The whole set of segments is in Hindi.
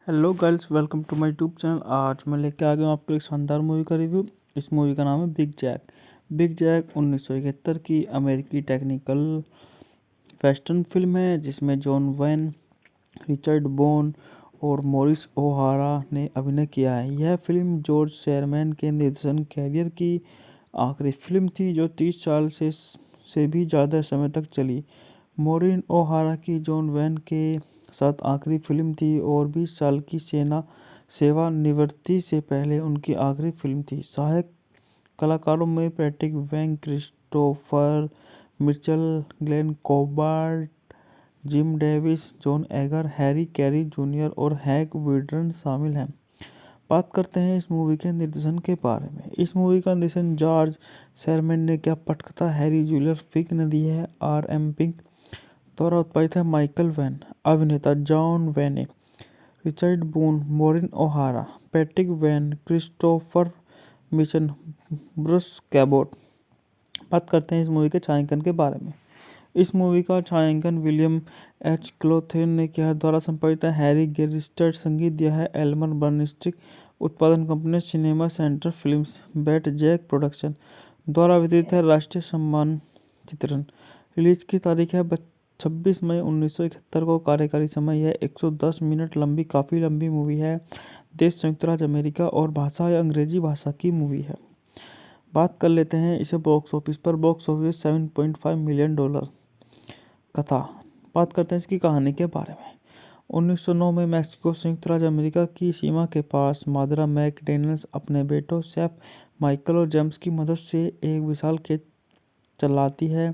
Hello girls, welcome to my YouTube channel. आज मैं लेके आ गया हूँ आपको एक शानदार मूवी का रिव्यू। इस मूवी का नाम है बिग जैक। बिग जैक 1971 की अमेरिकी टेक्निकल वेस्टर्न फिल्म है जिसमें जॉन वैन, रिचर्ड बोन और मॉरिस ओहारा ने अभिनय किया है। यह फिल्म जॉर्ज शेरमैन के निर्देशन कैरियर की आखिरी फिल्म थी जो 30 साल से भी ज़्यादा समय तक चली। मॉरिन ओहारा की जॉन वैन के साथ आखिरी फिल्म थी और 20 साल की सेवानिवृत्ति से पहले उनकी आखिरी फिल्म थी। सहायक कलाकारों में Patrick Wayne, Christopher Mitchell, Glenn Corbett, Jim Davis, John Agar, Harry Carey junior और हैक विल्डर्न शामिल हैं। बात करते हैं इस मूवी के निर्देशन के बारे में। इस मूवी का निर्देशन जॉर्ज शेरमैन ने किया। पटकथा हैरी जूलियर फिक ने दी है। R.M. पिंक द्वारा उत्पादित है। Michael Wayne. अभिनेता John Wayne, Richard Boone, Maureen O'Hara, Patrick Wayne, Christopher Mitchum, Bruce Cabot. बात करते हैं इस मूवी के छायांकन के बारे में। इस मूवी का छायांकन विलियम एच क्लोथेन ने किया। द्वारा संपादित है हैरी गेरिस्टर। संगीत दिया है एल्मर बर्नस्टिक। उत्पादन company Cinema Center Films, Batjac Production. द्वारा वितरित है राष्ट्रीय सम्मान चित्रण। रिलीज की तारीख है 26 मई 1971 को। कार्यकारी समय यह 110 मिनट लंबी काफ़ी लंबी मूवी है। देश संयुक्त राज्य अमेरिका और भाषा या अंग्रेजी भाषा की मूवी है। बात कर लेते हैं इसे बॉक्स ऑफिस पर। Box office $7.5 million. कथा, बात करते हैं इसकी कहानी के बारे में। 1909 में मैक्सिको संयुक्त राज्य अमेरिका की सीमा के पास मादरा मैकडैनियल्स अपने बेटों शेफ माइकल और जेम्स की मदद से एक विशाल खेत चलाती है।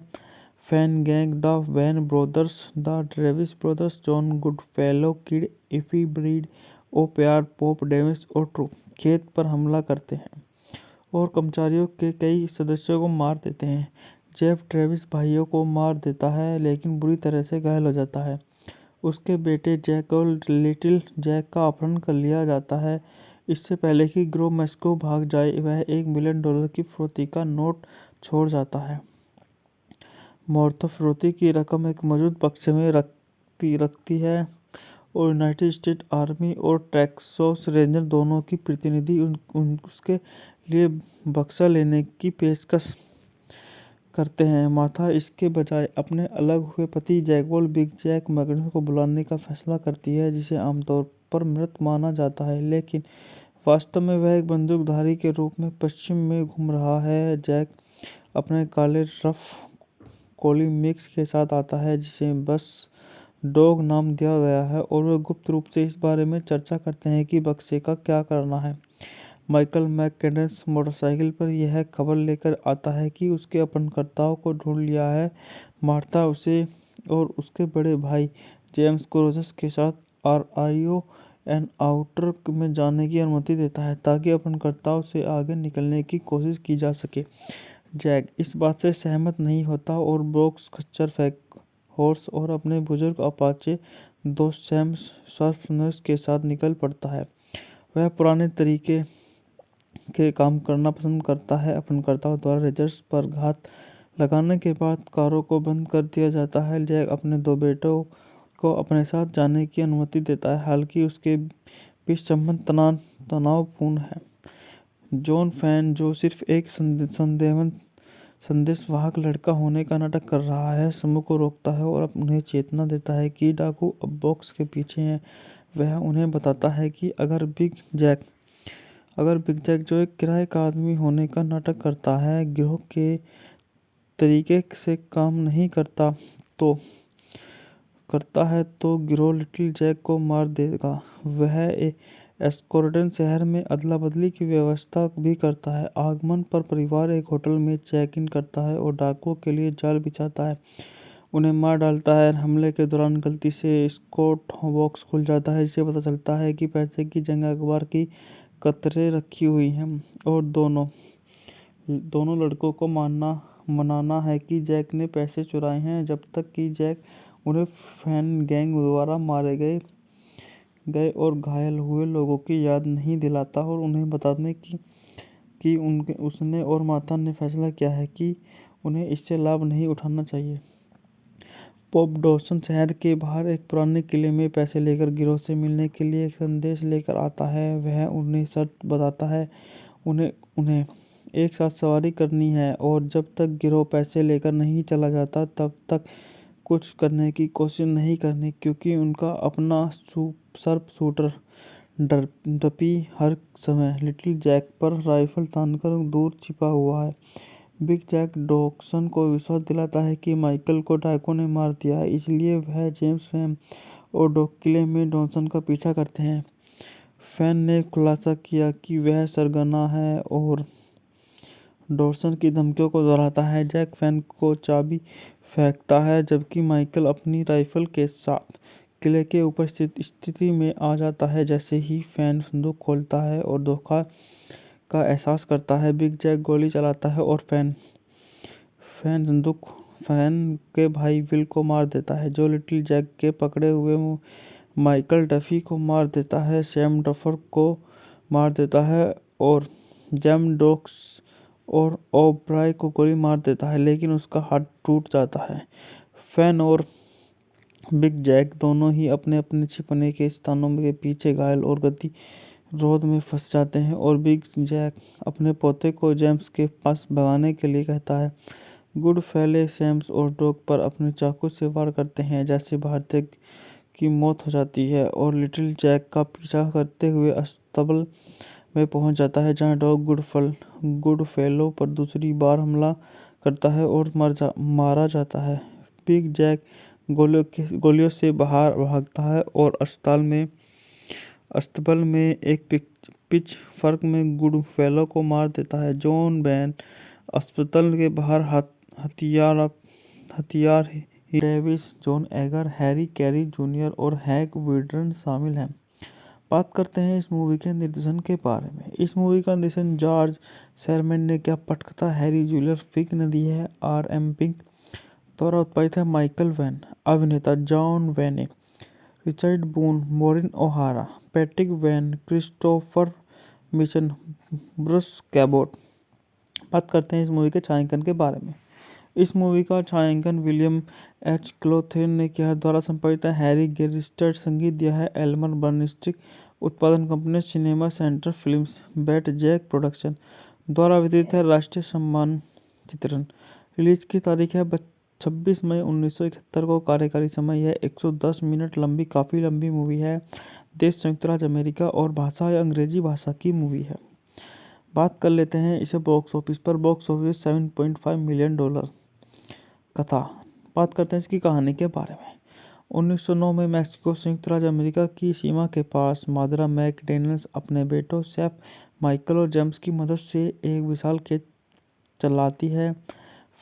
Fan gang, the Van brothers, the Travis brothers, John Goodfellow, किड इफी ब्रीड, ओ प्यार, पॉप डेविस और ट्रू खेत पर हमला करते हैं और कर्मचारियों के कई सदस्यों को मार देते हैं। जेफ ट्रेविस भाइयों को मार देता है लेकिन बुरी तरह से घायल हो जाता है। उसके बेटे जैक और लिटिल जैक का अपहरण कर लिया जाता है। इससे पहले कि गिरोह मैक्सिको भाग जाए, वह $1 मिलियन की फिरौती का नोट छोड़ जाता है। मॉर्था फिरौती की रकम एक मौजूद बक्से में रखती है और यूनाइटेड स्टेट आर्मी और टेक्सास रेंजर दोनों की प्रतिनिधि उसके लिए बक्सा लेने की पेशकश करते हैं। मार्था इसके बजाय अपने अलग हुए पति जैकवॉल बिग जैक मैकडॉनल्ड को बुलाने का फैसला करती है, जिसे आमतौर पर मृत माना जाता है, लेकिन वास्तव में वह एक बंदूकधारी के रूप में पश्चिम में घूम रहा है। जैक अपने काले रफ कोली मिक्स के साथ आता है जिसे बस डॉग नाम दिया गया है और वे गुप्त रूप से इस बारे में चर्चा करते हैं कि बक्से का क्या करना है। माइकल मैकडैनियल्स मोटरसाइकिल पर यह खबर लेकर आता है कि उसके अपहरणकर्ताओं को ढूंढ लिया है। मार्था उसे और उसके बड़े भाई जेम्स को रोजर्स के साथ RIO एनकाउंटर में जाने की अनुमति देता है ताकि अपहरणकर्ताओं से आगे निकलने की कोशिश की जा सके। जैक इस बात से सहमत नहीं होता और ब्रोक्स खच्चर फेंक हॉर्स और अपने बुजुर्ग अपाचे दोस्त सैम सर्फनर्स के साथ निकल पड़ता है। वह पुराने तरीके के काम करना पसंद करता है। अपहरणकर्ताओं द्वारा रेजर्स पर घात लगाने के बाद कारों को बंद कर दिया जाता है। जैक अपने दो बेटों को अपने साथ जाने की अनुमति देता है, हालांकि उसके बीच संबंध तनावपूर्ण है। जॉन फैन, जो सिर्फ एक संदेशवाहक लड़का होने का नाटक कर रहा है, समूह को रोकता है और उन्हें चेतना देता है कि डाकू अब बॉक्स के पीछे हैं। वह उन्हें बताता है कि अगर बिग जैक, जो एक किराए का आदमी होने का नाटक करता है, गिरोह के तरीके से काम नहीं करता है तो गिरोह लिटिल जैक को मार देगा। वह एस्कोर्टन शहर में अदला बदली की व्यवस्था भी करता है। आगमन पर परिवार एक होटल में चेक इन करता है और डाकुओं के लिए जाल बिछाता है, उन्हें मार डालता है। हमले के दौरान गलती से स्कॉट बॉक्स खुल जाता है, जिससे पता चलता है कि पैसे की जंग अखबार की कतरे रखी हुई हैं और दोनों लड़कों को मनाना है कि जैक ने पैसे चुराए हैं, जब तक कि जैक उन्हें फैन गैंग द्वारा मारे गए और घायल हुए लोगों की याद नहीं दिलाता और उन्हें बताने कि उसने और मार्था ने फैसला किया है कि उन्हें इससे लाभ नहीं उठाना चाहिए। पॉप डॉसन शहर के बाहर एक पुराने किले में पैसे लेकर गिरोह से मिलने के लिए एक संदेश लेकर आता है। वह उन्हें शर्त बताता है, उन्हें उन्हें एक साथ सवारी करनी है और जब तक गिरोह पैसे लेकर नहीं चला जाता तब तक कुछ करने की कोशिश नहीं करनी, क्योंकि उनका अपना सर्प शूटर डपी हर समय लिटिल जैक पर राइफल तानकर दूर छिपा हुआ है। बिग जैक डॉक्सन को विश्वास दिलाता है कि माइकल को डाकुओं ने मार दिया है, इसलिए वह जेम्स, सैम और डॉग किले में डॉक्सन का पीछा करते हैं। फैन ने खुलासा किया कि वह सरगना है और डॉक्सन की धमकियों को दोहराता है। जैक फैन को चाबी फेंकता है, जबकि माइकल अपनी राइफल के साथ किले के ऊपर स्थित स्थिति में आ जाता है। जैसे ही फैन संदूक खोलता है और धोखा का एहसास करता है, बिग जैक गोली चलाता है और फैन के भाई विल को मार देता है, जो लिटिल जैक के पकड़े हुए माइकल डफी को मार देता है। सैम डफर को मार देता है और जेम डॉक्स और ओब्राय को गोली मार देता है, लेकिन उसका हाथ टूट जाता है। फैन और बिग जैक दोनों ही अपने अपने छिपने के स्थानों के पीछे घायल और गतिरोध में फंस जाते हैं और बिग जैक अपने पोते को जेम्स के पास भगाने के लिए कहता है। गुड फेले सैम्स और डॉग पर अपने चाकू से वार करते हैं, जैसे भारतीय की मौत हो जाती है और लिटिल जैक का पीछा करते हुए अस्तबल में पहुंच जाता है, जहां डॉग गुड फेलो पर दूसरी बार हमला करता है और मारा जाता है। बिग जैक गोलियों से बाहर भागता है और अस्तबल में एक पिच फर्क में गुड फेलो को मार देता है। जॉन बैन अस्पताल के बाहर हथियार Davis, John Agar, Harry Carey junior और हैक विडर्न शामिल हैं। बात करते हैं इस मूवी के निर्देशन के बारे में। इस मूवी का निर्देशन जॉर्ज शेरमैन ने किया। पटकथा हैरी जूलियर फिक ने दी है। R.M. पिंक द्वारा उत्पादित है। Michael Wayne. अभिनेता John Wayne, Richard Boone, Maureen O'Hara, Patrick Wayne, Christopher Mitchum, Bruce Cabot. बात करते हैं इस मूवी के छायांकन के बारे में। इस मूवी का छायांकन विलियम एच क्लोथेन ने किया। द्वारा संपादित है हैरी गेरिस्टर। संगीत दिया है एल्मर बर्नस्टीन। उत्पादन company Cinema Center Films, Batjac Production. द्वारा वितरित है राष्ट्रीय सम्मान चित्रण। रिलीज की तारीख है 26 मई 1971 को। कार्यकारी समय है 110 मिनट लंबी, काफ़ी लंबी मूवी है। देश संयुक्त राज्य अमेरिका और भाषा है अंग्रेजी भाषा की मूवी है। बात कर लेते हैं इसे बॉक्स ऑफिस पर। Box office $7.5 million. कथा। बात करते हैं इसकी कहानी के बारे में। 1909 में मैक्सिको संयुक्त राज्य अमेरिका की सीमा के पास मादरा मैकडैनियल्स अपने बेटों सेफ, माइकल और जेम्स की मदद से एक विशाल खेत चलाती है।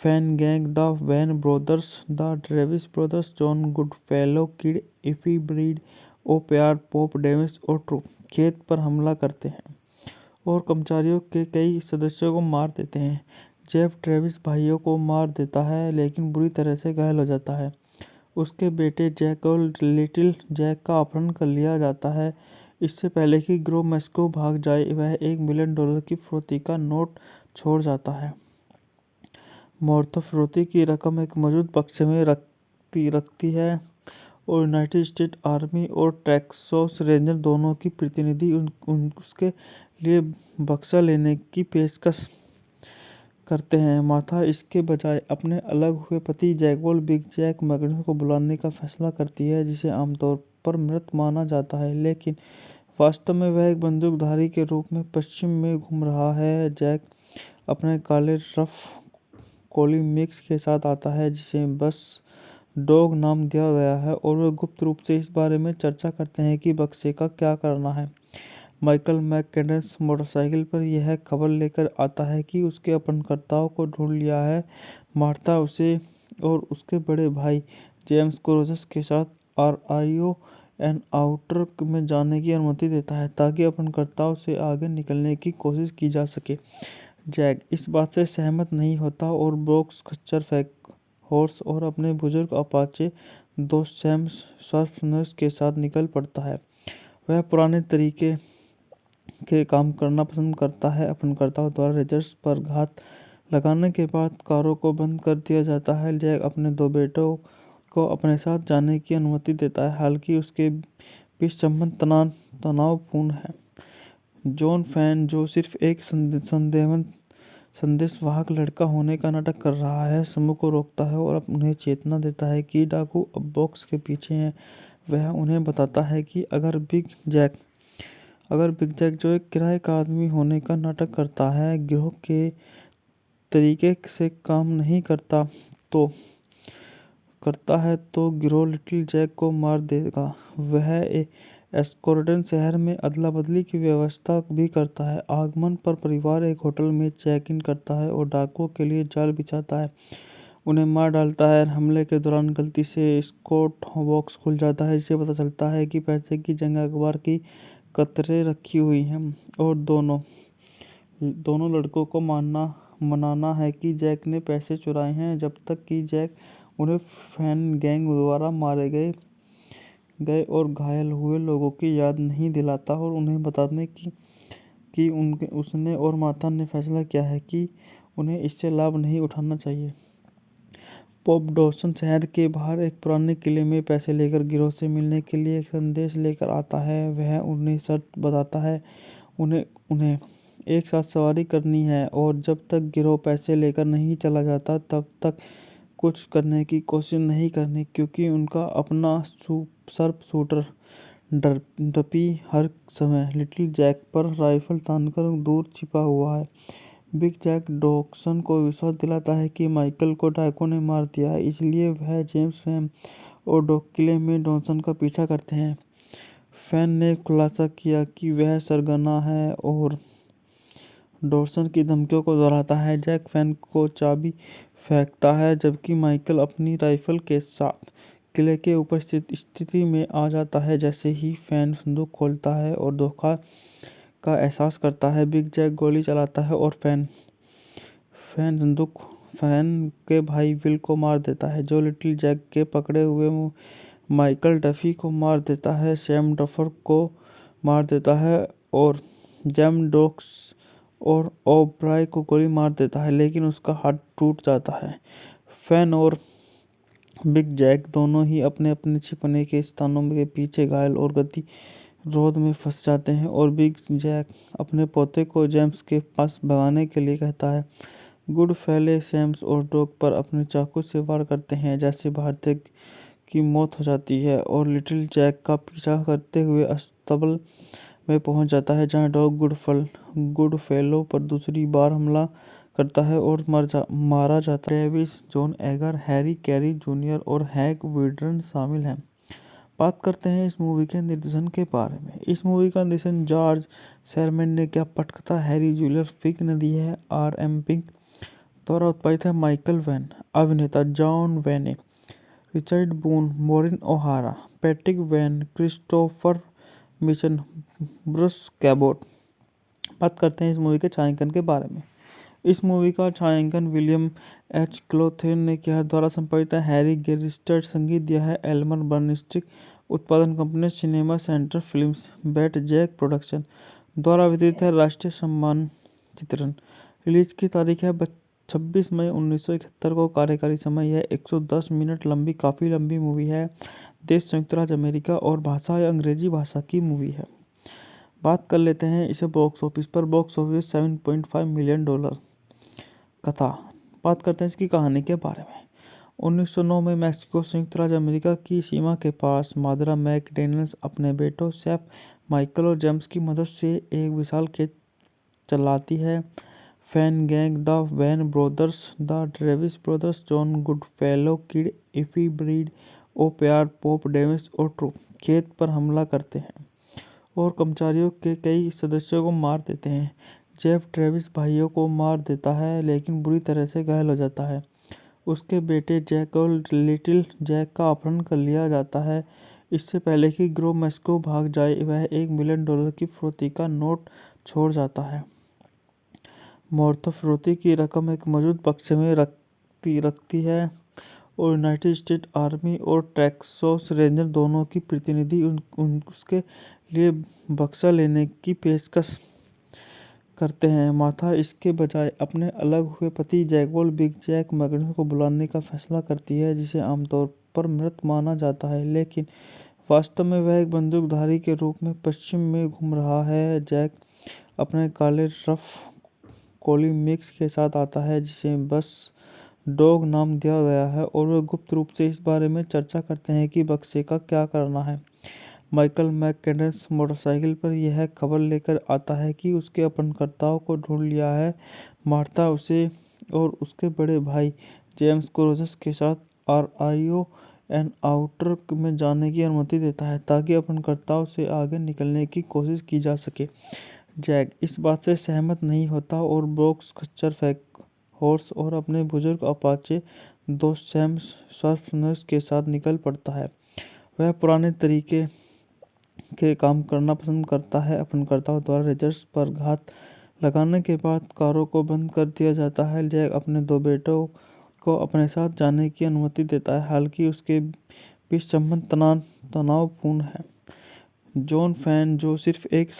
Fan gang, the Van brothers, the Travis brothers, John Goodfellow, किड, इफी ब्रीड, ओ प्यार, पॉप डेविस और ट्रू खेत पर हमला करते हैं और कर्मचारियों के कई सदस्यों को मार देते हैं। जेफ ट्रेविस भाइयों को मार देता है, लेकिन बुरी तरह से घायल हो जाता है। उसके बेटे जैक और लिटिल जैक का अपहरण कर लिया जाता है। इससे पहले कि गिरोह मैक्सिको भाग जाए, वह $1 मिलियन की फिरौती का नोट छोड़ जाता है। मॉर्था फिरौती की रकम एक मौजूद बक्से में रखती है और यूनाइटेड स्टेट आर्मी और टेक्सास रेंजर दोनों की प्रतिनिधि उसके लिए बक्सा लेने की पेशकश करते हैं। मार्था इसके बजाय अपने अलग हुए पति जैकवॉल बिग जैक मैकडॉनल्ड को बुलाने का फैसला करती है, जिसे आमतौर पर मृत माना जाता है, लेकिन वास्तव में वह एक बंदूकधारी के रूप में पश्चिम में घूम रहा है। जैक अपने काले रफ कोली मिक्स के साथ आता है, जिसे बस डॉग नाम दिया गया है, और वे गुप्त रूप से इस बारे में चर्चा करते हैं कि बक्से का क्या करना है। माइकल मैकडैनियल्स मोटरसाइकिल पर यह खबर लेकर आता है कि उसके अपहरणकर्ताओं को ढूंढ लिया है। मार्था उसे और उसके बड़े भाई जेम्स को रोजर्स के साथ RIO एन आउटर में जाने की अनुमति देता है, ताकि अपहरणकर्ताओं से आगे निकलने की कोशिश की जा सके। जैक इस बात से सहमत नहीं होता और ब्रोक्स खच्चर हॉर्स और अपने बुजुर्ग अपाचे दोस्त सैम सर्फनर्स के साथ निकल पड़ता है। वह पुराने तरीके के काम करना पसंद करता है। अपहरणकर्ताओं द्वारा रेंजर्स पर घात लगाने के बाद कारों को बंद कर दिया जाता है। जैक अपने 2 बेटों को अपने साथ जाने की अनुमति देता है, हालांकि उसके बीच संबंध तनावपूर्ण है। जॉन फैन, जो सिर्फ एक संदेशवाहक लड़का होने का नाटक कर रहा है, समूह को रोकता है और उन्हें चेतना देता है कि डाकू अब बॉक्स के पीछे हैं। वह उन्हें बताता है कि अगर बिग जैक, जो एक किराए का आदमी होने का नाटक करता है, गिरोह के तरीके से काम नहीं करता है तो गिरोह लिटिल जैक को मार देगा। वह एस्कोर्डन शहर में अदला बदली की व्यवस्था भी करता है। आगमन पर परिवार एक होटल में चेक इन करता है और डाकुओं के लिए जाल बिछाता है, उन्हें मार डालता है। हमले के दौरान गलती से स्कॉट बॉक्स खुल जाता है, जिससे पता चलता है कि पैसे की जगह अखबार की कतरें रखी हुई हैं और दोनों लड़कों को मनाना है कि जैक ने पैसे चुराए हैं, जब तक कि जैक उन्हें फैन गैंग द्वारा मारे गए और घायल हुए लोगों की याद नहीं दिलाता और उन्हें बताने कि उसने और माता ने फैसला किया है कि उन्हें इससे लाभ नहीं उठाना चाहिए। पॉप डॉसन शहर के बाहर एक पुराने किले में पैसे लेकर गिरोह से मिलने के लिए एक संदेश लेकर आता है। वह उन्हें शर्त बताता है, उन्हें एक साथ सवारी करनी है और जब तक गिरोह पैसे लेकर नहीं चला जाता तब तक कुछ करने की कोशिश नहीं करनी, क्योंकि उनका अपना सर्प शूटर डपी हर समय लिटिल जैक पर राइफल तानकर दूर छिपा हुआ है। बिग जैक डॉक्सन को विश्वास दिलाता है कि माइकल को डाकू ने मार दिया है, इसलिए वह जेम्स फैन और डॉक किले में डॉक्सन का पीछा करते हैं। फैन ने खुलासा किया कि वह सरगना है और डॉक्सन की धमकियों को दोहराता है। जैक फैन को चाबी फेंकता है, जबकि माइकल अपनी राइफल के साथ किले के ऊपर स्थिति में आ जाता है। जैसे ही फैन संदूक खोलता है और धोखा का एहसास करता है, बिग जैक गोली चलाता है और फैन के भाई विल को मार देता है, जो लिटिल जैक के पकड़े हुए माइकल डफी को मार देता है। सैम डफर को मार देता है और जेम डॉक्स और ओब्राय को गोली मार देता है, लेकिन उसका हाथ टूट जाता है। फैन और बिग जैक दोनों ही अपने अपने छिपने के स्थानों के पीछे घायल और गतिरोध में फंस जाते हैं और बिग जैक अपने पोते को जेम्स के पास भगाने के लिए कहता है। गुड फेले सैम्स और डॉग पर अपने चाकू से वार करते हैं, जैसे भारतीय की मौत हो जाती है और लिटिल जैक का पीछा करते हुए अस्तबल में पहुंच जाता है, जहां डॉग गुड फेलो पर दूसरी बार हमला करता है और मारा जाता है। Travis, John Agar, Harry Carey junior और हैक विडर्न शामिल हैं। बात करते हैं इस मूवी के निर्देशन के बारे में। इस मूवी का निर्देशन जॉर्ज शेरमैन ने किया। पटकथा हैरी जूलियर फिक ने दी है। R.M. पिंक द्वारा उत्पादित है। Michael Wayne. अभिनेता John Wayne, Richard Boone, Maureen O'Hara, Patrick Wayne, Christopher Mitchum, Bruce Cabot. बात करते हैं इस मूवी के छायांकन के बारे में। इस मूवी का छायांकन विलियम एच क्लोथेन ने किया। द्वारा संपादित है हैरी गेरिस्टर। संगीत दिया है एल्मर बर्नस्टिक। उत्पादन company Cinema Center Films, Batjac Production. द्वारा वितरित है राष्ट्रीय सम्मान चित्रण। रिलीज की तारीख है 26 मई 1971 को। कार्यकारी समय है 110 मिनट लंबी, काफ़ी लंबी मूवी है। देश संयुक्त राज्य अमेरिका और भाषा या अंग्रेजी भाषा की मूवी है। बात कर लेते हैं इसे बॉक्स ऑफिस पर। Box office $7.5 million. कथा। बात करते हैं इसकी कहानी के बारे में। 1909 में मैक्सिको संयुक्त राज्य अमेरिका की सीमा के पास मादरा मैकडैनियल्स अपने बेटों शेफ माइकल और जेम्स की मदद से एक विशाल खेत चलाती है। Fan gang, the Van brothers, the Travis brothers, John Goodfellow, किड इफी ब्रीड, ओ प्यार, पॉप डेविस और ट्रू खेत पर हमला करते हैं और कर्मचारियों के कई सदस्यों को मार देते हैं। जेफ ट्रेविस भाइयों को मार देता है, लेकिन बुरी तरह से घायल हो जाता है। उसके बेटे जैक और लिटिल जैक का अपहरण कर लिया जाता है। इससे पहले कि गिरोह मैक्सिको भाग जाए, वह $1 मिलियन की फिरौती का नोट छोड़ जाता है। मॉर्था फिरौती की रकम एक मौजूद बक्से में रखती है और यूनाइटेड स्टेट आर्मी और टेक्सास रेंजर दोनों की प्रतिनिधि उसके लिए बक्सा लेने की पेशकश करते हैं। मार्था इसके बजाय अपने अलग हुए पति जैकवॉल बिग जैक मैकडॉनल्ड को बुलाने का फैसला करती है, जिसे आमतौर पर मृत माना जाता है, लेकिन वास्तव में वह एक बंदूकधारी के रूप में पश्चिम में घूम रहा है। जैक अपने काले रफ कोली मिक्स के साथ आता है, जिसे बस डॉग नाम दिया गया है, और वे गुप्त रूप से इस बारे में चर्चा करते हैं कि बक्से का क्या करना है। माइकल मैककेडन्स मोटरसाइकिल पर यह खबर लेकर आता है कि उसके अपहरणकर्ताओं को ढूंढ लिया है। मार्था उसे और उसके बड़े भाई जेम्स को रोजर्स के साथ RIO आउटर में जाने की अनुमति देता है, ताकि अपहरणकर्ताओं से आगे निकलने की कोशिश की जा सके। जैक इस बात से सहमत नहीं होता और ब्रोक्स खच्चर फेंक हॉर्स और अपने बुजुर्ग अपाचे दोस्त सैम सर्फनर्स के साथ निकल पड़ता है। वह पुराने तरीके के काम करना पसंद करता है। अपहरणकर्ताओं द्वारा रेजर्स पर घात लगाने के बाद कारों को बंद कर दिया जाता है। जैक अपने 2 बेटों को अपने साथ जाने की अनुमति देता है, हालांकि उसके बीच संबंध तनावपूर्ण है। जॉन फैन, जो सिर्फ एक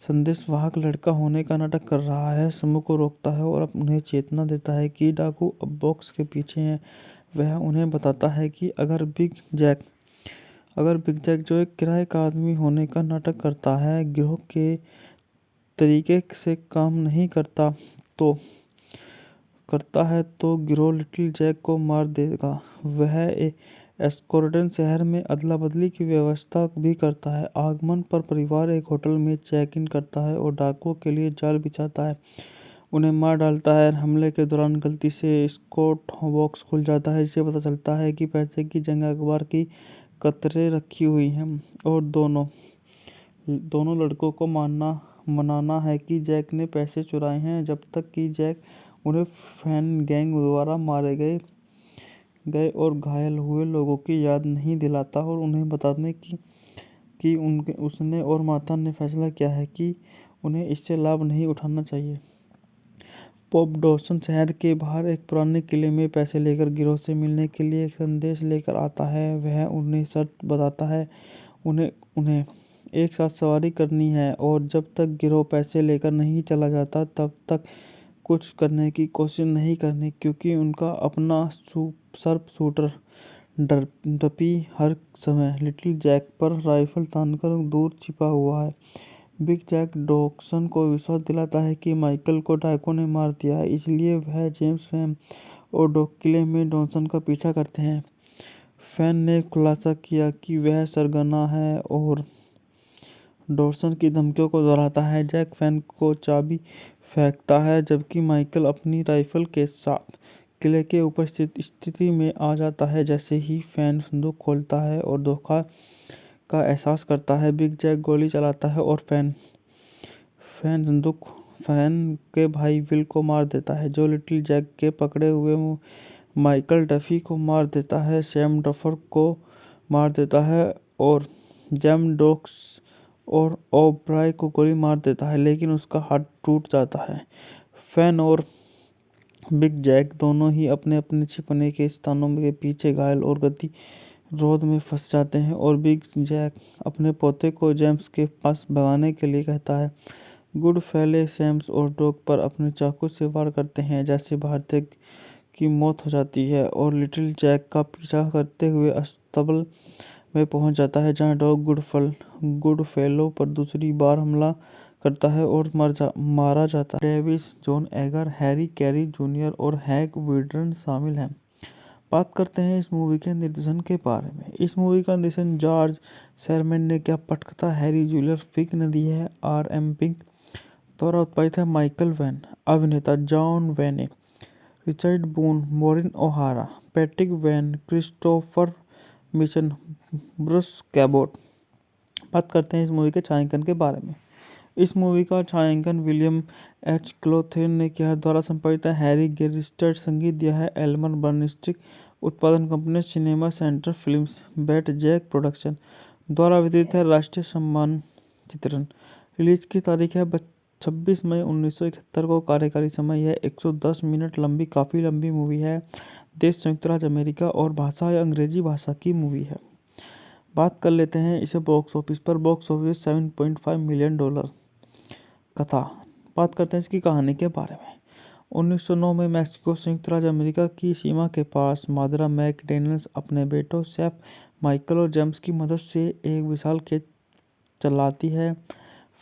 संदेशवाहक लड़का होने का नाटक कर रहा है, समूह को रोकता है और उन्हें चेतना देता है कि डाकू अब बॉक्स के पीछे हैं। वह उन्हें बताता है कि अगर बिग जैक, जो एक किराए का आदमी होने का नाटक करता है, गिरोह के तरीके से काम नहीं करता है तो गिरोह लिटिल जैक को मार देगा। वह एस्कोर्डन शहर में अदला बदली की व्यवस्था भी करता है। आगमन पर परिवार एक होटल में चेक इन करता है और डाकुओं के लिए जाल बिछाता है, उन्हें मार डालता है। हमले के दौरान गलती से स्कॉट बॉक्स खुल जाता है, जिससे पता चलता है कि पैसे की जंग अखबार की कतरे रखी हुई हैं, और दोनों लड़कों को मनाना है कि जैक ने पैसे चुराए हैं, जब तक कि जैक उन्हें फैन गैंग द्वारा मारे गए और घायल हुए लोगों की याद नहीं दिलाता, और उन्हें बताने कि उसने और माता ने फैसला किया है कि उन्हें इससे लाभ नहीं उठाना चाहिए। पॉप डॉसन शहर के बाहर एक पुराने किले में पैसे लेकर गिरोह से मिलने के लिए एक संदेश लेकर आता है। वह उन्हें शर्त बताता है, उन्हें एक साथ सवारी करनी है, और जब तक गिरोह पैसे लेकर नहीं चला जाता तब तक कुछ करने की कोशिश नहीं करनी, क्योंकि उनका अपना शार्प शूटर डपी हर समय लिटिल जैक पर राइफल तानकर दूर छिपा हुआ है। बिग जैक डॉक्सन को विश्वास दिलाता है कि माइकल को डाकुओं ने मार दिया है, इसलिए वह जेम्स, फैन और डॉग किले में डॉक्सन का पीछा करते हैं। फैन ने खुलासा किया कि वह सरगना है और डॉक्सन की धमकियों को दोहराता है। जैक फैन को चाबी फेंकता है, जबकि माइकल अपनी राइफल के साथ किले के ऊपर स्थिति में आ जाता है। जैसे ही फैन संदूक खोलता है और धोखा का एहसास करता है, बिग जैक गोली चलाता है और फैन के भाई विल को मार देता है, जो लिटिल जैक के पकड़े हुए माइकल डफी को मार देता है। सैम डफर को मार देता है और जेम डॉक्स और ओब्राय को गोली मार देता है, लेकिन उसका हाथ टूट जाता है। फैन और बिग जैक दोनों ही अपने अपने छिपने के स्थानों के पीछे घायल और गतिरोध में फंस जाते हैं, और बिग जैक अपने पोते को जेम्स के पास भगाने के लिए कहता है। गुड फेले सैम्स और डॉग पर अपने चाकू से वार करते हैं, जैसे भारतीय की मौत हो जाती है, और लिटिल जैक का पीछा करते हुए अस्तबल में पहुंच जाता है, जहां डॉग गुड फेलो पर दूसरी बार हमला करता है और मारा जाता है। Davis, John Agar, Harry Carey junior और हैग विडर्न शामिल हैं। बात करते हैं इस मूवी के निर्देशन के बारे में। इस मूवी का निर्देशन जॉर्ज शेरमैन ने किया। पटकथा हैरी जूलियर फिक ने दी है। RM पिंक द्वारा उत्पादित है। Michael Wayne. अभिनेता John Wayne, Richard Boone, Maureen O'Hara, Patrick Wayne, Christopher Mitchum, Bruce Cabot. बात करते हैं इस मूवी के छायांकन के बारे में। इस मूवी का छायांकन विलियम H. क्लोथेन ने किया। द्वारा संपादित है। Harry Gerstad. संगीत दिया है एल्मर बर्नस्टीन। उत्पादन company Cinema Center Films, Batjac Production. द्वारा वितरित है। राष्ट्रीय सम्मान चित्रण। रिलीज की तारीख है 26 मई 1971 को। कार्यकारी समय है 110 मिनट लंबी, काफ़ी लंबी मूवी है। देश संयुक्त राज्य अमेरिका और भाषा या अंग्रेजी भाषा की मूवी है। बात कर लेते हैं इसे बॉक्स ऑफिस पर। Box office $7.5 million. कथा। बात करते हैं इसकी कहानी के बारे में। 1909 में मैक्सिको संयुक्त राज्य अमेरिका की सीमा के पास माद्रा मैकडॉनल्ड्स अपने बेटों शेफ माइकल और जेम्स की मदद से एक विशाल खेत चलाती है।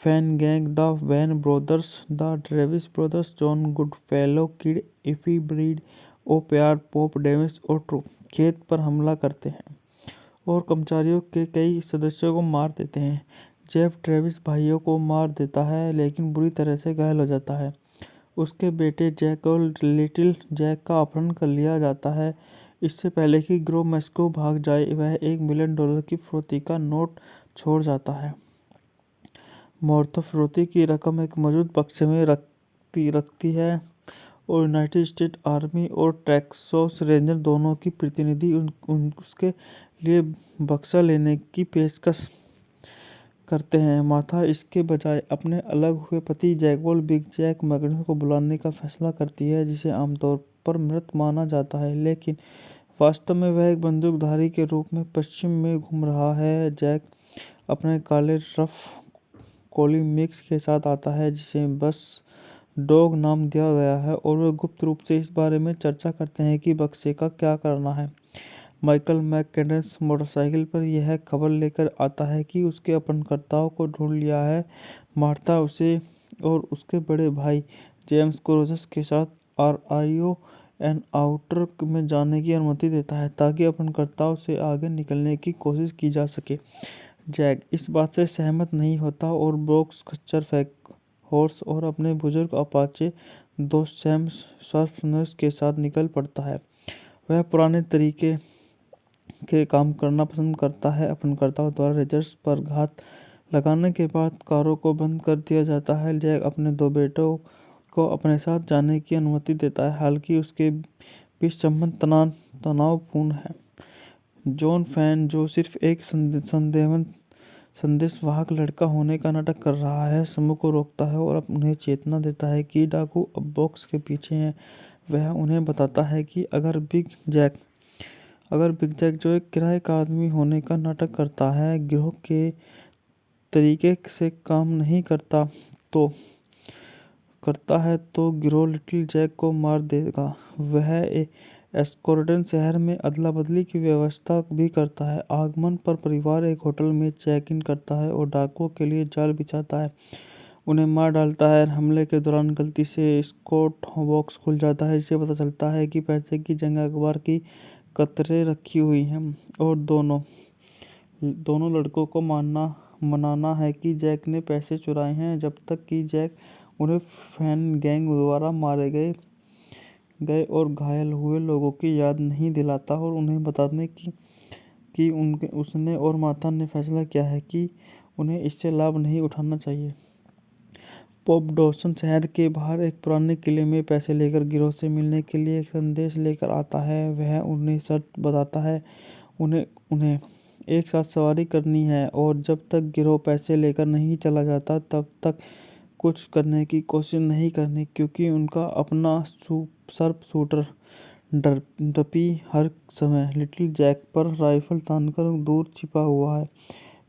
Fan gang, the Van brothers, the Travis brothers, John Goodfellow, किड इफी ब्रीड, ओ प्यार, पॉप डेविस और ट्रू खेत पर हमला करते हैं और कर्मचारियों के कई सदस्यों को मार देते हैं। जेफ ट्रेविस भाइयों को मार देता है लेकिन बुरी तरह से घायल हो जाता है। उसके बेटे जैक और लिटिल जैक का अपहरण कर लिया जाता है। इससे पहले कि गिरोह मैक्सिको भाग जाए, वह $1 मिलियन की फिरौती का नोट छोड़ जाता है। मार्था फिरौती की रकम एक मौजूद बक्से में रखती है और यूनाइटेड स्टेट आर्मी और टेक्सास रेंजर दोनों की प्रतिनिधि उसके लिए बक्सा लेने की पेशकश करते हैं। मार्था इसके बजाय अपने अलग हुए पति जैकवॉल बिग जैक मैकडॉनल्ड को बुलाने का फैसला करती है, जिसे आमतौर पर मृत माना जाता है, लेकिन वास्तव में वह एक बंदूकधारी के रूप में पश्चिम में घूम रहा है। जैक अपने काले रफ कोली मिक्स के साथ आता है, जिसे बस डॉग नाम दिया गया है, और वे गुप्त रूप से इस बारे में चर्चा करते हैं कि बक्से का क्या करना है। माइकल मैकडॉनल्ड्स मोटरसाइकिल पर यह खबर लेकर आता है कि उसके अपहरणकर्ताओं को ढूंढ लिया है। मार्था उसे और उसके बड़े भाई जेम्स को रोजर्स के साथ आरआईओ एन आउटर में जाने की अनुमति देता है ताकि अपहरणकर्ताओं से आगे निकलने की कोशिश की जा सके। जैक इस बात से सहमत नहीं होता और ब्रोक्स खच्चर हॉर्स और अपने बुजुर्ग अपाचे दोस्त सैम सर्फनर्स के साथ निकल पड़ता है। वह पुराने तरीके के काम करना पसंद करता है। अपहरणकर्ताओं द्वारा रेजर्स पर घात लगाने के बाद कारों को बंद कर दिया जाता है। जैक अपने 2 बेटों को अपने साथ जाने की अनुमति देता है, हालांकि उसके बीच संबंध तनावपूर्ण है। जॉन फैन, जो सिर्फ एक संदेशवाहक लड़का होने का नाटक कर रहा है, समूह को रोकता है और उन्हें चेतना देता है कि डाकू अब बॉक्स के पीछे हैं। वह उन्हें बताता है कि अगर बिग जैक, जो एक किराए का आदमी होने का नाटक करता है, गिरोह के तरीके से काम नहीं करता तो गिरोह लिटिल जैक को मार देगा। वह एस्कोर्डन शहर में अदला बदली की व्यवस्था भी करता है। आगमन पर परिवार एक होटल में चेक इन करता है और डाकुओं के लिए जाल बिछाता है, उन्हें मार डालता है। हमले के दौरान गलती से स्कॉट बॉक्स खुल जाता है, जिससे पता चलता है कि पैसे की जगह अखबार की कतरें रखी हुई हैं और दोनों लड़कों को मनाना है कि जैक ने पैसे चुराए हैं, जब तक कि जैक उन्हें फैन गैंग द्वारा मारे गए और घायल हुए लोगों की याद नहीं दिलाता और उन्हें बताने कि उसने और मार्था ने फैसला किया है कि उन्हें इससे लाभ नहीं उठाना चाहिए। पॉप डॉसन शहर के बाहर एक पुराने किले में पैसे लेकर गिरोह से मिलने के लिए एक संदेश लेकर आता है। वह उन्हें शर्त बताता है, उन्हें एक साथ सवारी करनी है और जब तक गिरोह पैसे लेकर नहीं चला जाता तब तक कुछ करने की कोशिश नहीं करनी, क्योंकि उनका अपना शार्प शूटर डपी हर समय लिटिल जैक पर राइफल तानकर दूर छिपा हुआ है।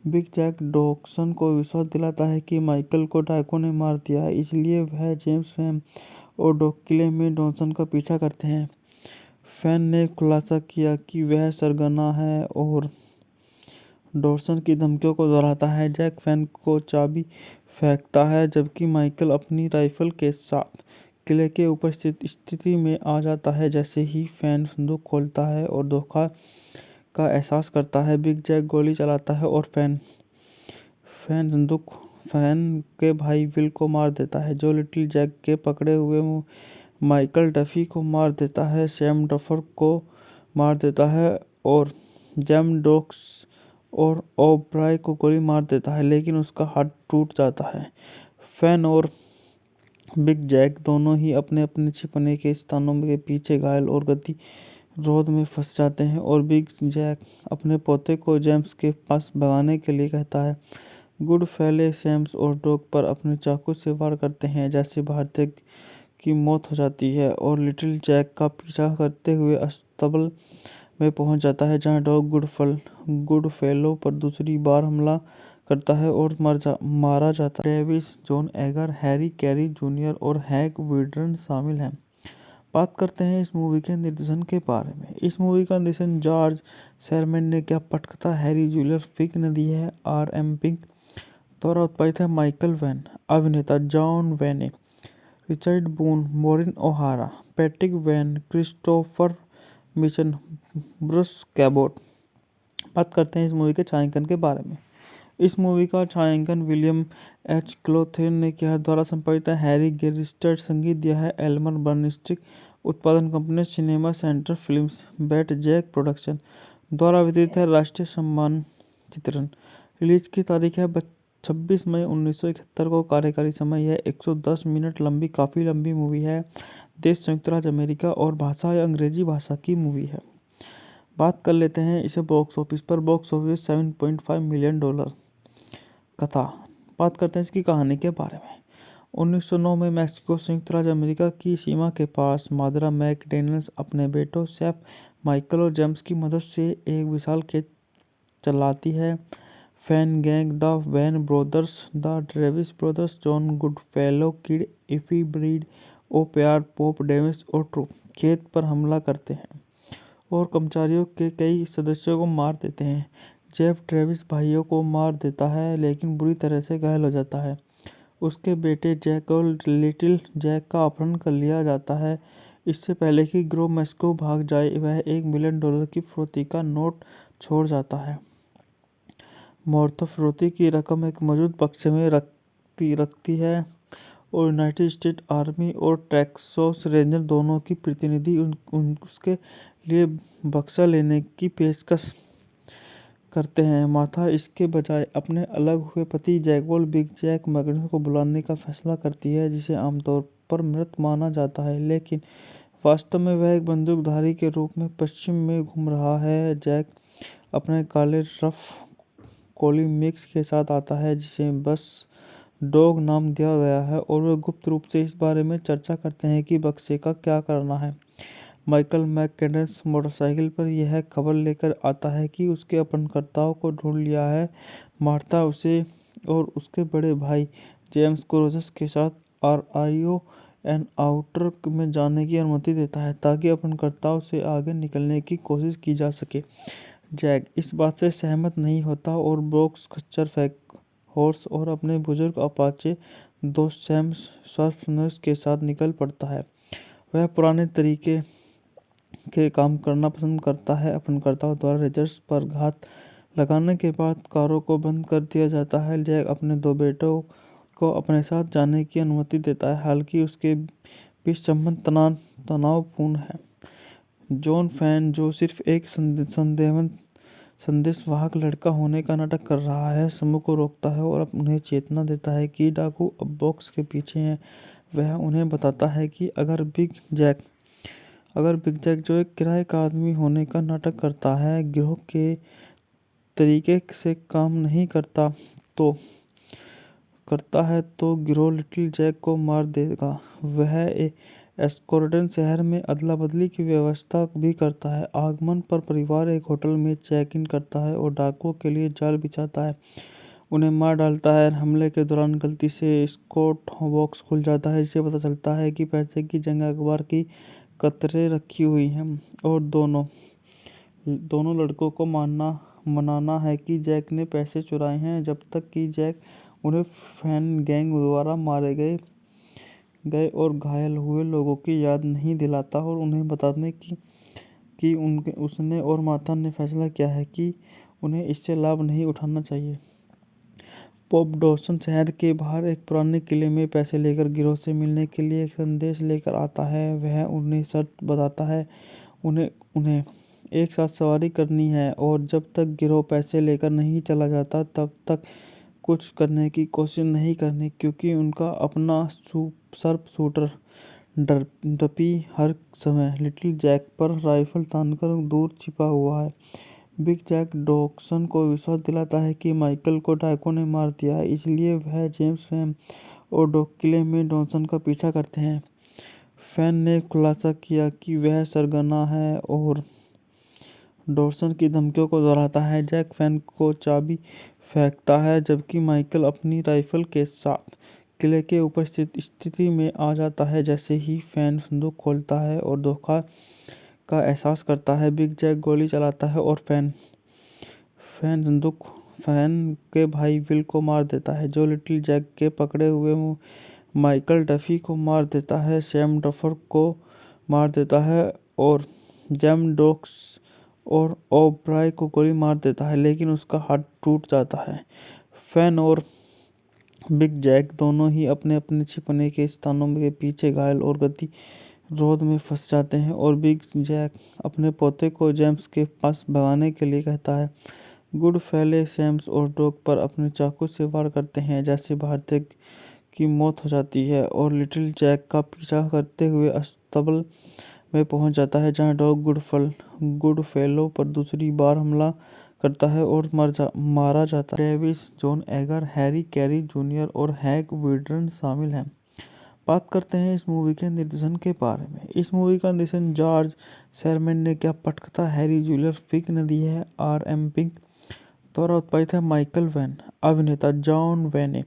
बिग जैक डॉक्सन को विश्वास दिलाता है कि माइकल को डाकुओं ने मार दिया है, इसलिए वह जेम्स, सैम और डॉग किले में डॉक्सन का पीछा करते हैं। फैन ने खुलासा किया कि वह सरगना है और डॉक्सन की धमकियों को दोहराता है। जैक फैन को चाबी फेंकता है, जबकि माइकल अपनी राइफल के साथ किले के ऊपर स्थिति में आ जाता है। जैसे ही फैन संदूक खोलता है और धोखा का एहसास करता है, बिग जैक गोली चलाता है और फैन के भाई विल को मार देता है, जो लिटिल जैक के पकड़े हुए माइकल डफी को मार देता है। सैम डफर को मार देता है और जेम डॉक्स और ओब्राय को गोली मार देता है, लेकिन उसका हाथ टूट जाता है। फैन और बिग जैक दोनों ही अपने अपने छिपने के स्थानों के पीछे घायल और गतिरोध में फंस जाते हैं और बिग जैक अपने पोते को जेम्स के पास भगाने के लिए कहता है। गुड फेले सैम्स और डॉग पर अपने चाकू से वार करते हैं, जैसे भारतीय की मौत हो जाती है और लिटिल जैक का पीछा करते हुए अस्तबल में पहुंच जाता है, जहां डॉग गुडफेलो पर दूसरी बार हमला करता है और मारा जाता है। Travis, John Agar, Harry Carey junior और हैंक विर्डन शामिल हैं। बात करते हैं इस मूवी के निर्देशन के बारे में। इस मूवी का निर्देशन जॉर्ज शेरमैन ने किया। पटकथा हैरी जूलियर फिक ने दी है। R.M. पिंक द्वारा उत्पादित है। Michael Wayne. अभिनेता John Wayne, Richard Boone, Maureen O'Hara, Patrick Wayne, Christopher Mitchum, Bruce Cabot. बात करते हैं इस मूवी के छायांकन के बारे में। इस मूवी का छायांकन विलियम एच क्लोथेन ने किया। द्वारा संपादित है हैरी गेरिस्टर। संगीत दिया है एल्मर बर्नस्टिक। उत्पादन company Cinema Center Films, Batjac Production. द्वारा वितरित है राष्ट्रीय सम्मान चित्रण। रिलीज की तारीख है 26 मई 1971 को। कार्यकारी समय है 110 मिनट लंबी, काफ़ी लंबी मूवी है। देश संयुक्त राज्य अमेरिका और भाषा या अंग्रेजी भाषा की मूवी है। बात कर लेते हैं इसे बॉक्स ऑफिस पर। Box office $7.5 million. कथा, बात करते हैं इसकी कहानी के बारे में। 1909 में मैक्सिको संयुक्त राज्य अमेरिका की सीमा के पास मादरा मैकडैनियल्स अपने बेटों सेफ, माइकल और जेम्स की मदद से एक विशाल खेत चलाती है। Fan gang, the Van brothers, the Travis brothers, John Goodfellow, किड, इफी ब्रीड, ओ प्यार, पोप डेविस और ट्रू खेत पर हमला करते हैं और कर्मचारियों के कई सदस्यों को मार देते हैं। जेफ ट्रेविस भाइयों को मार देता है लेकिन बुरी तरह से घायल हो जाता है। उसके बेटे जैक और लिटिल जैक का अपहरण कर लिया जाता है। इससे पहले कि गिरोह मैक्सिको भाग जाए, वह $1 मिलियन की फिरौती का नोट छोड़ जाता है। मौर्थ फिरौती की रकम एक मौजूद बक्से में रखती है और यूनाइटेड स्टेट आर्मी और टेक्सास रेंजर दोनों की प्रतिनिधि उसके लिए बक्सा लेने की पेशकश करते हैं। मार्था इसके बजाय अपने अलग हुए पति जैकवॉल बिग जैक मैकडॉनल्ड को बुलाने का फैसला करती है, जिसे आमतौर पर मृत माना जाता है, लेकिन वास्तव में वह एक बंदूकधारी के रूप में पश्चिम में घूम रहा है। जैक अपने काले रफ कोली मिक्स के साथ आता है, जिसे बस डॉग नाम दिया गया है, और वे गुप्त रूप से इस बारे में चर्चा करते हैं कि बक्से का क्या करना है। माइकल मैकडैनियल्स मोटरसाइकिल पर यह खबर लेकर आता है कि उसके अपहरणकर्ताओं को ढूंढ लिया है। मार्था उसे और उसके बड़े भाई जेम्स को रोजर्स के साथ आरआईओ एन आउटर में जाने की अनुमति देता है ताकि अपहरणकर्ताओं से आगे निकलने की कोशिश की जा सके। जैक इस बात से सहमत नहीं होता और ब्रोक्स खच्चर हॉर्स और अपने बुजुर्ग अपाचे दोस्त सैम सर्फनर्स के साथ निकल पड़ता है। वह पुराने तरीके के काम करना पसंद करता है। अपहरणकर्ताओं द्वारा रेजर्स पर घात लगाने के बाद कारों को बंद कर दिया जाता है। जैक अपने दो बेटों को अपने साथ जाने की अनुमति देता है, हालांकि उसके बीच संबंध तनावपूर्ण है। जॉन फैन, जो सिर्फ एक संदेशवाहक लड़का होने का नाटक कर रहा है, समूह को रोकता है और उन्हें चेतना देता है कि डाकू अब बॉक्स के पीछे हैं। वह उन्हें बताता है कि अगर बिग जैक, जो एक किराए का आदमी होने का नाटक करता है, गिरोह के तरीके से काम नहीं करता है तो गिरोह लिटिल जैक को मार देगा। वह एस्कोर्डन शहर में अदला बदली की व्यवस्था भी करता है। आगमन पर परिवार एक होटल में चेक इन करता है और डाकुओं के लिए जाल बिछाता है, उन्हें मार डालता है। हमले के दौरान गलती से स्कॉट बॉक्स खुल जाता है, जिससे पता चलता है कि पैसे की जंग अखबार की कतरे रखी हुई हैं और दोनों लड़कों को मनाना है कि जैक ने पैसे चुराए हैं, जब तक कि जैक उन्हें फैन गैंग द्वारा मारे गए और घायल हुए लोगों की याद नहीं दिलाता और उन्हें बताने कि उसने और मार्था ने फैसला किया है कि उन्हें इससे लाभ नहीं उठाना चाहिए। पॉप डॉसन शहर के बाहर एक पुराने किले में पैसे लेकर गिरोह से मिलने के लिए एक संदेश लेकर आता है। वह उन्हें शर्त बताता है उन्हें एक साथ सवारी करनी है और जब तक गिरोह पैसे लेकर नहीं चला जाता तब तक कुछ करने की कोशिश नहीं करनी, क्योंकि उनका अपना सर्प शूटर डपी हर समय लिटिल जैक पर राइफल तानकर दूर छिपा हुआ है। बिग जैक डॉक्सन को विश्वास दिलाता है कि माइकल को डाकुओं ने मार दिया है, इसलिए वह जेम्स, फैन और डॉग किले में डॉक्सन का पीछा करते हैं। फैन ने खुलासा किया कि वह सरगना है और डॉक्सन की धमकियों को दोहराता है। जैक फैन को चाबी फेंकता है, जबकि माइकल अपनी राइफल के साथ किले के ऊपर स्थित स्थिति में आ जाता है। जैसे ही फैन संदूक खोलता है और धोखा का एहसास करता है, बिग जैक गोली चलाता है और फैन के भाई विल को मार देता है, जो लिटिल जैक के पकड़े हुए माइकल डफी को मार देता है, सैम डफर को मार देता है और जेम डोक्स और ओब्राय को गोली मार देता है, लेकिन उसका हाथ टूट जाता है। फैन और बिग जैक दोनों ही अपने अपने छिपने के स्थानों के पीछे घायल और गतिरोध में फंस जाते हैं और बिग जैक अपने पोते को जेम्स के पास भगाने के लिए कहता है। गुड फेले सैम्स और डॉग पर अपने चाकू से वार करते हैं, जैसे भारतीय की मौत हो जाती है और लिटिल जैक का पीछा करते हुए अस्तबल में पहुंच जाता है, जहां डॉग गुड फेलो पर दूसरी बार हमला करता है और मारा जाता है। Travis, John Agar, Harry Carey junior और हैग विडरन शामिल हैं। बात करते हैं इस मूवी के निर्देशन के बारे में। इस मूवी का निर्देशन जॉर्ज शेरमैन ने किया। पटकथा हैरी जूलियर फिक ने दी है। R.M. पिंक द्वारा उत्पादित है। Michael Wayne. अभिनेता John Wayne,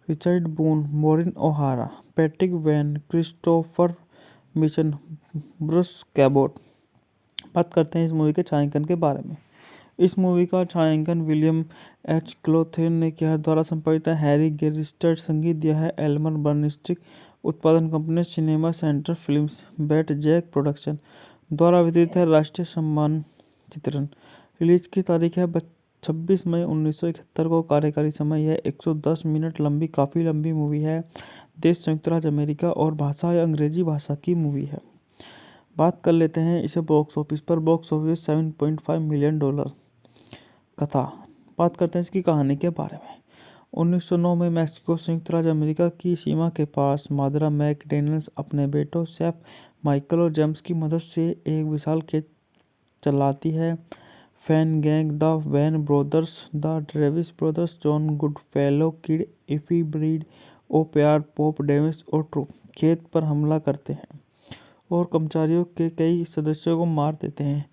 Richard Boone, Maureen O'Hara, Patrick Wayne, Christopher Mitchum, Bruce Cabot. बात करते हैं इस मूवी के छायांकन के बारे में। इस मूवी का छायांकन विलियम एच क्लोथेन ने किया है। द्वारा संपादित है हैरी गेरिस्टर। संगीत दिया है एल्मर बर्नस्टिक। उत्पादन company Cinema Center Films, Batjac Production. द्वारा वितरित है राष्ट्रीय सम्मान चित्रण। रिलीज की तारीख है 26 मई 1971 को। कार्यकारी समय है 110 मिनट लंबी, काफ़ी लंबी मूवी है। देश संयुक्त राज्य अमेरिका और भाषा या अंग्रेजी भाषा की मूवी है। बात कर लेते हैं इसे बॉक्स ऑफिस पर। Box office $7.5 million. कथा। बात करते हैं इसकी कहानी के बारे में। 1909 में मैक्सिको संयुक्त राज्य अमेरिका की सीमा के पास मादरा मैकडैनियल्स अपने बेटों सेफ, माइकल और जेम्स की मदद से एक विशाल खेत चलाती है। Fan gang, the Van brothers, the Travis brothers, John Goodfellow, किड इफी ब्रीड, ओ प्यार, पॉप डेविस और ट्रू खेत पर हमला करते हैं और कर्मचारियों के कई सदस्यों को मार देते हैं।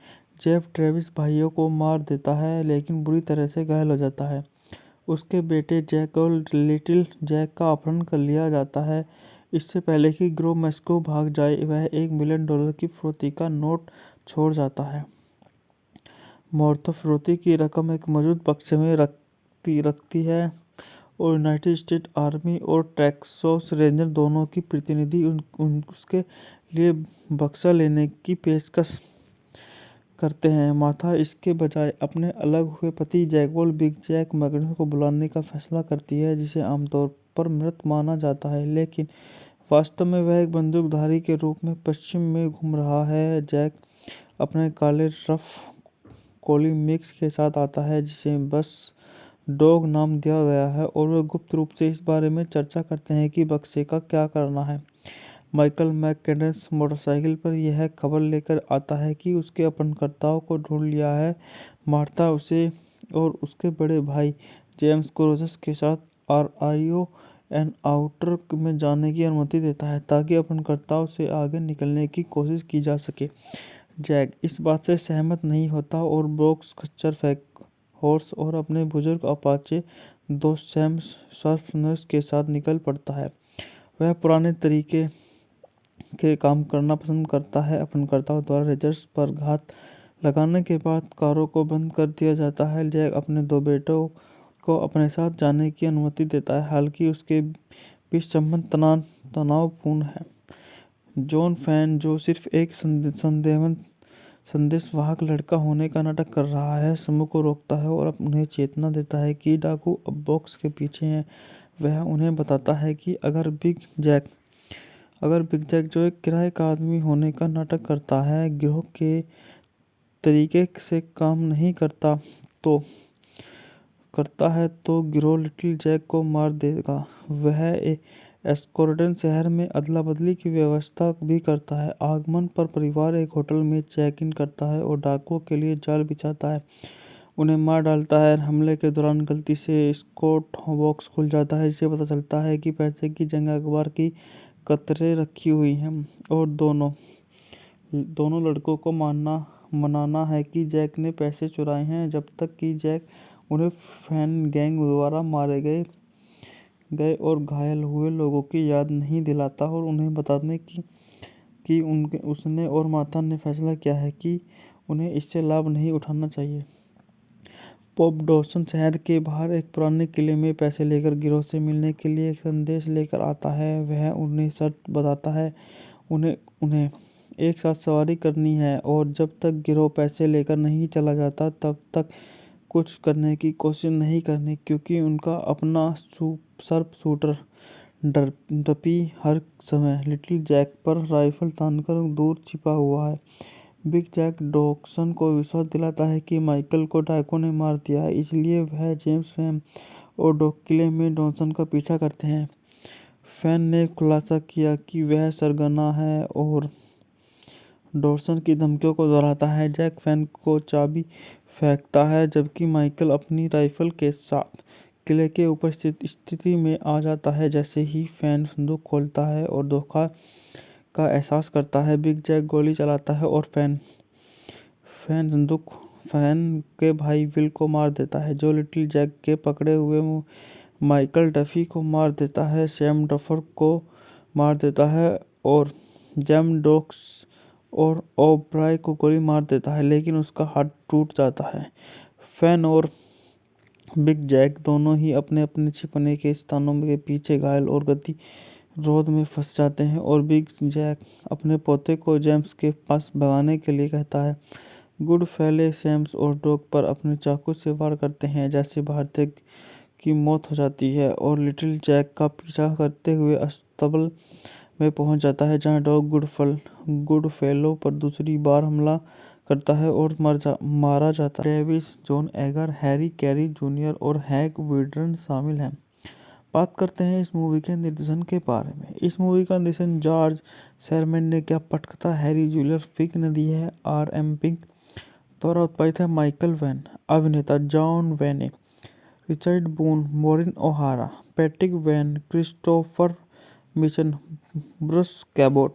जेफ ट्रेविस भाइयों को मार देता है, लेकिन बुरी तरह से घायल हो जाता है। उसके बेटे जैक और लिटिल जैक का अपहरण कर लिया जाता है। इससे पहले कि गिरोह मैक्सिको भाग जाए, वह $1 मिलियन की फिरौती का नोट छोड़ जाता है। मॉर्था फिरौती की रकम एक मौजूद बक्से में रखती है और यूनाइटेड स्टेट आर्मी और टेक्सास रेंजर दोनों की प्रतिनिधि उसके लिए बक्सा लेने की पेशकश करते हैं। मार्था इसके बजाय अपने अलग हुए पति जैकवॉल बिग जैक मैकडॉनल्ड को बुलाने का फैसला करती है, जिसे आमतौर पर मृत माना जाता है, लेकिन वास्तव में वह एक बंदूकधारी के रूप में पश्चिम में घूम रहा है। जैक अपने काले रफ कोली मिक्स के साथ आता है, जिसे बस डॉग नाम दिया गया है, और वे गुप्त रूप से इस बारे में चर्चा करते हैं कि बक्से का क्या करना है। माइकल मैकडैनियल्स मोटरसाइकिल पर यह खबर लेकर आता है कि उसके अपहरणकर्ताओं को ढूंढ लिया है। मार्था उसे और उसके बड़े भाई जेम्स को रोजर्स के साथ RIO एन आउटर में जाने की अनुमति देता है, ताकि अपहरणकर्ताओं से आगे निकलने की कोशिश की जा सके। जैक इस बात से सहमत नहीं होता और ब्रोक्स खच्चर हॉर्स और अपने बुजुर्ग अपाचे दोस्त सैम सर्फनर्स के साथ निकल पड़ता है। वह पुराने तरीके के काम करना पसंद करता है। अपहरणकर्ताओं द्वारा रेजर्स पर घात लगाने के बाद कारों को बंद कर दिया जाता है। जैक अपने 2 बेटों को अपने साथ जाने की अनुमति देता है, हालांकि उसके बीच संबंध तनावपूर्ण है। जॉन फैन, जो सिर्फ एक संदेशवाहक लड़का होने का नाटक कर रहा है, समूह को रोकता है और उन्हें चेतना देता है कि डाकू अब बॉक्स के पीछे हैं। वह उन्हें बताता है कि अगर बिग जैक, जो एक किराए का आदमी होने का नाटक करता है, गिरोह के तरीके से काम नहीं करता तो गिरोह लिटिल जैक को मार देगा। वह एस्कोर्डन शहर में अदला बदली की व्यवस्था भी करता है। आगमन पर परिवार एक होटल में चेक इन करता है और डाकुओं के लिए जाल बिछाता है, उन्हें मार डालता है। हमले के दौरान गलती से स्कॉट बॉक्स खुल जाता है, जिससे पता चलता है कि पैसे की जंग अखबार की कतरे रखी हुई हैं और दोनों लड़कों को मनाना है कि जैक ने पैसे चुराए हैं, जब तक कि जैक उन्हें फैन गैंग द्वारा मारे गए गए और घायल हुए लोगों की याद नहीं दिलाता और उन्हें बताने कि उनके उसने और माता ने फैसला किया है कि उन्हें इससे लाभ नहीं उठाना चाहिए। पॉप डॉसन शहर के बाहर एक पुराने किले में पैसे लेकर गिरोह से मिलने के लिए एक संदेश लेकर आता है। वह उन्हें शर्त बताता है उन्हें उन्हें एक साथ सवारी करनी है और जब तक गिरोह पैसे लेकर नहीं चला जाता तब तक कुछ करने की कोशिश नहीं करनी, क्योंकि उनका अपना सर्प शूटर डपी हर समय लिटिल जैक पर राइफल तानकर दूर छिपा हुआ है। बिग जैक डॉक्सन को विश्वास दिलाता है कि माइकल को डायको ने मार दिया है, इसलिए वह जेम्स फैन और डॉग किले में डॉक्सन का पीछा करते हैं। फैन ने खुलासा किया कि वह सरगना है और डॉक्सन की धमकियों को दोहराता है। जैक फैन को चाबी फेंकता है जबकि माइकल अपनी राइफल के साथ किले के ऊपर स्थित स्थिति में आ जाता है। जैसे ही फैन संदूक खोलता है और धोखा का एहसास करता है, बिग जैक गोली चलाता है और फैन के भाई विल को मार देता है, जो लिटिल जैक के पकड़े हुए माइकल डफी को मार देता है। सैम डफर को मार देता है और जेम डॉक्स और ओब्राय को गोली मार देता है, लेकिन उसका हाथ टूट जाता है। फैन और बिग जैक दोनों ही अपने अपने छिपने के स्थानों के पीछे घायल और गतिरोध में फंस जाते हैं और बिग जैक अपने पोते को जेम्स के पास भगाने के लिए कहता है। गुड फेले सैम्स और डॉग पर अपने चाकू से वार करते हैं, जैसे भारतीय की मौत हो जाती है और लिटिल जैक का पीछा करते हुए अस्तबल में पहुंच जाता है, जहां डॉग गुड फेलो पर दूसरी बार हमला करता है और मारा जाता है। Travis John Agar, Harry Carey junior और हैक विडरन शामिल हैं। बात करते हैं इस मूवी के निर्देशन के बारे में। इस मूवी का निर्देशन जॉर्ज शेरमैन ने किया। पटकथा हैरी जूलियर फिक ने दी है। R.M. पिंक द्वारा उत्पादित है। Michael Wayne. अभिनेता John Wayne, Richard Boone, Maureen O'Hara, Patrick Wayne, Christopher Mitchum, Bruce Cabot.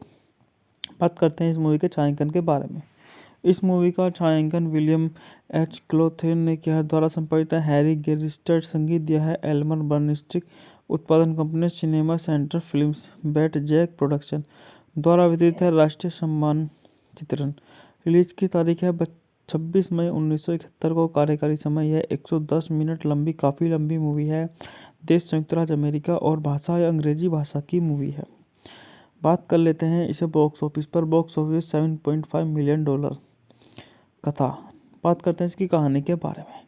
बात करते हैं इस मूवी के छायांकन के बारे में। इस मूवी का छायांकन विलियम एच क्लोथेन ने किया। द्वारा संपादित है। Harry Gerstad. संगीत दिया है एल्मर बर्नस्टिक। उत्पादन company Cinema Center Films, Batjac Production. द्वारा वितरित है राष्ट्रीय सम्मान चित्रण। रिलीज की तारीख है 26 मई 1971 को। कार्यकारी समय है 110 मिनट लंबी, काफ़ी लंबी मूवी है। देश संयुक्त राज्य अमेरिका और भाषा या अंग्रेजी भाषा की मूवी है। बात कर लेते हैं इसे बॉक्स ऑफिस पर। Box office $7.5 million. कथा। बात करते हैं इसकी कहानी के बारे में।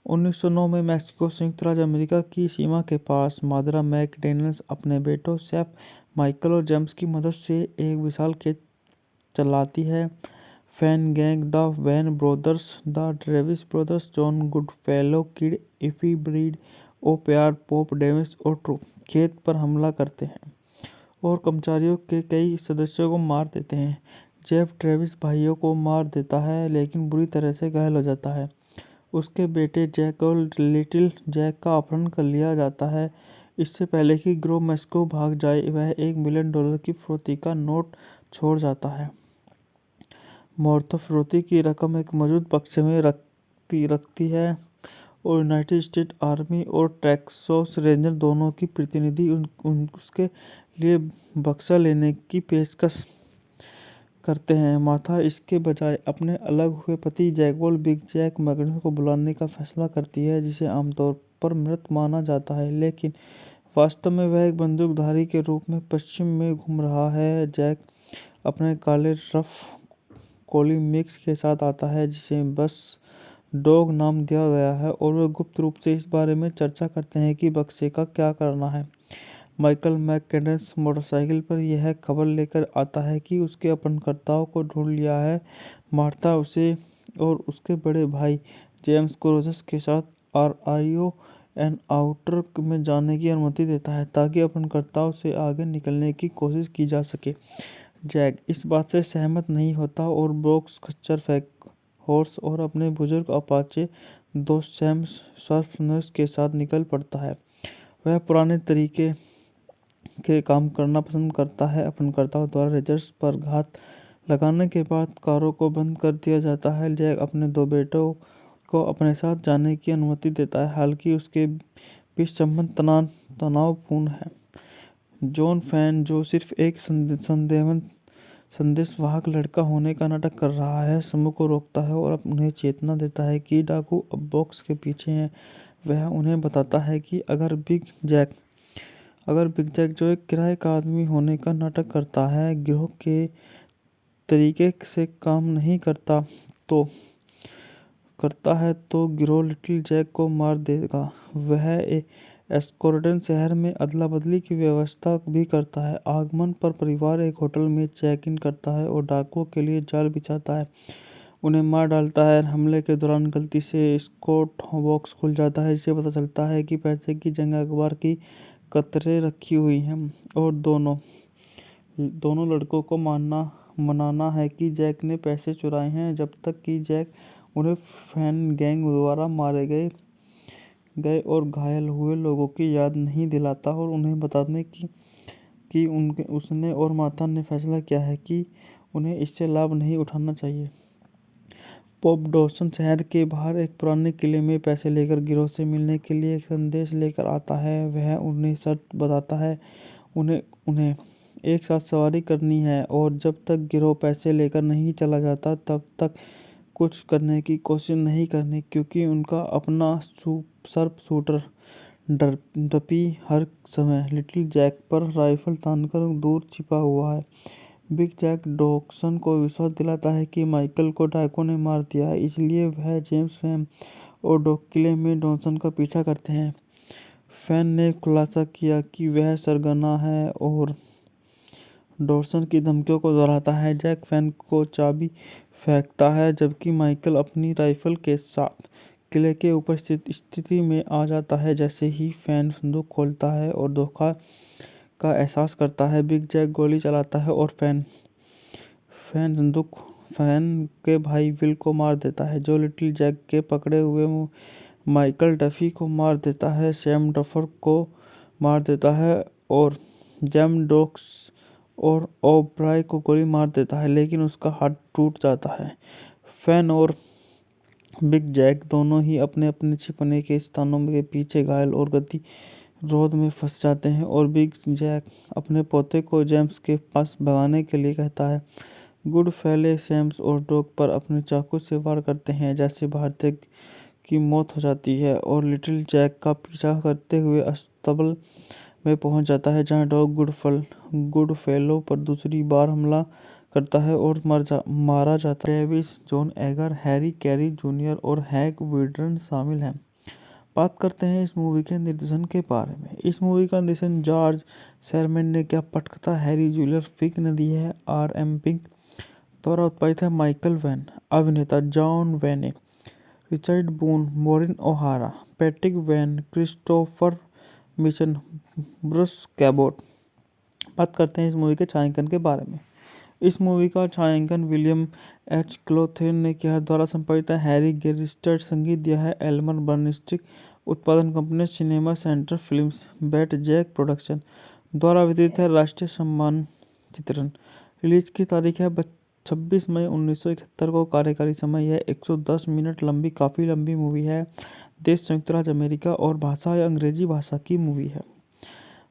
1909 में मैक्सिको संयुक्त राज्य अमेरिका की सीमा के पास मादरा मैकडैनियल्स अपने बेटों सेफ, माइकल और जेम्स की मदद से एक विशाल खेत चलाती है। Fan gang, the Van brothers, the Travis brothers, John Goodfellow, किड इफी ब्रीड, ओ प्यार, पॉप डेविस और ट्रू खेत पर हमला करते हैं और कर्मचारियों के कई सदस्यों को मार देते हैं। जेफ ट्रेविस भाइयों को मार देता है लेकिन बुरी तरह से घायल हो जाता है। उसके बेटे जैक और लिटिल जैक का अपहरण कर लिया जाता है। इससे पहले कि गिरोह मैक्सिको भाग जाए, वह $1 मिलियन की फिरौती का नोट छोड़ जाता है। मार्था फिरौती की रकम एक मौजूद पक्ष में रखती है और यूनाइटेड स्टेट आर्मी और टेक्सास रेंजर दोनों की प्रतिनिधि उसके लिए बक्सा लेने की पेशकश करते हैं। मार्था इसके बजाय अपने अलग हुए पति जैकवॉल बिग जैक मैकडॉनल्ड को बुलाने का फैसला करती है, जिसे आमतौर पर मृत माना जाता है, लेकिन वास्तव में वह एक बंदूकधारी के रूप में पश्चिम में घूम रहा है। जैक अपने काले रफ कोली मिक्स के साथ आता है, जिसे बस डॉग नाम दिया गया है, और वे गुप्त रूप से इस बारे में चर्चा करते हैं कि बक्से का क्या करना है। माइकल मैकडैनियल्स मोटरसाइकिल पर यह खबर लेकर आता है कि उसके अपहरणकर्ताओं को ढूंढ लिया है। मार्था उसे और उसके बड़े भाई जेम्स को रोजर्स के साथ RIO एनकाउंटर में जाने की अनुमति देता है ताकि अपहरणकर्ताओं से आगे निकलने की कोशिश की जा सके। जैक इस बात से सहमत नहीं होता और ब्रोक्स खच्चर हॉर्स और अपने बुजुर्ग अपाचे दोस्त सैम सर्फनर्स के साथ निकल पड़ता है। वह पुराने तरीके के काम करना पसंद करता है। अपहरणकर्ताओं द्वारा रेजर्स पर घात लगाने के बाद कारों को बंद कर दिया जाता है। जैक अपने 2 बेटों को अपने साथ जाने की अनुमति देता है, हालांकि उसके बीच संबंध तनावपूर्ण है। जॉन फैन, जो सिर्फ एक संदेशवाहक लड़का होने का नाटक कर रहा है, समूह को रोकता है और उन्हें चेतना देता है कि डाकू अब बॉक्स के पीछे हैं। वह उन्हें बताता है कि अगर बिग जैक, जो एक किराए का आदमी होने का नाटक करता है, गिरोह के तरीके से काम नहीं करता तो गिरोह लिटिल जैक को मार देगा। वह एस्कोर्टन शहर में अदला बदली की व्यवस्था भी करता है। आगमन पर परिवार एक होटल में चेक इन करता है और डाकुओं के लिए जाल बिछाता है, उन्हें मार डालता है। हमले के दौरान गलती से स्कॉट बॉक्स खुल जाता है, जिससे पता चलता है कि पैसे की जगह अखबार की कतरें रखी हुई हैं और दोनों लड़कों को मनाना है कि जैक ने पैसे चुराए हैं, जब तक कि जैक उन्हें फैन गैंग द्वारा मारे गए और घायल हुए लोगों की याद नहीं दिलाता और उन्हें बताने कि उसने और मार्था ने फैसला किया है कि उन्हें इससे लाभ नहीं उठाना चाहिए। पॉप डॉसन शहर के बाहर एक पुराने किले में पैसे लेकर गिरोह से मिलने के लिए एक संदेश लेकर आता है। वह उन्हें शर्त बताता है, उन्हें एक साथ सवारी करनी है और जब तक गिरोह पैसे लेकर नहीं चला जाता तब तक कुछ करने की कोशिश नहीं करनी, क्योंकि उनका अपना शार्प शूटर डपी हर समय लिटिल जैक पर राइफल तानकर दूर छिपा हुआ है। बिग जैक डॉसन को विश्वास दिलाता है कि माइकल को डाकुओं ने मार दिया है, इसलिए वह जेम्स, सैम और डॉग किले में डॉसन का पीछा करते हैं। फैन ने खुलासा किया कि वह सरगना है और डॉसन की धमकियों को दोहराता है। जैक फैन को चाबी फेंकता है, जबकि माइकल अपनी राइफल के साथ किले के ऊपर स्थिति में आ जाता है। जैसे ही फैन संदूक खोलता है और धोखा का एहसास करता है, बिग जैक गोली चलाता है और फैन के भाई विल को मार देता है, जो लिटिल जैक के पकड़े हुए माइकल डफी को मार देता है। सैम डफर को मार देता है और जैम डॉक्स और ओब्राय को गोली मार देता है, लेकिन उसका हाथ टूट जाता है। फैन और बिग जैक दोनों ही अपने अपने छिपने के स्थानों के पीछे घायल और गतिरोध में फंस जाते हैं और बिग जैक अपने पोते को जेम्स के पास भगाने के लिए कहता है। गुड फेले सैम्स और डॉग पर अपने चाकू से वार करते हैं, जैसे भारतीय की मौत हो जाती है और लिटिल जैक का पीछा करते हुए अस्तबल में पहुंच जाता है, जहां डॉग गुड फेलो पर दूसरी बार हमला करता है और मारा जाता है। Travis, John Agar, Harry Carey junior और हैक विडर्न शामिल हैं। बात करते हैं इस मूवी के निर्देशन के बारे में। इस मूवी का निर्देशन जॉर्ज शेरमैन ने किया। पटकथा हैरी जूलियर फिक ने दी है। R.M. पिंक द्वारा उत्पादित है। Michael Wayne. अभिनेता John Wayne, Richard Boone, Maureen O'Hara, Patrick Wayne, Christopher Mitchum, Bruce Cabot. बात करते हैं इस मूवी के छायांकन के बारे में। इस मूवी का छायांकन विलियम एच क्लोथेन ने किया। द्वारा संपादित है। Harry Gerstad. संगीत दिया है एल्मर बर्नस्टीन। उत्पादन company Cinema Center Films, Batjac Production. द्वारा वितरित है। राष्ट्रीय सम्मान चित्रण। रिलीज की तारीख है 26 मई 1971 को। कार्यकारी समय है 110 मिनट लंबी, काफ़ी लंबी मूवी है। देश संयुक्त राज्य अमेरिका और भाषा या अंग्रेजी भाषा की मूवी है।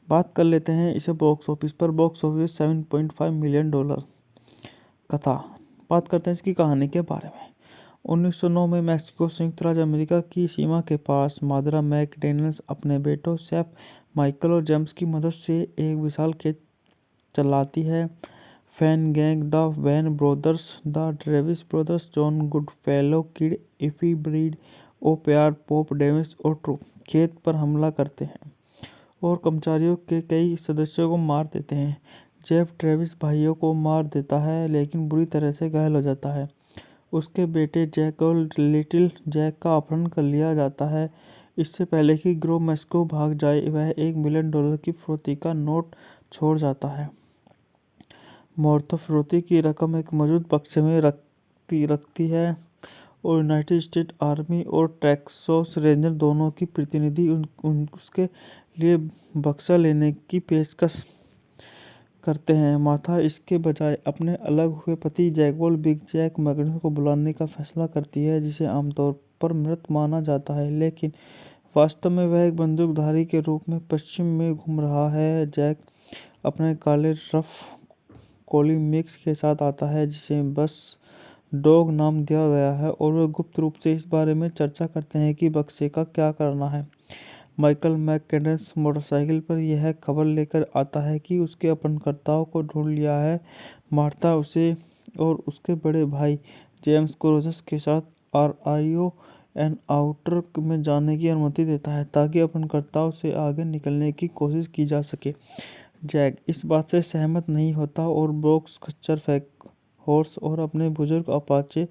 बात कर लेते हैं इसे बॉक्स ऑफिस पर। Box office $7.5 million. कथा। बात करते हैं इसकी कहानी के बारे में। 1909 में मैक्सिको संयुक्त राज्य अमेरिका की सीमा के पास मादरा मैकडैनियल्स अपने बेटों सेफ, माइकल और जेम्स की मदद से एक विशाल खेत चलाती है। Fan gang, the Van brothers, the Travis brothers, John Goodfellow, किड इफी ब्रीड, ओ प्यार, पॉप डेविस और ट्रू खेत पर हमला करते हैं और कर्मचारियों के कई सदस्यों को मार देते हैं। जेफ ट्रेविस भाइयों को मार देता है, लेकिन बुरी तरह से घायल हो जाता है। उसके बेटे जैक और लिटिल जैक का अपहरण कर लिया जाता है। इससे पहले कि गिरोह मैक्सिको भाग जाए, वह $1 मिलियन की फिरौती का नोट छोड़ जाता है। मार्था फिरौती की रकम एक मौजूद पक्ष में रखती है और यूनाइटेड स्टेट आर्मी और टेक्सास रेंजर दोनों की प्रतिनिधि उसके लिए बक्सा लेने की पेशकश करते हैं। मार्था इसके बजाय अपने अलग हुए पति जैकवॉल बिग जैक मैकडॉनल्ड को बुलाने का फैसला करती है, जिसे आमतौर पर मृत माना जाता है, लेकिन वास्तव में वह एक बंदूकधारी के रूप में पश्चिम में घूम रहा है। जैक अपने काले रफ कोली मिक्स के साथ आता है जिसे बस डॉग नाम दिया गया है, और वे गुप्त रूप से इस बारे में चर्चा करते हैं कि बक्से का क्या करना है। माइकल मैककेडन्स मोटरसाइकिल पर यह खबर लेकर आता है कि उसके अपहरणकर्ताओं को ढूंढ लिया है। मार्था उसे और उसके बड़े भाई जेम्स को रोजर्स के साथ RIO एनकाउंटर में जाने की अनुमति देता है ताकि अपहरणकर्ताओं से आगे निकलने की कोशिश की जा सके। जैक इस बात से सहमत नहीं होता और ब्रोक्स खच्चर फेंक हॉर्स और अपने बुजुर्ग अपाचे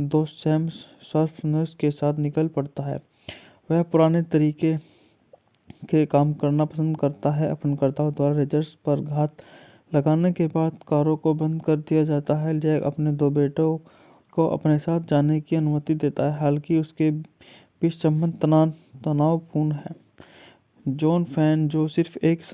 दोस्त सैम सर्फनर्स के साथ निकल पड़ता है। वह पुराने तरीके के काम करना पसंद करता है। अपहरणकर्ताओं द्वारा रेजर्स पर घात लगाने के बाद कारों को बंद कर दिया जाता है। जैक अपने 2 बेटों को अपने साथ जाने की अनुमति देता है, हालांकि उसके बीच संबंध तनावपूर्ण है। जॉन फैन, जो सिर्फ एक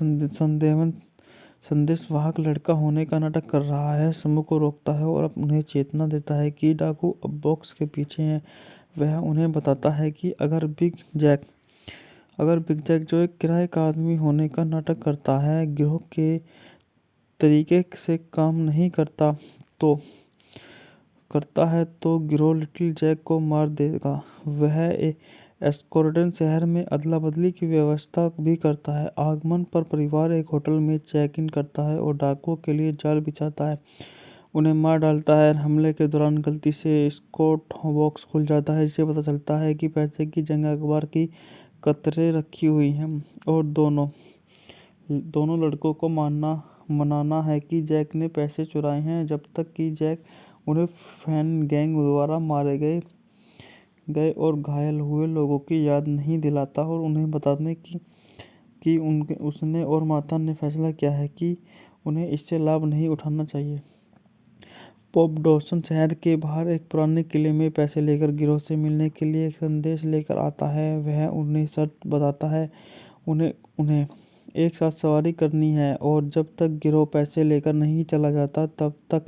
संदेशवाहक लड़का होने का नाटक कर रहा है, समूह को रोकता है और उन्हें चेतना देता है कि डाकू अब बॉक्स के पीछे हैं। वह उन्हें बताता है कि अगर बिग जैक, जो एक किराए का आदमी होने का नाटक करता है, गिरोह के तरीके से काम नहीं करता तो गिरोह लिटिल जैक को मार देगा। वह एस्कोर्डन शहर में अदला बदली की व्यवस्था भी करता है। आगमन पर परिवार एक होटल में चेक इन करता है और डाकुओं के लिए जाल बिछाता है, उन्हें मार डालता है। हमले के दौरान गलती से स्कॉट बॉक्स खुल जाता है, जिससे पता चलता है कि पैसे की जगह अखबार की कतरें रखी हुई हैं, और दोनों लड़कों को मनाना है कि जैक ने पैसे चुराए हैं, जब तक कि जैक उन्हें फैन गैंग द्वारा मारे गए और घायल हुए लोगों की याद नहीं दिलाता और उन्हें बताने कि उसने और माता ने फैसला किया है कि उन्हें इससे लाभ नहीं उठाना चाहिए। पॉप डॉसन शहर के बाहर एक पुराने किले में पैसे लेकर गिरोह से मिलने के लिए एक संदेश लेकर आता है। वह उन्हें शर्त बताता है उन्हें एक साथ सवारी करनी है, और जब तक गिरोह पैसे लेकर नहीं चला जाता तब तक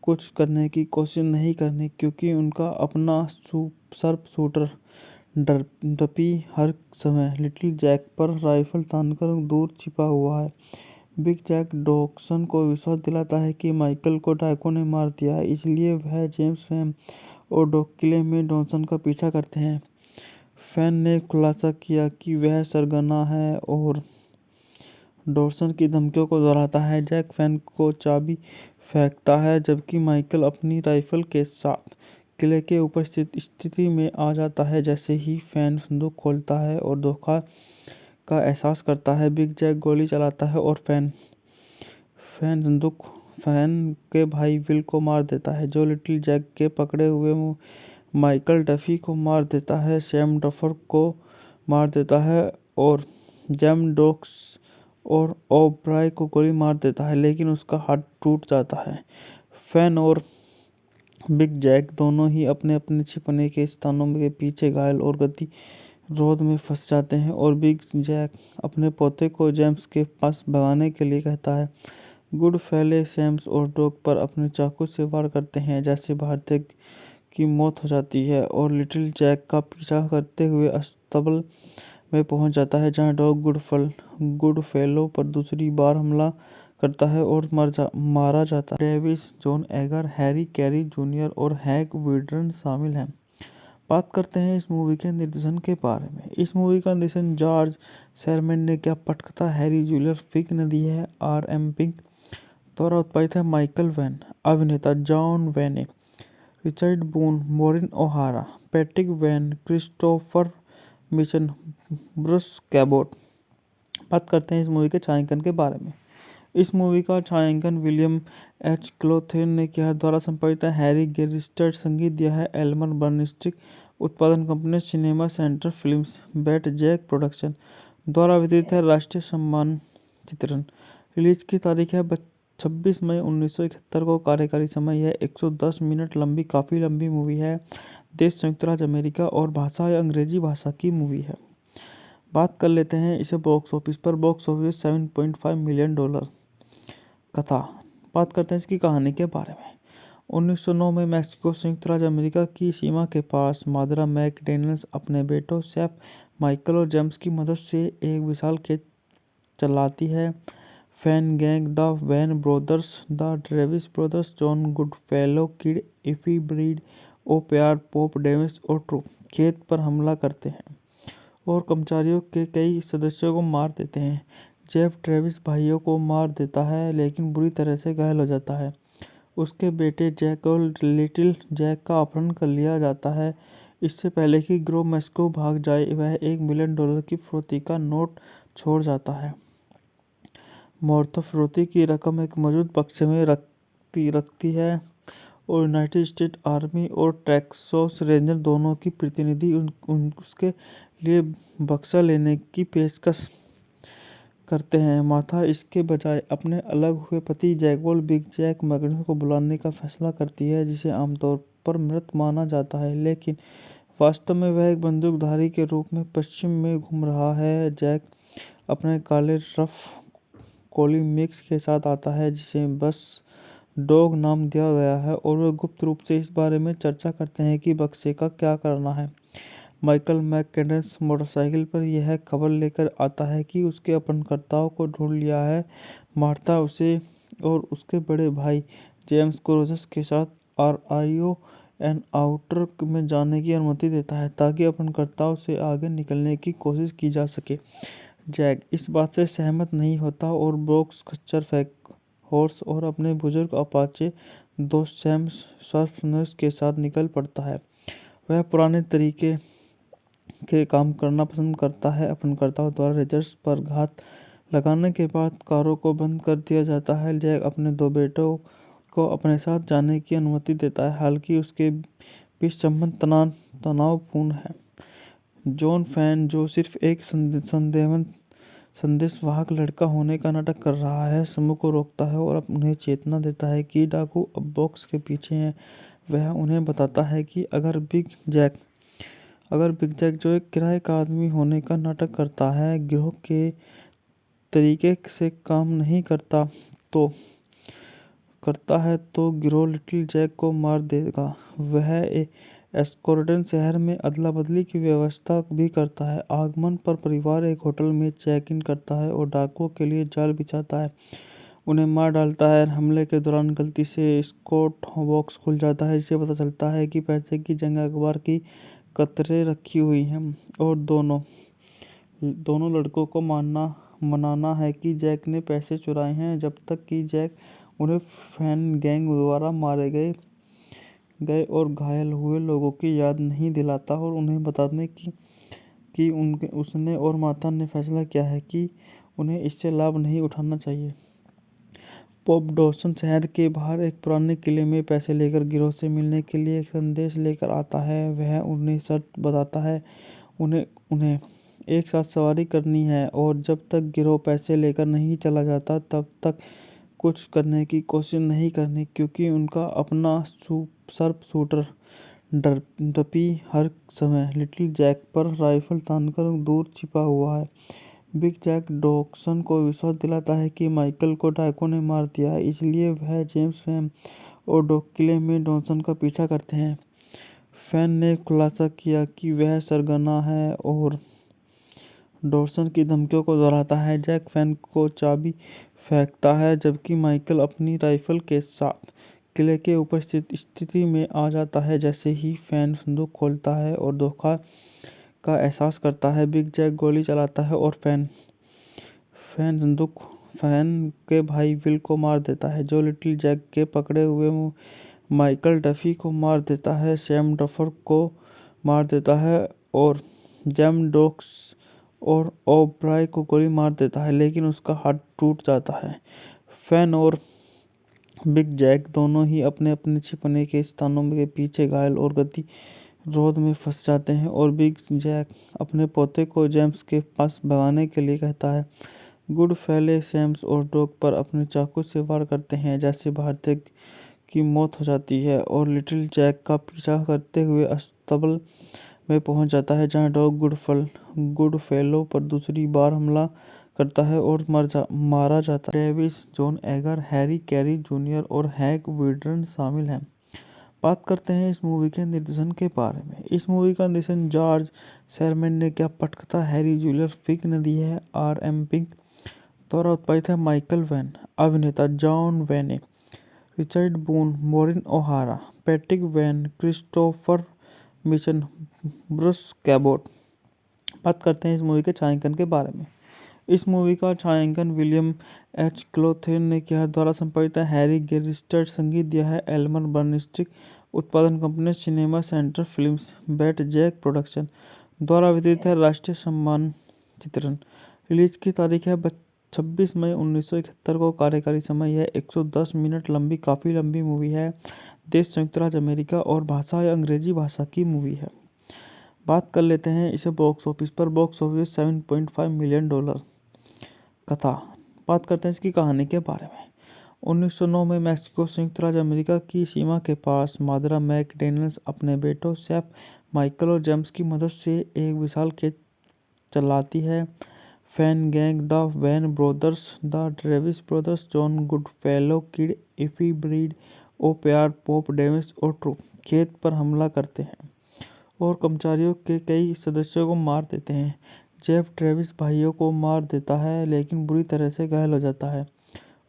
कुछ करने की कोशिश नहीं करनी, क्योंकि उनका अपना सर्प शूटर डपी हर समय लिटिल जैक पर राइफल तानकर दूर छिपा हुआ है। बिग जैक डॉक्सन को विश्वास दिलाता है कि माइकल को डाकुओं ने मार दिया है, इसलिए वह जेम्स, सैम और डॉग किले में डॉक्सन का पीछा करते हैं। फैन ने खुलासा किया कि वह सरगना है और डॉक्सन की धमकियों को दोहराता है। जैक फैन को चाबी फेंकता है, जबकि माइकल अपनी राइफल के साथ किले के ऊपर स्थिति में आ जाता है। जैसे ही फैन संदूक खोलता है और धोखा का एहसास करता है, बिग जैक गोली चलाता है और फैन के भाई विल को मार देता है, जो लिटिल जैक के पकड़े हुए माइकल डफी को मार देता है। सैम डफर को मार देता है और जैम डॉक्स और ओब्राय को गोली मार देता है, लेकिन उसका हाथ टूट जाता है। फैन और बिग जैक दोनों ही अपने अपने छिपने के स्थानों के पीछे घायल और गतिरोध में फंस जाते हैं, और बिग जैक अपने पोते को जेम्स के पास भगाने के लिए कहता है। गुड फेले सैम्स और डॉग पर अपने चाकू से वार करते हैं, जैसे भारतीय की मौत हो जाती है, और लिटिल जैक का पीछा करते हुए अस्तबल में पहुंच जाता है, जहां डॉग गुड फेलो पर दूसरी बार हमला करता है और मारा जाता है। Davis, John Agar, Harry Carey junior और हैग विडर्न शामिल हैं। बात करते हैं इस मूवी के निर्देशन के बारे में। इस मूवी का निर्देशन जॉर्ज शेरमैन ने किया। पटकथा हैरी जूलियर फिक ने दी है। RM पिंक द्वारा उत्पादित है। Michael Wayne. अभिनेता John Wayne, Richard Boone, Maureen O'Hara, Patrick Wayne, Christopher Mitchum, Bruce Cabot. बात करते हैं इस मूवी के छायांकन के बारे में। इस मूवी का छायांकन विलियम H. क्लोथेन ने किया। द्वारा संपादित है हैरी गेरिस्टर। संगीत दिया है एल्मर बर्नस्टिक। उत्पादन company Cinema Center Films, Batjac Production. द्वारा वितरित है राष्ट्रीय सम्मान चित्रण। रिलीज की तारीख है 26 मई 1971 को। कार्यकारी समय है 110 मिनट लंबी, काफ़ी लंबी मूवी है। देश संयुक्त राज्य अमेरिका और भाषा है अंग्रेजी भाषा की मूवी है। बात कर लेते हैं इसे बॉक्स ऑफिस पर। Box office $7.5 million. कथा। बात करते हैं इसकी कहानी के बारे में। 1909 में मैक्सिको संयुक्त राज्य अमेरिका की सीमा के पास मादरा मैकडैनियल्स अपने बेटों सेफ माइकल और जेम्स की मदद से एक विशाल खेत चलाती है। Fan gang, the Van brothers, the Travis brothers, John Goodfellow, किड इफी, ब्रीड ओ प्यार, पोप डेविस और ट्रू खेत पर हमला करते हैं और कर्मचारियों के कई सदस्यों को मार देते हैं। जेफ ट्रेविस भाइयों को मार देता है लेकिन बुरी तरह से घायल हो जाता है। उसके बेटे जैक और लिटिल जैक का अपहरण कर लिया जाता है। इससे पहले कि ग्रो मैस्को भाग जाए, वह $1 मिलियन की फिरौती का नोट छोड़ जाता है। मार्था फिरौती की रकम एक मौजूद बक्से में रखती है और यूनाइटेड स्टेट आर्मी और टेक्सास रेंजर दोनों की प्रतिनिधि उसके लिए बक्सा लेने की पेशकश करते हैं। मार्था इसके बजाय अपने अलग हुए पति जैकवॉल बिग जैक मैग्नस को बुलाने का फैसला करती है, जिसे आमतौर पर मृत माना जाता है, लेकिन वास्तव में वह एक बंदूकधारी के रूप में पश्चिम में घूम रहा है। जैक अपने काले रफ कोली मिक्स के साथ आता है, जिसे बस डॉग नाम दिया गया है, और वे गुप्त रूप से इस बारे में चर्चा करते हैं कि बक्से का क्या करना है। माइकल मैककेडन्स मोटरसाइकिल पर यह खबर लेकर आता है कि उसके अपहरणकर्ताओं को ढूंढ लिया है। मार्था उसे और उसके बड़े भाई जेम्स को रोजर्स के साथ आरआईओ एन आउटर में जाने की अनुमति देता है ताकि अपहरणकर्ताओं से आगे निकलने की कोशिश की जा सके। जैक इस बात से सहमत नहीं होता और ब्रोक्स खच्चर फेक हॉर्स और अपने बुजुर्ग अपाचे दोस्त सैम सर्फनर्स के साथ निकल पड़ता है। वह पुराने तरीके के काम करना पसंद करता है। अपहरणकर्ताओं द्वारा रेजर्स पर घात लगाने के बाद कारों को बंद कर दिया जाता है। जैक अपने 2 बेटों को अपने साथ जाने की अनुमति देता है, हालांकि उसके बीच संबंध तनावपूर्ण है। जॉन फैन, जो सिर्फ एक संदेशवाहक लड़का होने का नाटक कर रहा है, समूह को रोकता है और उन्हें चेतना देता है कि डाकू अब बॉक्स के पीछे हैं। वह उन्हें बताता है कि अगर बिग जैक, जो एक किराए का आदमी होने का नाटक करता है, गिरोह के तरीके से काम नहीं करता है तो गिरोह लिटिल जैक को मार देगा। वह एस्कोर्टन शहर में अदला बदली की व्यवस्था भी करता है। आगमन पर परिवार एक होटल में चेक इन करता है और डाकुओं के लिए जाल बिछाता है, उन्हें मार डालता है। हमले के दौरान गलती से स्कॉट बॉक्स खुल जाता है, जिससे पता चलता है कि पैसे की जगह अखबार की कतरें रखी हुई हैं और दोनों लड़कों को मनाना है कि जैक ने पैसे चुराए हैं, जब तक कि जैक उन्हें फैन गैंग द्वारा मारे गए और घायल हुए लोगों की याद नहीं दिलाता और उन्हें बताने कि उसने और मार्था ने फैसला किया है कि उन्हें इससे लाभ नहीं उठाना चाहिए। पॉप डॉसन शहर के बाहर एक पुराने किले में पैसे लेकर गिरोह से मिलने के लिए एक संदेश लेकर आता है। वह उन्हें शर्त बताता है, उन्हें एक साथ सवारी करनी है और जब तक गिरोह पैसे लेकर नहीं चला जाता तब तक कुछ करने की कोशिश नहीं करनी, क्योंकि उनका अपना शार्प शूटर डपी हर समय लिटिल जैक पर राइफल तानकर दूर छिपा हुआ है। बिग जैक डॉक्सन को विश्वास दिलाता है कि माइकल को डाकू ने मार दिया है, इसलिए वह जेम्स, सैम और डॉग किले में डॉक्सन का पीछा करते हैं। फैन ने खुलासा किया कि वह सरगना है और डॉक्सन की धमकियों को दोहराता है। जैक फैन को चाबी फेंकता है, जबकि माइकल अपनी राइफल के साथ किले के ऊपर स्थिति में आ जाता है। जैसे ही फैन संदूक खोलता है और धोखा का एहसास करता है, बिग जैक गोली चलाता है और फैन के भाई विल को मार देता है, जो लिटिल जैक के पकड़े हुए माइकल डफी को मार देता है। सैम डफर को मार देता है और जेम डॉक्स और ओब्राय को गोली मार देता है, लेकिन उसका हाथ टूट जाता है। फैन और बिग जैक दोनों ही अपने अपने छिपने के स्थानों के पीछे घायल और गतिरोध में फंस जाते हैं और बिग जैक अपने पोते को जेम्स के पास भगाने के लिए कहता है। गुडफेलो सैम्स और डॉग पर अपने चाकू से वार करते हैं, जैसे भारतीय की मौत हो जाती है और लिटिल जैक का पीछा करते हुए अस्तबल में पहुंच जाता है, जहां डॉग गुडफेलो पर दूसरी बार हमला करता है और मारा जाता है। Davis, John Agar, Harry Carey junior और हैंक विडर्न शामिल हैं। बात करते हैं इस मूवी के निर्देशन के बारे में। इस मूवी का निर्देशन जॉर्ज शेरमैन ने किया। पटकथा हैरी जूलियर फिक ने दी है। R.M. पिंक द्वारा उत्पादित है। Michael Wayne. अभिनेता John Wayne, Richard Boone, Maureen O'Hara, Patrick Wayne, Christopher Mitchum, Bruce Cabot. बात करते हैं इस मूवी के छायांकन के बारे में। इस मूवी का छायांकन विलियम एच क्लोथेन ने किया। द्वारा संपादित है हैरी गेरिस्टर। संगीत दिया है एल्मर बर्नस्टिक। उत्पादन company Cinema Center Films, Batjac Production. द्वारा वितरित है राष्ट्रीय सम्मान चित्रण। रिलीज की तारीख है 26 मई 1971 को। कार्यकारी समय है 110 मिनट लंबी, काफ़ी लंबी मूवी है। देश संयुक्त राज्य अमेरिका और भाषा या अंग्रेजी भाषा की मूवी है। बात कर लेते हैं इसे बॉक्स ऑफिस पर। Box office $7.5 million. कथा, बात करते हैं इसकी कहानी के बारे में। 1909 में मैक्सिको संयुक्त राज्य अमेरिका की सीमा के पास मादरा मैकडोनल्ड्स अपने बेटों सेफ, माइकल और जेम्स की मदद से एक विशाल खेत चलाती है। Fan gang, the Van brothers, the Travis brothers, John Goodfellow, किड इफी ब्रीड, ओ प्यार, पॉप डेविस और ट्रू खेत पर हमला करते हैं और कर्मचारियों के कई सदस्यों को मार देते हैं। जेफ ट्रेविस भाइयों को मार देता है लेकिन बुरी तरह से घायल हो जाता है।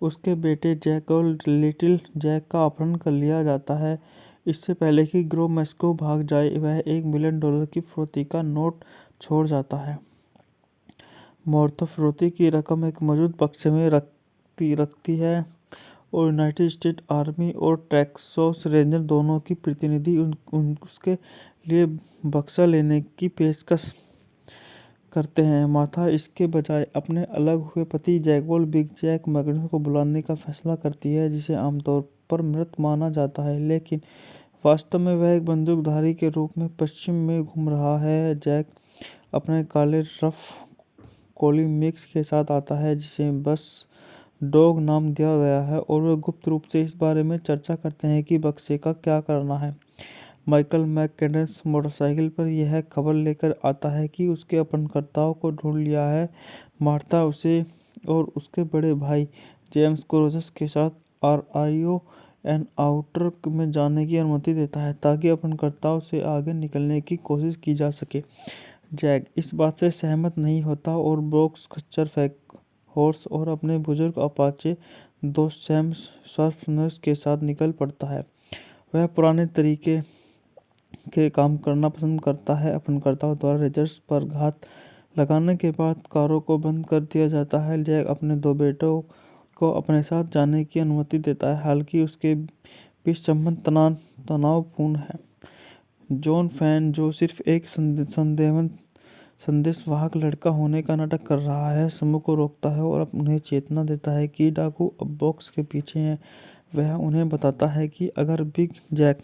उसके बेटे जैक और लिटिल जैक का अपहरण कर लिया जाता है। इससे पहले कि गिरोह मैक्सिको भाग जाए, वह $1 मिलियन की फिरौती का नोट छोड़ जाता है। मार्था फिरौती की रकम एक मौजूद बक्से में रखती है और यूनाइटेड स्टेट आर्मी और टेक्सास रेंजर दोनों की प्रतिनिधि उसके लिए बक्सा लेने की पेशकश करते हैं। मार्था इसके बजाय अपने अलग हुए पति जैकवॉल बिग जैक मैकडोनल्ड को बुलाने का फैसला करती है, जिसे आमतौर पर मृत माना जाता है, लेकिन वास्तव में वह एक बंदूकधारी के रूप में पश्चिम में घूम रहा है। जैक अपने काले रफ कोली मिक्स के साथ आता है, जिसे बस डॉग नाम दिया गया है, और वे गुप्त रूप से इस बारे में चर्चा करते हैं कि बक्से का क्या करना है। माइकल मैकडोनल्ड्स मोटरसाइकिल पर यह खबर लेकर आता है कि उसके अपहरणकर्ताओं को ढूंढ लिया है। मार्था उसे और उसके बड़े भाई जेम्स को रोजर्स के साथ RIO एनकाउंटर में जाने की अनुमति देता है ताकि अपहरणकर्ताओं से आगे निकलने की कोशिश की जा सके। जैक इस बात से सहमत नहीं होता और ब्रोक्स खच्चर फेंक हॉर्स और अपने बुजुर्ग अपाचे दोस्त सैम सर्फनर्स के साथ निकल पड़ता है। वह पुराने तरीके के काम करना पसंद करता है। अपहरणकर्ताओं द्वारा रेजर्स पर घात लगाने के बाद कारों को बंद कर दिया जाता है। जैक अपने 2 बेटों को अपने साथ जाने की अनुमति देता है, हालांकि उसके बीच संबंध तनावपूर्ण है। जॉन फैन, जो सिर्फ एक संदेशवाहक लड़का होने का नाटक कर रहा है, समूह को रोकता है और उन्हें चेतना देता है कि डाकू अब बॉक्स के पीछे हैं। वह उन्हें बताता है कि अगर बिग जैक,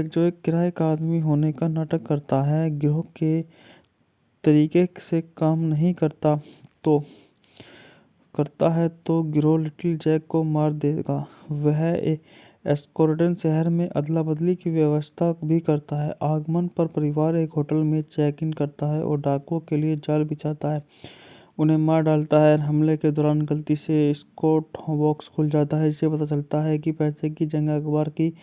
जो एक किराए का आदमी होने का नाटक करता है, गिरोह के तरीके से काम नहीं करता तो गिरोह लिटिल जैक को मार देगा। वह एस्कोर्डन शहर में अदला बदली की व्यवस्था भी करता है। आगमन पर परिवार एक होटल में चेक इन करता है और डाकुओं के लिए जाल बिछाता है, उन्हें मार डालता है। हमले के दौरान गलती से स्कॉट बॉक्स खुल जाता है, जिससे पता चलता है कि पैसे की जगह अखबार की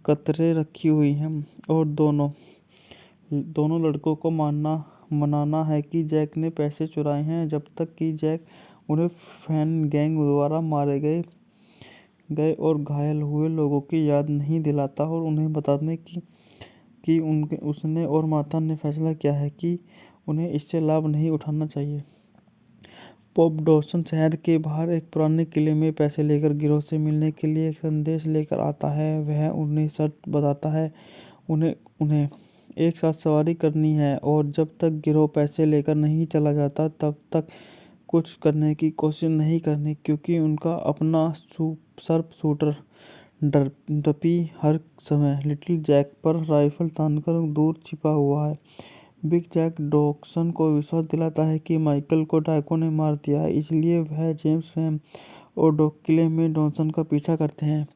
कतरे रखी हुई हैं और दोनों लड़कों को मनाना है कि जैक ने पैसे चुराए हैं, जब तक कि जैक उन्हें फैन गैंग द्वारा मारे गए और घायल हुए लोगों की याद नहीं दिलाता और उन्हें बताने कि उसने और मार्था ने फैसला किया है कि उन्हें इससे लाभ नहीं उठाना चाहिए। पॉप डॉसन शहर के बाहर एक पुराने किले में पैसे लेकर गिरोह से मिलने के लिए एक संदेश लेकर आता है। वह उन्हें शर्त बताता है उन्हें एक साथ सवारी करनी है और जब तक गिरोह पैसे लेकर नहीं चला जाता तब तक कुछ करने की कोशिश नहीं करनी, क्योंकि उनका अपना शार्प शूटर डपी हर समय लिटिल जैक पर राइफल तानकर दूर छिपा हुआ है। बिग जैक डॉसन को विश्वास दिलाता है कि माइकल को डाकुओं ने मार दिया है, इसलिए वह जेम्स, सैम और डॉग किले में डॉसन का पीछा करते हैं।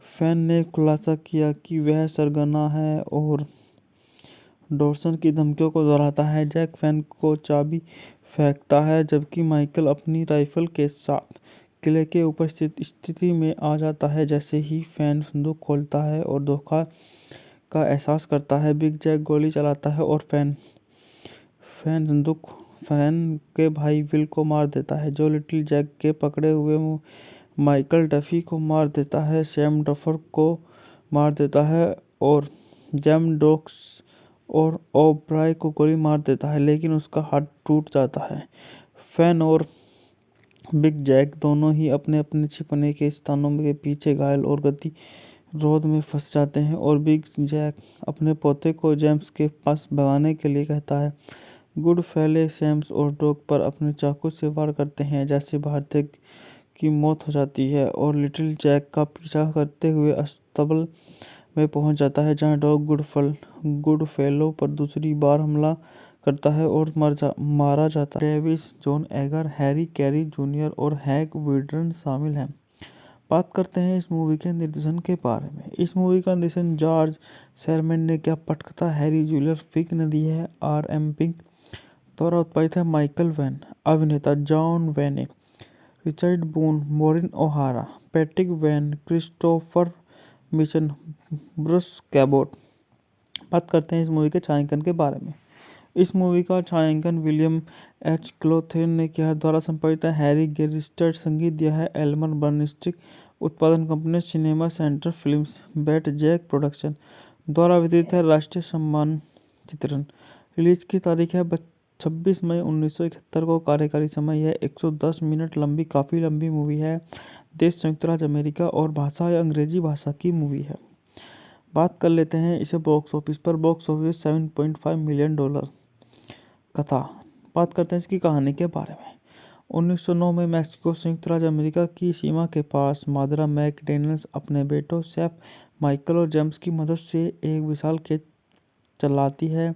फैन ने खुलासा किया कि वह सरगना है और डॉसन की धमकियों को दोहराता है। जैक फैन को चाबी फेंकता है, जबकि माइकल अपनी राइफल के साथ किले के ऊपर स्थित स्थिति में आ जाता है। जैसे ही फैन संदूक खोलता है और धोखा का एहसास करता है, बिग जैक गोली चलाता है और फैन के भाई विल को मार देता है, जो लिटिल जैक के पकड़े हुए माइकल डफी को मार देता है, सैम डफर को मार देता है और जेम डोक्स और ओब्राय को गोली मार देता है, लेकिन उसका हाथ टूट जाता है। फैन और बिग जैक दोनों ही अपने अपने छिपने के स्थानों के पीछे घायल और गतिरोध में फंस जाते हैं और बिग जैक अपने पोते को जेम्स के पास भगाने के लिए कहता है। गुड फेले सैम्स और डॉग पर अपने चाकू से वार करते हैं, जैसे भारतीय की मौत हो जाती है और लिटिल जैक का पीछा करते हुए अस्तबल में पहुंच जाता है, जहां डॉग गुड फेलो पर दूसरी बार हमला करता है और मारा जाता है। Travis, John Agar, Harry Carey junior और हैक विडर्न शामिल हैं। बात करते हैं इस मूवी के निर्देशन के बारे में। इस मूवी का निर्देशन जॉर्ज शेरमैन ने किया। पटकथा हैरी जूलियर फिक ने दी है। R.M. पिंक द्वारा उत्पादित है। Michael Wayne. अभिनेता John Wayne, Richard Boone, Maureen O'Hara, Patrick Wayne, Christopher Mitchum, Bruce Cabot. बात करते हैं इस मूवी के छायांकन के बारे में। इस मूवी का छायांकन विलियम एच क्लोथेन ने किया। द्वारा संपादित है हैरी गेरिस्टर। संगीत दिया है एल्मर बर्नस्टिक। उत्पादन company Cinema Center Films, Batjac Production. द्वारा वितरित है राष्ट्रीय सम्मान चित्रण। रिलीज की तारीख है 26 मई 1971 को। कार्यकारी समय है 110 मिनट लंबी, काफ़ी लंबी मूवी है। देश संयुक्त राज्य अमेरिका और भाषा या अंग्रेजी भाषा की मूवी है। बात कर लेते हैं इसे बॉक्स ऑफिस पर। Box office $7.5 million. कथा। बात करते हैं इसकी कहानी के बारे में। 1909 में मैक्सिको संयुक्त राज्य अमेरिका की सीमा के पास मादरा मैकडैनियल्स अपने बेटों शेफ माइकल और जेम्स की मदद से एक विशाल खेत चलाती है।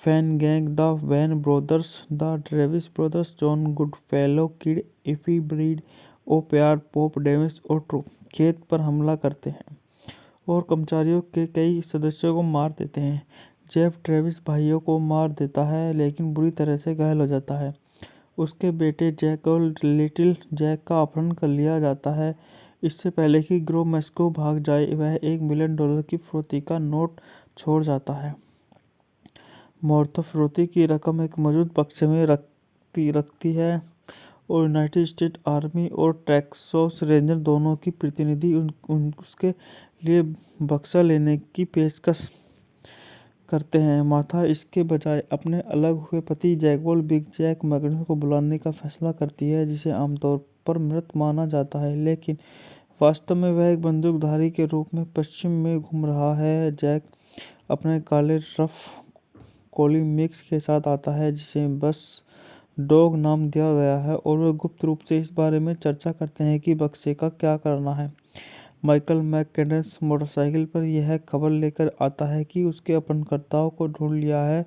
Fan gang, the Van brothers, the Travis brothers, John Goodfellow, किड इफी ब्रीड, ओ प्यार, पॉप डेविस और ट्रू खेत पर हमला करते हैं और कर्मचारियों के कई सदस्यों को मार देते हैं। जेफ ट्रेविस भाइयों को मार देता है, लेकिन बुरी तरह से घायल हो जाता है। उसके बेटे जैक और लिटिल जैक का अपहरण कर लिया जाता है। इससे पहले कि ग्रो मैक्सिको भाग जाए, वह $1 मिलियन की फिरौती का नोट छोड़ जाता है। मौर्थ फिरौती की रकम एक मौजूद बक्से में रखती है और यूनाइटेड स्टेट आर्मी और टेक्सास रेंजर दोनों की प्रतिनिधि उसके लिए बक्सा लेने की पेशकश करते हैं। मार्था इसके बजाय अपने अलग हुए पति जैकवॉल बिग जैक मैकडॉनल्ड को बुलाने का फैसला करती है, जिसे आमतौर पर मृत माना जाता है, लेकिन वास्तव में वह एक बंदूकधारी के रूप में पश्चिम में घूम रहा है। जैक अपने काले रफ कोली मिक्स के साथ आता है, जिसे बस डॉग नाम दिया गया है, और वे गुप्त रूप से इस बारे में चर्चा करते हैं कि बक्से का क्या करना है। माइकल मैकडैनियल्स मोटरसाइकिल पर यह खबर लेकर आता है कि उसके अपहरणकर्ताओं को ढूंढ लिया है।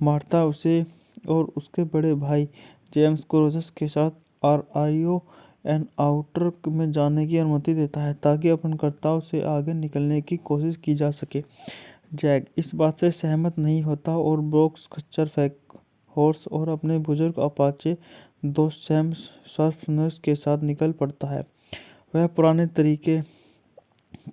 मार्था उसे और उसके बड़े भाई जेम्स को रोजर्स के साथ RIO आउटर में जाने की अनुमति देता है, ताकि अपहरणकर्ताओं से आगे निकलने की कोशिश की जा सके। जैक इस बात से सहमत नहीं होता और ब्रोक्स खच्चर हॉर्स और अपने बुजुर्ग अपाचे दोस्त सैम शार्पनर्स के साथ निकल पड़ता है। वह पुराने तरीके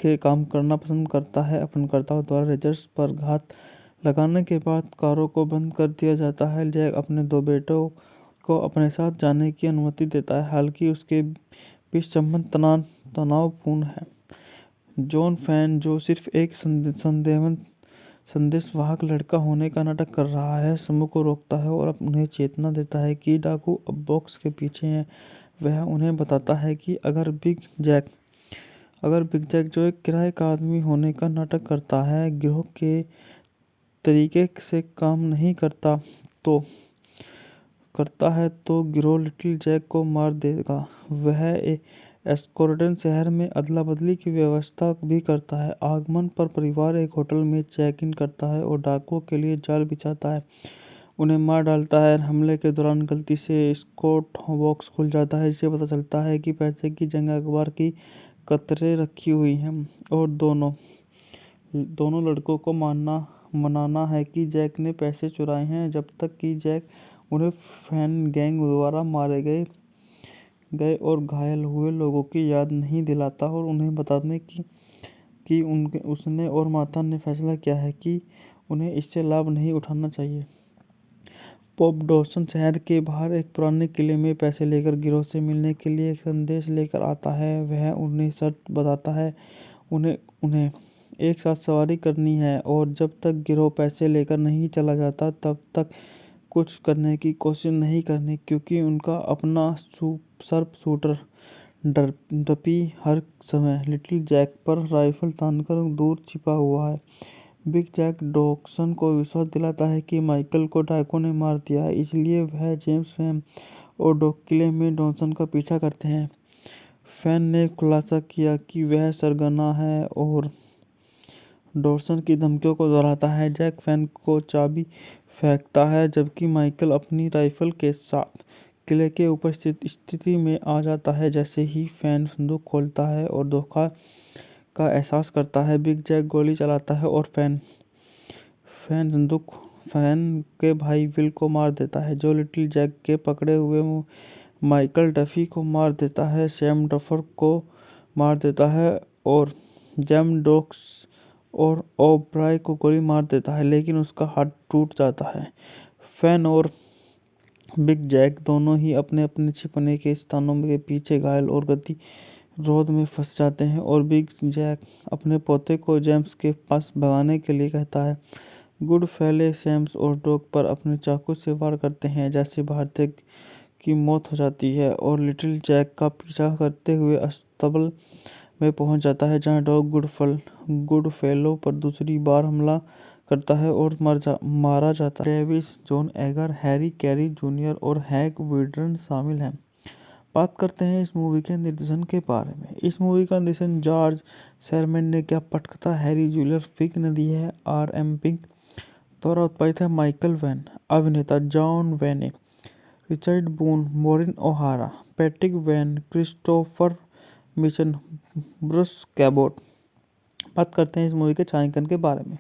के काम करना पसंद करता है। अपहरणकर्ताओं द्वारा रेंजर्स पर घात लगाने के बाद कारों को बंद कर दिया जाता है। जैक अपने दो बेटों को अपने साथ जाने की अनुमति देता है, हालांकि उसके बीच संबंध तनावपूर्ण है। जॉन फैन, जो सिर्फ एक संदेशवाहक लड़का होने का नाटक कर रहा है, समूह को रोकता है और उन्हें चेतना देता है कि डाकू अब बॉक्स के पीछे हैं। वह उन्हें बताता है कि अगर बिग जैक, जो एक किराए का आदमी होने का नाटक करता है, गिरोह के तरीके से काम नहीं करता है तो गिरोह लिटिल जैक को मार देगा। वह एस्कोर्डन शहर में अदला बदली की व्यवस्था भी करता है। आगमन पर परिवार एक होटल में चेक इन करता है और डाकुओं के लिए जाल बिछाता है, उन्हें मार डालता है। हमले के दौरान गलती से स्कॉट बॉक्स खुल जाता है, जिससे पता चलता है कि पैसे की जंग अखबार की कतरे रखी हुई हैं और दोनों लड़कों को मनाना है कि जैक ने पैसे चुराए हैं, जब तक कि जैक उन्हें फैन गैंग द्वारा मारे गए गए और घायल हुए लोगों की याद नहीं दिलाता और उन्हें बताने कि उनके उसने और माता ने फैसला किया है कि उन्हें इससे लाभ नहीं उठाना चाहिए। पॉप डॉसन शहर के बाहर एक पुराने किले में पैसे लेकर गिरोह से मिलने के लिए एक संदेश लेकर आता है। वह उन्हें शर्त बताता है उन्हें उन्हें एक साथ सवारी करनी है और जब तक गिरोह पैसे लेकर नहीं चला जाता तब तक कुछ करने की कोशिश नहीं करनी, क्योंकि उनका अपना सर्प शूटर डपी हर समय लिटिल जैक पर राइफल तानकर दूर छिपा हुआ है। बिग जैक डॉक्सन को विश्वास दिलाता है कि माइकल को डाकुओं ने मार दिया है, इसलिए वह जेम्स फैन और डॉग किले में डॉक्सन का पीछा करते हैं। फैन ने खुलासा किया कि वह सरगना है और डॉक्सन की धमकियों को दोहराता है। जैक फैन को चाबी फेंकता है जबकि माइकल अपनी राइफल के साथ किले के ऊपर स्थित स्थिति में आ जाता है। जैसे ही फैन संदूक खोलता है और धोखा का एहसास करता है, बिग जैक गोली चलाता है और फैन के भाई विल को मार देता है, जो लिटिल जैक के पकड़े हुए माइकल डफी को मार देता है। सैम डफर को मार देता है और जेम डॉक्स और ओब्राय को गोली मार देता है, लेकिन उसका हाथ टूट जाता है। फैन और बिग जैक दोनों ही अपने अपने छिपने के स्थानों के पीछे घायल और गतिरोध में फंस जाते हैं और बिग जैक अपने पोते को जेम्स के पास भगाने के लिए कहता है। गुड फेले सैम्स और डॉग पर अपने चाकू से वार करते हैं, जैसे भारतीय की मौत हो जाती है और लिटिल जैक का पीछा करते हुए अस्तबल में पहुंच जाता है, जहां डॉग गुड फेलो पर दूसरी बार हमला करता है और मारा जाता है। Travis John Agar, Harry Carey junior और हैग विडरन शामिल हैं। बात करते हैं इस मूवी के निर्देशन के बारे में। इस मूवी का निर्देशन जॉर्ज शेरमैन ने किया। पटकथा हैरी जूलियर फिक ने दी है। R.M. पिंक द्वारा उत्पादित है। Michael Wayne. अभिनेता John Wayne, Richard Boone, Maureen O'Hara, Patrick Wayne, Christopher Mitchum, Bruce Cabot. बात करते हैं इस मूवी के छायांकन के बारे में।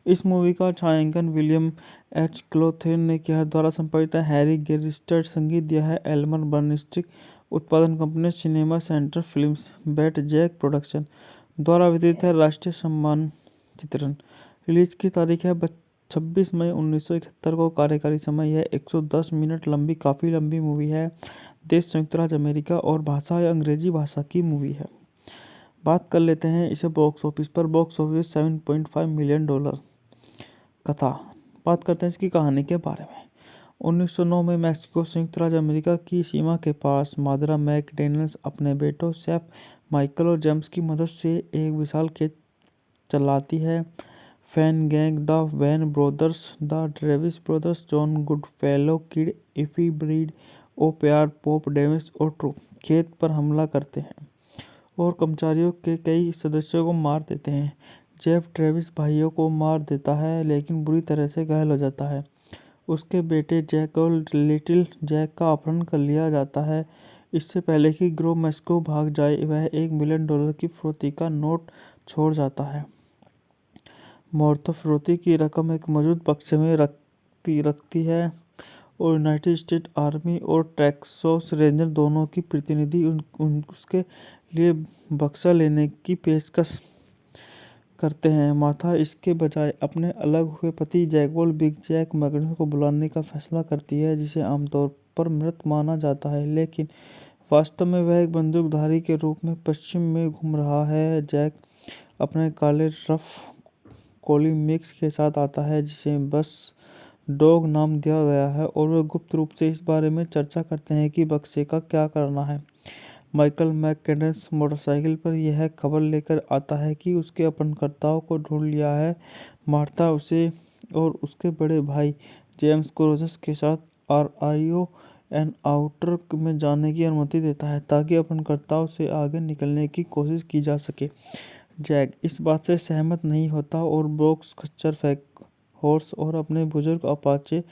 इस मूवी का छायांकन विलियम एच क्लोथेन ने किया है। द्वारा संपादित है हैरी गेरिस्टर। संगीत दिया है एल्मर बर्नस्टिक। उत्पादन company Cinema Center Films, Batjac Production. द्वारा वितरित है राष्ट्रीय सम्मान चित्रण। रिलीज की तारीख है 26 मई 1971 को। कार्यकारी समय है 110 मिनट लंबी, काफ़ी लंबी मूवी है। देश संयुक्त राज्य अमेरिका और भाषा या अंग्रेजी भाषा की मूवी है। बात कर लेते हैं इसे बॉक्स ऑफिस पर। Box office $7.5 million. कथा। बात करते हैं इसकी कहानी के बारे में। 1909 में मैक्सिको संयुक्त राज्य अमेरिका की सीमा के पास मादरा मैकडैनियल्स अपने बेटों सेफ, माइकल और जेम्स की मदद से एक विशाल खेत चलाती है। Fan gang, the Van brothers, the Travis brothers, John Goodfellow, किड इफी ब्रीड, ओ प्यार, पॉप डेविस और ट्रू खेत पर हमला करते हैं और कर्मचारियों के कई सदस्यों को मार देते हैं। जेफ ट्रेविस भाइयों को मार देता है लेकिन बुरी तरह से घायल हो जाता है। उसके बेटे जैक और लिटिल जैक का अपहरण कर लिया जाता है। इससे पहले कि गिरोह मैक्सिको भाग जाए, वह $1 मिलियन की फिरौती का नोट छोड़ जाता है। मौर्थ फिरौती की रकम एक मौजूद बक्से में रखती है और यूनाइटेड स्टेट आर्मी और टेक्सास रेंजर दोनों की प्रतिनिधि उसके लिए बक्सा लेने की पेशकश करते हैं। माथा इसके बजाय अपने अलग हुए पति जैकवॉल बिग जैक मैकडॉनल्ड को बुलाने का फैसला करती है, जिसे आमतौर पर मृत माना जाता है, लेकिन वास्तव में वह एक बंदूकधारी के रूप में पश्चिम में घूम रहा है। जैक अपने काले रफ कोली मिक्स के साथ आता है, जिसे बस डॉग नाम दिया गया है, और वे गुप्त रूप से इस बारे में चर्चा करते हैं कि बक्से का क्या करना है। माइकल मैकडैनियल्स मोटरसाइकिल पर यह खबर लेकर आता है कि उसके अपहरणकर्ताओं को ढूंढ लिया है। मार्था उसे और उसके बड़े भाई जेम्स को रोजर्स के साथ RIO आउटर में जाने की अनुमति देता है ताकि अपहरणकर्ताओं से आगे निकलने की कोशिश की जा सके। जैक इस बात से सहमत नहीं होता और ब्रोक्स खच्चर हॉर्स और अपने बुजुर्ग अपाचे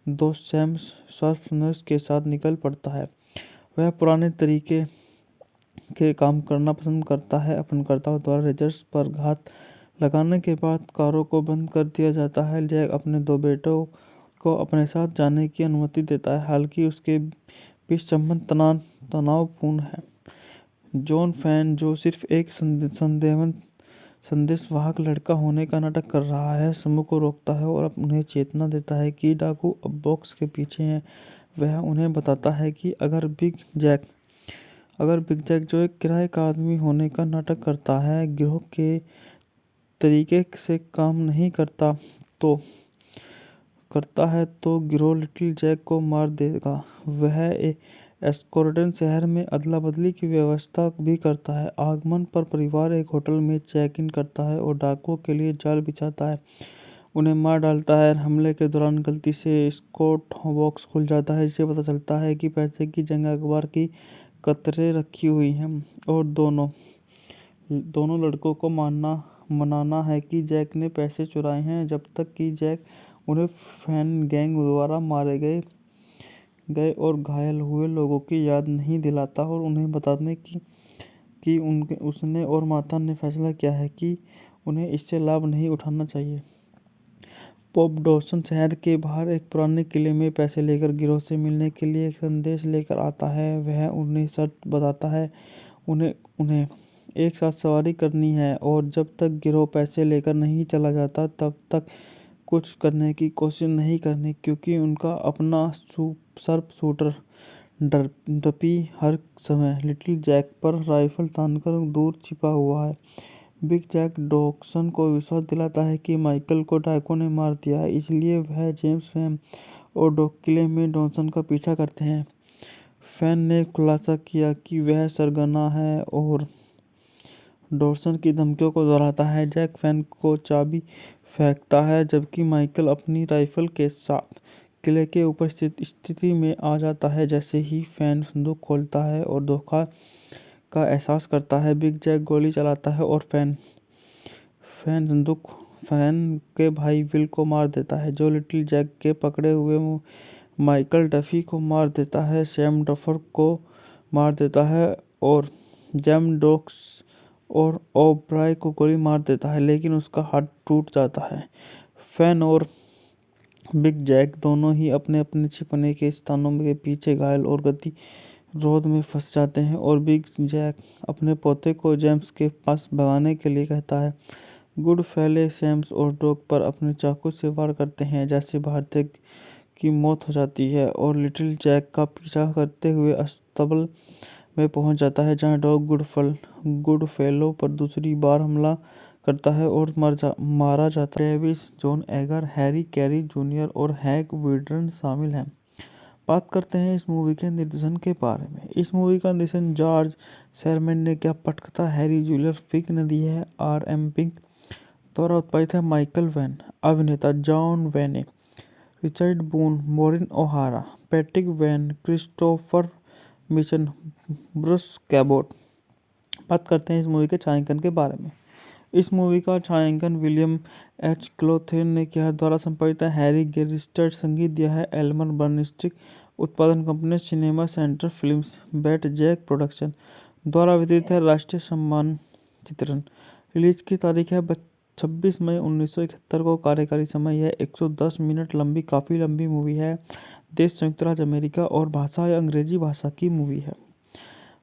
दोस्त सैम सर्फनर्स के साथ निकल पड़ता है। वह पुराने तरीके के काम करना पसंद करता है। अपहरणकर्ताओं द्वारा रेजर्स पर घात लगाने के बाद कारों को बंद कर दिया जाता है। जैक अपने 2 बेटों को अपने साथ जाने की अनुमति देता है, हालांकि उसके बीच संबंध तनावपूर्ण है। जॉन फैन, जो सिर्फ एक संदेशवाहक लड़का होने का नाटक कर रहा है, समूह को रोकता है और उन्हें चेतना देता है कि डाकू अब बॉक्स के पीछे हैं। वह उन्हें बताता है कि अगर बिग जैक, जो एक किराए का आदमी होने का नाटक करता है, गिरोह के तरीके से काम नहीं करता तो गिरोह लिटिल जैक को मार देगा। वह एस्कोर्टन शहर में अदला बदली की व्यवस्था भी करता है। आगमन पर परिवार एक होटल में चेक इन करता है और डाकुओं के लिए जाल बिछाता है, उन्हें मार डालता है। हमले के दौरान गलती से स्कॉट बॉक्स खुल जाता है, जिससे पता चलता है कि पैसे की जगह अखबार की कतरें रखी हुई हैं और दोनों लड़कों को मनाना है कि जैक ने पैसे चुराए हैं, जब तक कि जैक उन्हें फैन गैंग द्वारा मारे गए और घायल हुए लोगों की याद नहीं दिलाता और उन्हें बताने कि उसने और मार्था ने फैसला किया है कि उन्हें इससे लाभ नहीं उठाना चाहिए। पॉप डॉसन शहर के बाहर एक पुराने किले में पैसे लेकर गिरोह से मिलने के लिए एक संदेश लेकर आता है। वह उन्हें शर्त बताता है, उन्हें एक साथ सवारी करनी है और जब तक गिरोह पैसे लेकर नहीं चला जाता तब तक कुछ करने की कोशिश नहीं करनी, क्योंकि उनका अपना सर्प शूटर डपी हर समय लिटिल जैक पर राइफल तानकर दूर छिपा हुआ है। बिग जैक डॉक्सन को विश्वास दिलाता है कि माइकल को डाकू ने मार दिया है, इसलिए वह जेम्स फैन और डॉक किले में डॉक्सन का पीछा करते हैं। फैन ने खुलासा किया कि वह सरगना है और डॉक्सन की धमकियों को दोहराता है। जैक फैन को चाबी फेंकता है, जबकि माइकल अपनी राइफल के साथ किले के ऊपर स्थिति में आ जाता है। जैसे ही फैन संदूक खोलता है और धोखा का एहसास करता है, बिग जैक गोली चलाता है और फैन के भाई विल को मार देता है, जो लिटिल जैक के पकड़े हुए माइकल डफी को मार देता है। सैम डफर को मार देता है और जेम डॉक्स और ओब्राय को गोली मार देता है, लेकिन उसका हाथ टूट जाता है। फैन और बिग जैक दोनों ही अपने अपने छिपने के स्थानों के पीछे घायल और गतिरोध में फंस जाते हैं और बिग जैक अपने पोते को जेम्स के पास भगाने के लिए कहता है। गुड फेले सैम्स और डॉग पर अपने चाकू से वार करते हैं, जैसे भारतीय की मौत हो जाती है और लिटिल जैक का पीछा करते हुए अस्तबल में पहुंच जाता है, जहां डॉग गुड फेलो पर दूसरी बार हमला करता है और मारा जाता है। Travis, John Agar, Harry Carey junior और हैक विडर्न शामिल हैं। बात करते हैं इस मूवी के निर्देशन के बारे में। इस मूवी का निर्देशन जॉर्ज शेरमैन ने किया। पटकथा हैरी जूलियर फिक ने दी है। R.M. पिंक द्वारा उत्पादित है। Michael Wayne. अभिनेता John Wayne, Richard Boone, Maureen O'Hara, Patrick Wayne, Christopher Mitchum, Bruce Cabot. बात करते हैं इस मूवी के छायांकन के बारे में। इस मूवी का छायांकन विलियम एच क्लोथेन ने किया। द्वारा संपादित है हैरी गेरिस्टर। संगीत दिया है एल्मर बर्नस्टिक। उत्पादन company Cinema Center Films, Batjac Production. द्वारा वितरित है राष्ट्रीय सम्मान चित्रण। रिलीज की तारीख है 26 मई 1971 को। कार्यकारी समय है 110 मिनट लंबी, काफ़ी लंबी मूवी है। देश संयुक्त राज्य अमेरिका और भाषा या अंग्रेजी भाषा की मूवी है।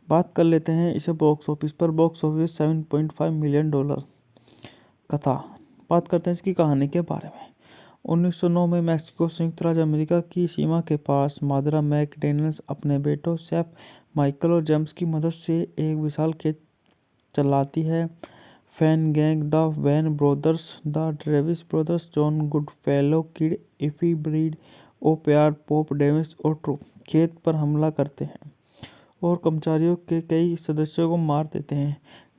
बात कर लेते हैं इसे बॉक्स ऑफिस पर। Box office $7.5 million. कथा, बात करते हैं इसकी कहानी के बारे में। 1909 में मैक्सिको संयुक्त राज्य अमेरिका की सीमा के पास मादरा मैकडैनियल्स अपने बेटों सेफ, माइकल और जेम्स की मदद से एक विशाल खेत चलाती है। Fan gang, the Van brothers, the Travis brothers, John Goodfellow, किड इफी ब्रीड, ओ प्यार, पॉप डेविस और ट्रू खेत पर हमला करते हैं और कर्मचारियों के कई सदस्यों को मार देते हैं।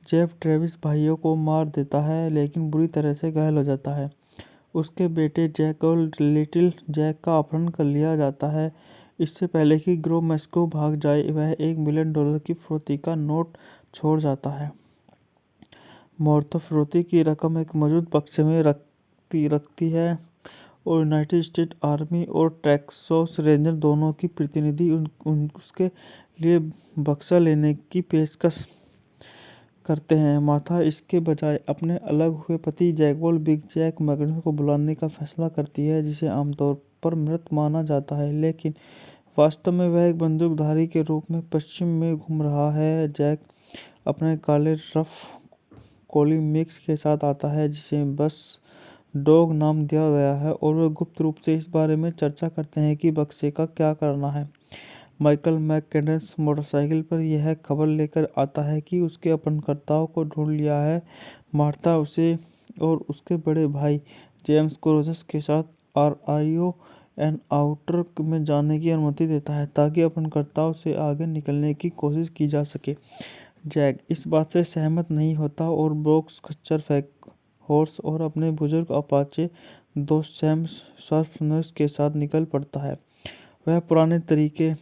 जेफ ट्रेविस भाइयों को मार देता है, लेकिन बुरी तरह से घायल हो जाता है। उसके बेटे जैक और लिटिल जैक का अपहरण कर लिया जाता है। इससे पहले कि गिरोह मैक्सिको भाग जाए, वह $1 मिलियन की फिरौती का नोट छोड़ जाता है। मार्था फिरौती की रकम एक मौजूद बक्से में रखती है और यूनाइटेड स्टेट आर्मी और टेक्सास रेंजर दोनों की प्रतिनिधि उसके लिए बक्सा लेने की पेशकश करते हैं। मार्था इसके बजाय अपने अलग हुए पति जैकवॉल बिग जैक मैकडॉनल्ड को बुलाने का फैसला करती है, जिसे आमतौर पर मृत माना जाता है, लेकिन वास्तव में वह एक बंदूकधारी के रूप में पश्चिम में घूम रहा है। जैक अपने काले रफ कोली मिक्स के साथ आता है, जिसे बस डॉग नाम दिया गया है, और वे गुप्त रूप से इस बारे में चर्चा करते हैं कि बक्से का क्या करना है। माइकल मैककेडन्स मोटरसाइकिल पर यह खबर लेकर आता है कि उसके अपहरणकर्ताओं को ढूंढ लिया है। मार्था उसे और उसके बड़े भाई जेम्स को रोजर्स के साथ आरआईओ एन आउटर में जाने की अनुमति देता है ताकि अपहरणकर्ताओं से आगे निकलने की कोशिश की जा सके। जैक इस बात से सहमत नहीं होता और ब्रोक्स खच्चर फेंक हॉर्स और अपने बुजुर्ग अपाचे दोस्त सैम शार्पनर्स के साथ निकल पड़ता है। वह पुराने तरीके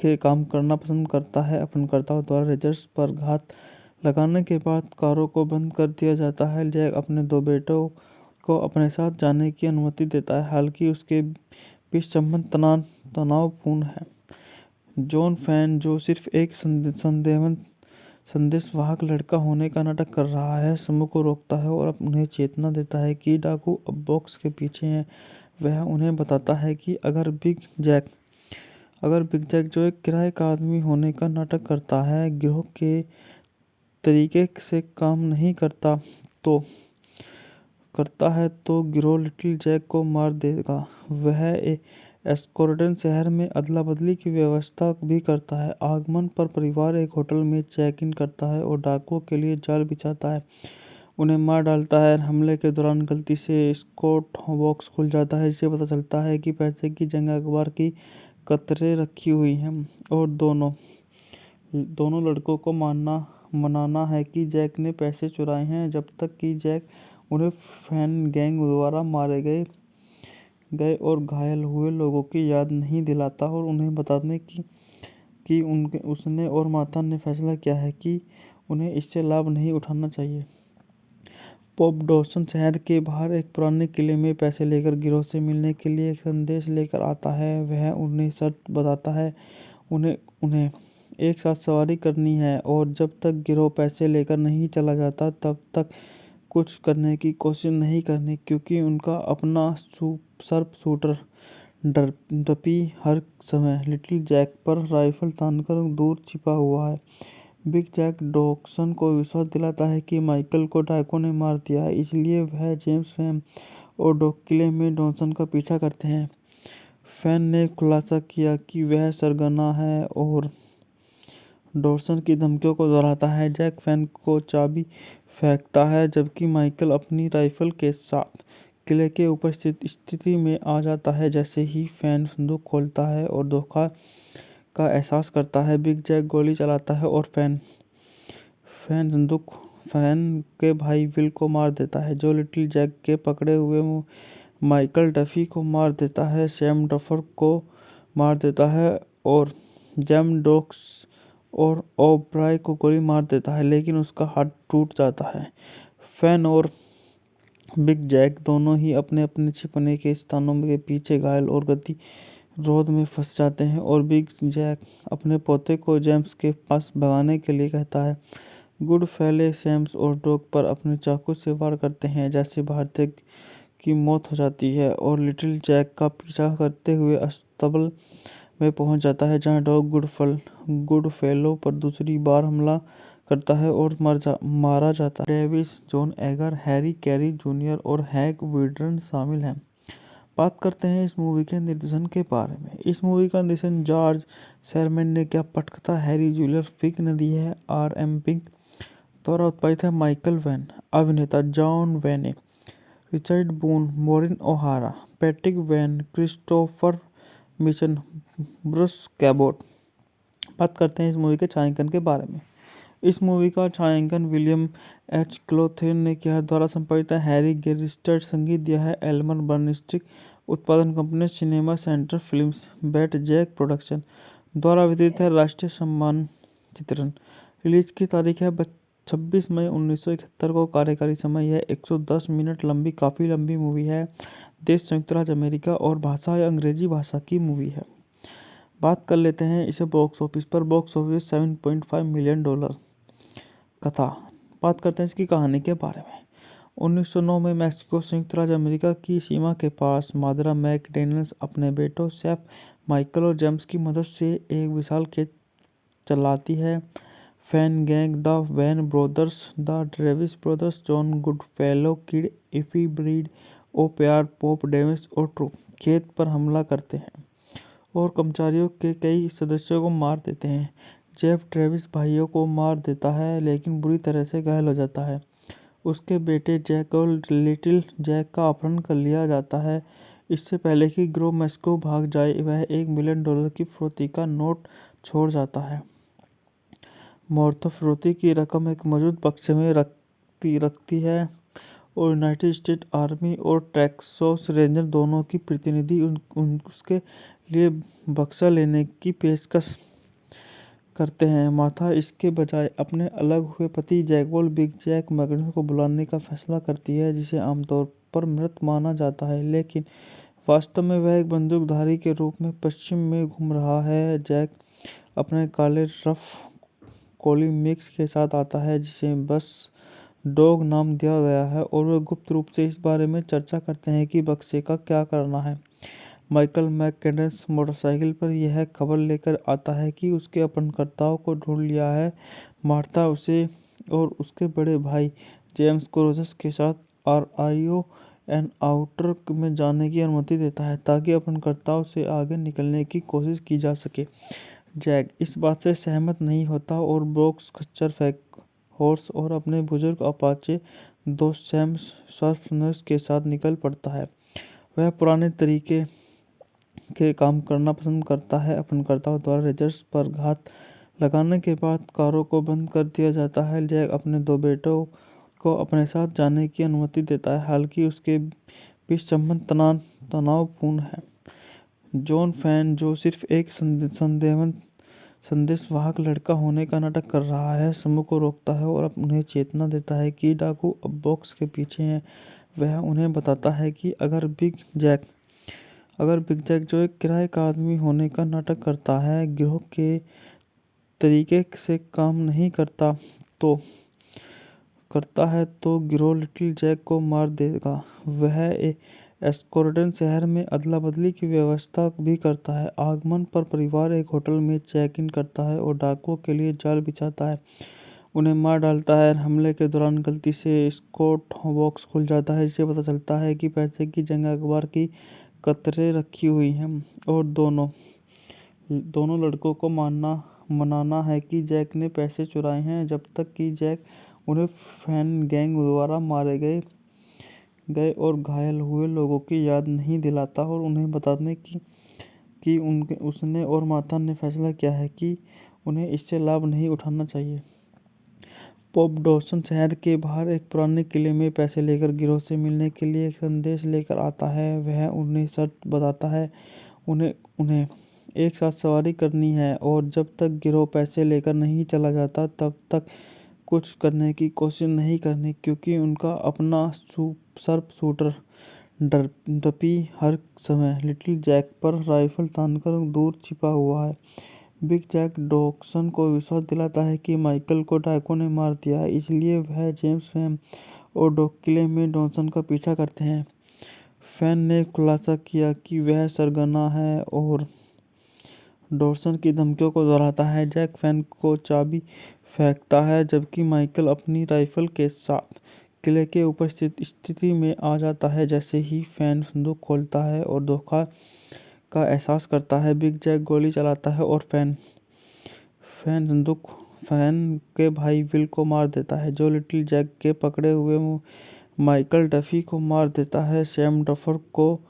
के काम करना पसंद करता है। अपहरणकर्ताओं द्वारा रेजर्स पर घात लगाने के बाद कारों को बंद कर दिया जाता है। जैक अपने दो बेटों को अपने साथ जाने की अनुमति देता है, हालांकि उसके बीच संबंध तनावपूर्ण है। जॉन फैन, जो सिर्फ एक संदेशवाहक लड़का होने का नाटक कर रहा है, समूह को रोकता है और उन्हें चेतना देता है कि डाकू अब बॉक्स के पीछे हैं। वह उन्हें बताता है कि अगर बिग जैक, जो एक किराए का आदमी होने का नाटक करता है, गिरोह के तरीके से काम नहीं करता तो गिरोह लिटिल जैक को मार देगा। वह एस्कोर्डन शहर में अदला बदली की व्यवस्था भी करता है। आगमन पर परिवार एक होटल में चेक इन करता है और डाकुओं के लिए जाल बिछाता है, उन्हें मार डालता है। हमले के दौरान गलती से स्कॉट बॉक्स खुल जाता है, जिससे पता चलता है कि पैसे की जंग अखबार की कतरे रखी हुई हैं और दोनों लड़कों को मनाना है कि जैक ने पैसे चुराए हैं, जब तक कि जैक उन्हें फैन गैंग द्वारा मारे गए और घायल हुए लोगों की याद नहीं दिलाता और उन्हें बताने कि उसने और मार्था ने फैसला किया है कि उन्हें इससे लाभ नहीं उठाना चाहिए। पॉप डॉसन शहर के बाहर एक पुराने किले में पैसे लेकर गिरोह से मिलने के लिए एक संदेश लेकर आता है। वह उन्हें शर्त बताता है उन्हें एक साथ सवारी करनी है और जब तक गिरोह पैसे लेकर नहीं चला जाता तब तक कुछ करने की कोशिश नहीं करनी, क्योंकि उनका अपना सर्प शूटर डपी हर समय लिटिल जैक पर राइफल तानकर दूर छिपा हुआ है। बिग जैक डॉक्सन को विश्वास दिलाता है कि माइकल को डाकुओं ने मार दिया है, इसलिए वह जेम्स, सैम और डॉग किले में डॉक्सन का पीछा करते हैं। फैन ने खुलासा किया कि वह सरगना है और डॉक्सन की धमकियों को दोहराता है। जैक फैन को चाबी फेंकता है, जबकि माइकल अपनी राइफल के साथ किले के ऊपर स्थिति में आ जाता है। जैसे ही फैन संदूक खोलता है और धोखा का एहसास करता है, बिग जैक गोली चलाता है और फैन के भाई विल को मार देता है, जो लिटिल जैक के पकड़े हुए माइकल डफी को मार देता है। सैम डफर को मार देता है और जेम डॉक्स और ओब्राय को गोली मार देता है, लेकिन उसका हाथ टूट जाता है। फैन और बिग जैक दोनों ही अपने अपने छिपने के स्थानों के पीछे घायल और गतिरोध में फंस जाते हैं और बिग जैक अपने पोते को जेम्स के पास भगाने के लिए कहता है। गुड फैले सैम्स और डॉग पर अपने चाकू से वार करते हैं, जैसे भारतीय की मौत हो जाती है और लिटिल जैक का पीछा करते हुए अस्तबल में पहुंच जाता है, जहां डॉग गुडफेलो पर दूसरी बार हमला करता है और मारा जाता है। Davis, John Agar, Harry Carey junior और हैक विडर्न शामिल हैं। बात करते हैं इस मूवी के निर्देशन के बारे में। इस मूवी का निर्देशन जॉर्ज शेरमैन ने किया। पटकथा हैरी जूलियर फिक ने दी है। R.M. पिंक द्वारा उत्पादित है। Michael Wayne. अभिनेता John Wayne, Richard Boone, Maureen O'Hara, Patrick Wayne, Christopher Mitchum, Bruce Cabot. बात करते हैं इस मूवी के छायांकन के बारे में। इस मूवी का छायांकन विलियम एच क्लोथेन ने किया। द्वारा संपादित है हैरी गेरिस्टर। संगीत दिया है एल्मर बर्नस्टिक। उत्पादन company Cinema Center Films, Batjac Production. द्वारा वितरित है राष्ट्रीय सम्मान चित्रण। रिलीज की तारीख है 26 मई 1971 को। कार्यकारी समय है 110 मिनट लंबी, काफ़ी लंबी मूवी है। देश संयुक्त राज्य अमेरिका और भाषा है अंग्रेजी भाषा की मूवी है। बात कर लेते हैं इसे बॉक्स ऑफिस पर। Box office $7.5 million. कथा, बात करते हैं इसकी कहानी के बारे में। 1909 में मैक्सिको संयुक्त राज्य अमेरिका की सीमा के पास माद्रा मैकडैनियल्स अपने बेटों शेफ माइकल और जेम्स की मदद से एक विशाल खेत चलाती है। Fan gang, the Van brothers, the Travis brothers, John Goodfellow, किड इफी, ब्रीड ओ प्यार, पोप डेविस और ट्रू खेत पर हमला करते हैं और कर्मचारियों के कई सदस्यों को मार देते हैं। जेफ ट्रेविस भाइयों को मार देता है लेकिन बुरी तरह से घायल हो जाता है। उसके बेटे जैक और लिटिल जैक का अपहरण कर लिया जाता है। इससे पहले कि गिरोह मैक्सिको भाग जाए, वह $1 मिलियन की फिरौती का नोट छोड़ जाता है। मार्था फिरौती की रकम एक मौजूद बक्से में रखती है और यूनाइटेड स्टेट आर्मी और टेक्सास रेंजर दोनों की प्रतिनिधि उसके लिए बक्सा लेने की पेशकश करते हैं। मार्था इसके बजाय अपने अलग हुए पति जैकपॉल बिग जैक मैकडॉनल्ड को बुलाने का फैसला करती है, जिसे आमतौर पर मृत माना जाता है, लेकिन वास्तव में वह एक बंदूकधारी के रूप में पश्चिम में घूम रहा है। जैक अपने काले रफ कोली मिक्स के साथ आता है, जिसे बस डॉग नाम दिया गया है, और वे गुप्त रूप से इस बारे में चर्चा करते हैं कि बक्से का क्या करना है। माइकल मैकडैनियल्स मोटरसाइकिल पर यह खबर लेकर आता है कि उसके अपहरणकर्ताओं को ढूंढ लिया है। मार्था उसे और उसके बड़े भाई जेम्स को रोजर्स के साथ आरआईओ एन आउटर में जाने की अनुमति देता है ताकि अपहरणकर्ताओं से आगे निकलने की कोशिश की जा सके। जैक इस बात से सहमत नहीं होता और ब्रोक्स खच्चर हॉर्स और अपने बुजुर्ग अपाचे दोस्त सैम शार्पनर्स के साथ निकल पड़ता है। वह पुराने तरीके के काम करना पसंद करता है। अपहरणकर्ताओं द्वारा रेजर्स पर घात लगाने के बाद कारों को बंद कर दिया जाता है। जैक अपने दो बेटों को अपने साथ जाने की अनुमति देता है, हालांकि उसके बीच संबंध तनावपूर्ण है। जॉन फैन, जो सिर्फ एक संदेशवाहक लड़का होने का नाटक कर रहा है, समूह को रोकता है और उन्हें चेतना देता है कि डाकू अब बॉक्स के पीछे हैं। वह उन्हें बताता है कि अगर बिग जैक, जो एक किराए का आदमी होने का नाटक करता है, गिरोह के तरीके से काम नहीं करता है तो गिरोह लिटिल जैक को मार देगा। वह एस्कोर्डन शहर में अदला बदली की व्यवस्था भी करता है। आगमन पर परिवार एक होटल में चेक इन करता है और डाकुओं के लिए जाल बिछाता है, उन्हें मार डालता है। हमले के दौरान गलती से स्कॉट बॉक्स खुल जाता है, जिससे पता चलता है कि पैसे की जगह अखबार की कतरे रखी हुई हैं और दोनों लड़कों को मनाना है कि जैक ने पैसे चुराए हैं, जब तक कि जैक उन्हें फैन गैंग द्वारा मारे गए और घायल हुए लोगों की याद नहीं दिलाता और उन्हें बताने कि उसने और मार्था ने फैसला किया है कि उन्हें इससे लाभ नहीं उठाना चाहिए। पॉप डॉसन शहर के बाहर एक पुराने किले में पैसे लेकर गिरोह से मिलने के लिए एक संदेश लेकर आता है। वह उन्हें शर्त बताता है उन्हें एक साथ सवारी करनी है और जब तक गिरोह पैसे लेकर नहीं चला जाता तब तक कुछ करने की कोशिश नहीं करनी, क्योंकि उनका अपना शार्प शूटर डपी हर समय लिटिल जैक पर राइफल तानकर दूर छिपा हुआ है। बिग जैक डॉक्सन को विश्वास दिलाता है कि माइकल को डाकुओं ने मार दिया है, इसलिए वह जेम्स, फैन और डॉग किले में डॉक्सन का पीछा करते हैं। फैन ने खुलासा किया कि वह सरगना है और डॉक्सन की धमकियों को दोहराता है। जैक फैन को चाबी फेंकता है, जबकि माइकल अपनी राइफल के साथ किले के ऊपर स्थिति में आ जाता है। जैसे ही फैन संदूक खोलता है और धोखा का एहसास करता है, बिग जैक गोली चलाता है और फैन के भाई विल को मार देता है, जो लिटिल जैक के पकड़े हुए माइकल डफी को मार देता है। सैम डफर को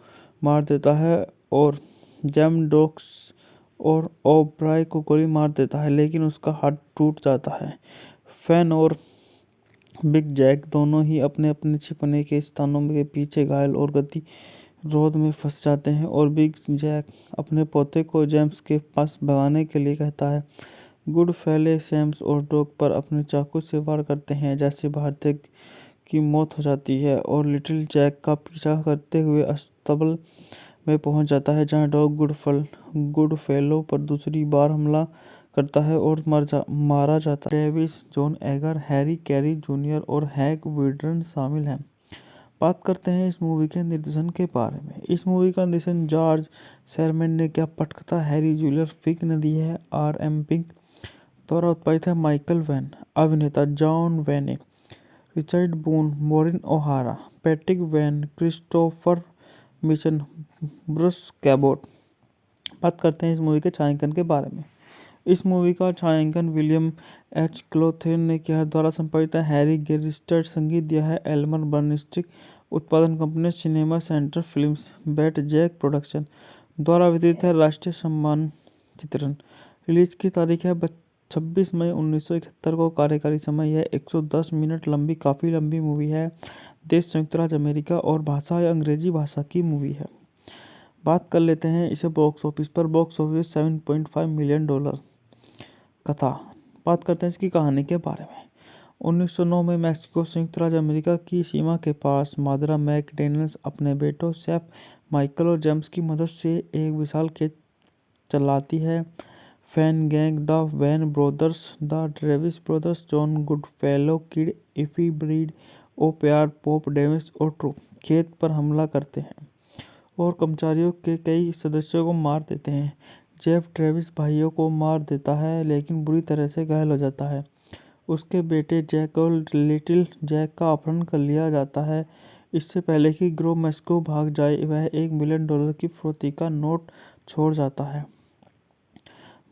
मार देता है और जेम डॉक्स और ओब्राय को गोली मार देता है, लेकिन उसका हाथ टूट जाता है। फैन और बिग जैक दोनों ही अपने अपने छिपने के स्थानों के पीछे घायल और गतिरोध में फंस जाते हैं और बिग जैक अपने पोते को जेम्स के पास भगाने के लिए कहता है। गुडफेलो सैम्स और डॉग पर अपने चाकू से वार करते हैं, जैसे भारतीय की मौत हो जाती है और लिटिल जैक का पीछा करते हुए अस्तबल में पहुंच जाता है, जहां डॉग गुडफेलो पर दूसरी बार हमला करता है और मारा जाता है। Davis, John Agar, Harry Carey junior और हैंक विर्डन शामिल हैं। बात करते हैं इस मूवी के निर्देशन के बारे में। इस मूवी का निर्देशन जॉर्ज शेरमैन ने किया। पटकथा हैरी जूलियर फिक ने दी है। R.M. पिंक द्वारा उत्पादित है। Michael Wayne. अभिनेता John Wayne, Richard Boone, Maureen O'Hara, Patrick Wayne, Christopher Mitchum, Bruce Cabot. बात करते हैं इस मूवी के छायांकन के बारे में। इस मूवी का छायांकन विलियम एच क्लोथेन ने किया है। द्वारा संपादित है हैरी गेरिस्टर। संगीत दिया है एल्मर बर्नस्टिक। उत्पादन company Cinema Center Films, Batjac Production. द्वारा वितरित है राष्ट्रीय सम्मान चित्रण। रिलीज की तारीख है 26 मई 1971 को। कार्यकारी समय है 110 मिनट लंबी, काफ़ी लंबी मूवी है। देश संयुक्त राज्य अमेरिका और भाषा या अंग्रेजी भाषा की मूवी है। बात कर लेते हैं इसे बॉक्स ऑफिस पर। Box office $7.5 million. कथा। बात करते हैं इसकी कहानी के बारे में। 1909 में मैक्सिको संयुक्त राज्य अमेरिका की सीमा के पास मादरा मैकडैनियल्स अपने बेटों शेफ माइकल और जेम्स की मदद से एक विशाल खेत चलाती है। Fan gang, the Van brothers, the Travis brothers, John Goodfellow, किड इफी ब्रीड, ओ प्यार, पॉप डेविस और ट्रू खेत पर हमला करते हैं और कर्मचारियों के कई सदस्यों को मार देते हैं। जेफ ट्रेविस भाइयों को मार देता है लेकिन बुरी तरह से घायल हो जाता है। उसके बेटे जैक और लिटिल जैक का अपहरण कर लिया जाता है। इससे पहले कि गिरोह मैक्सिको भाग जाए, वह $1 मिलियन की फिरौती का नोट छोड़ जाता है।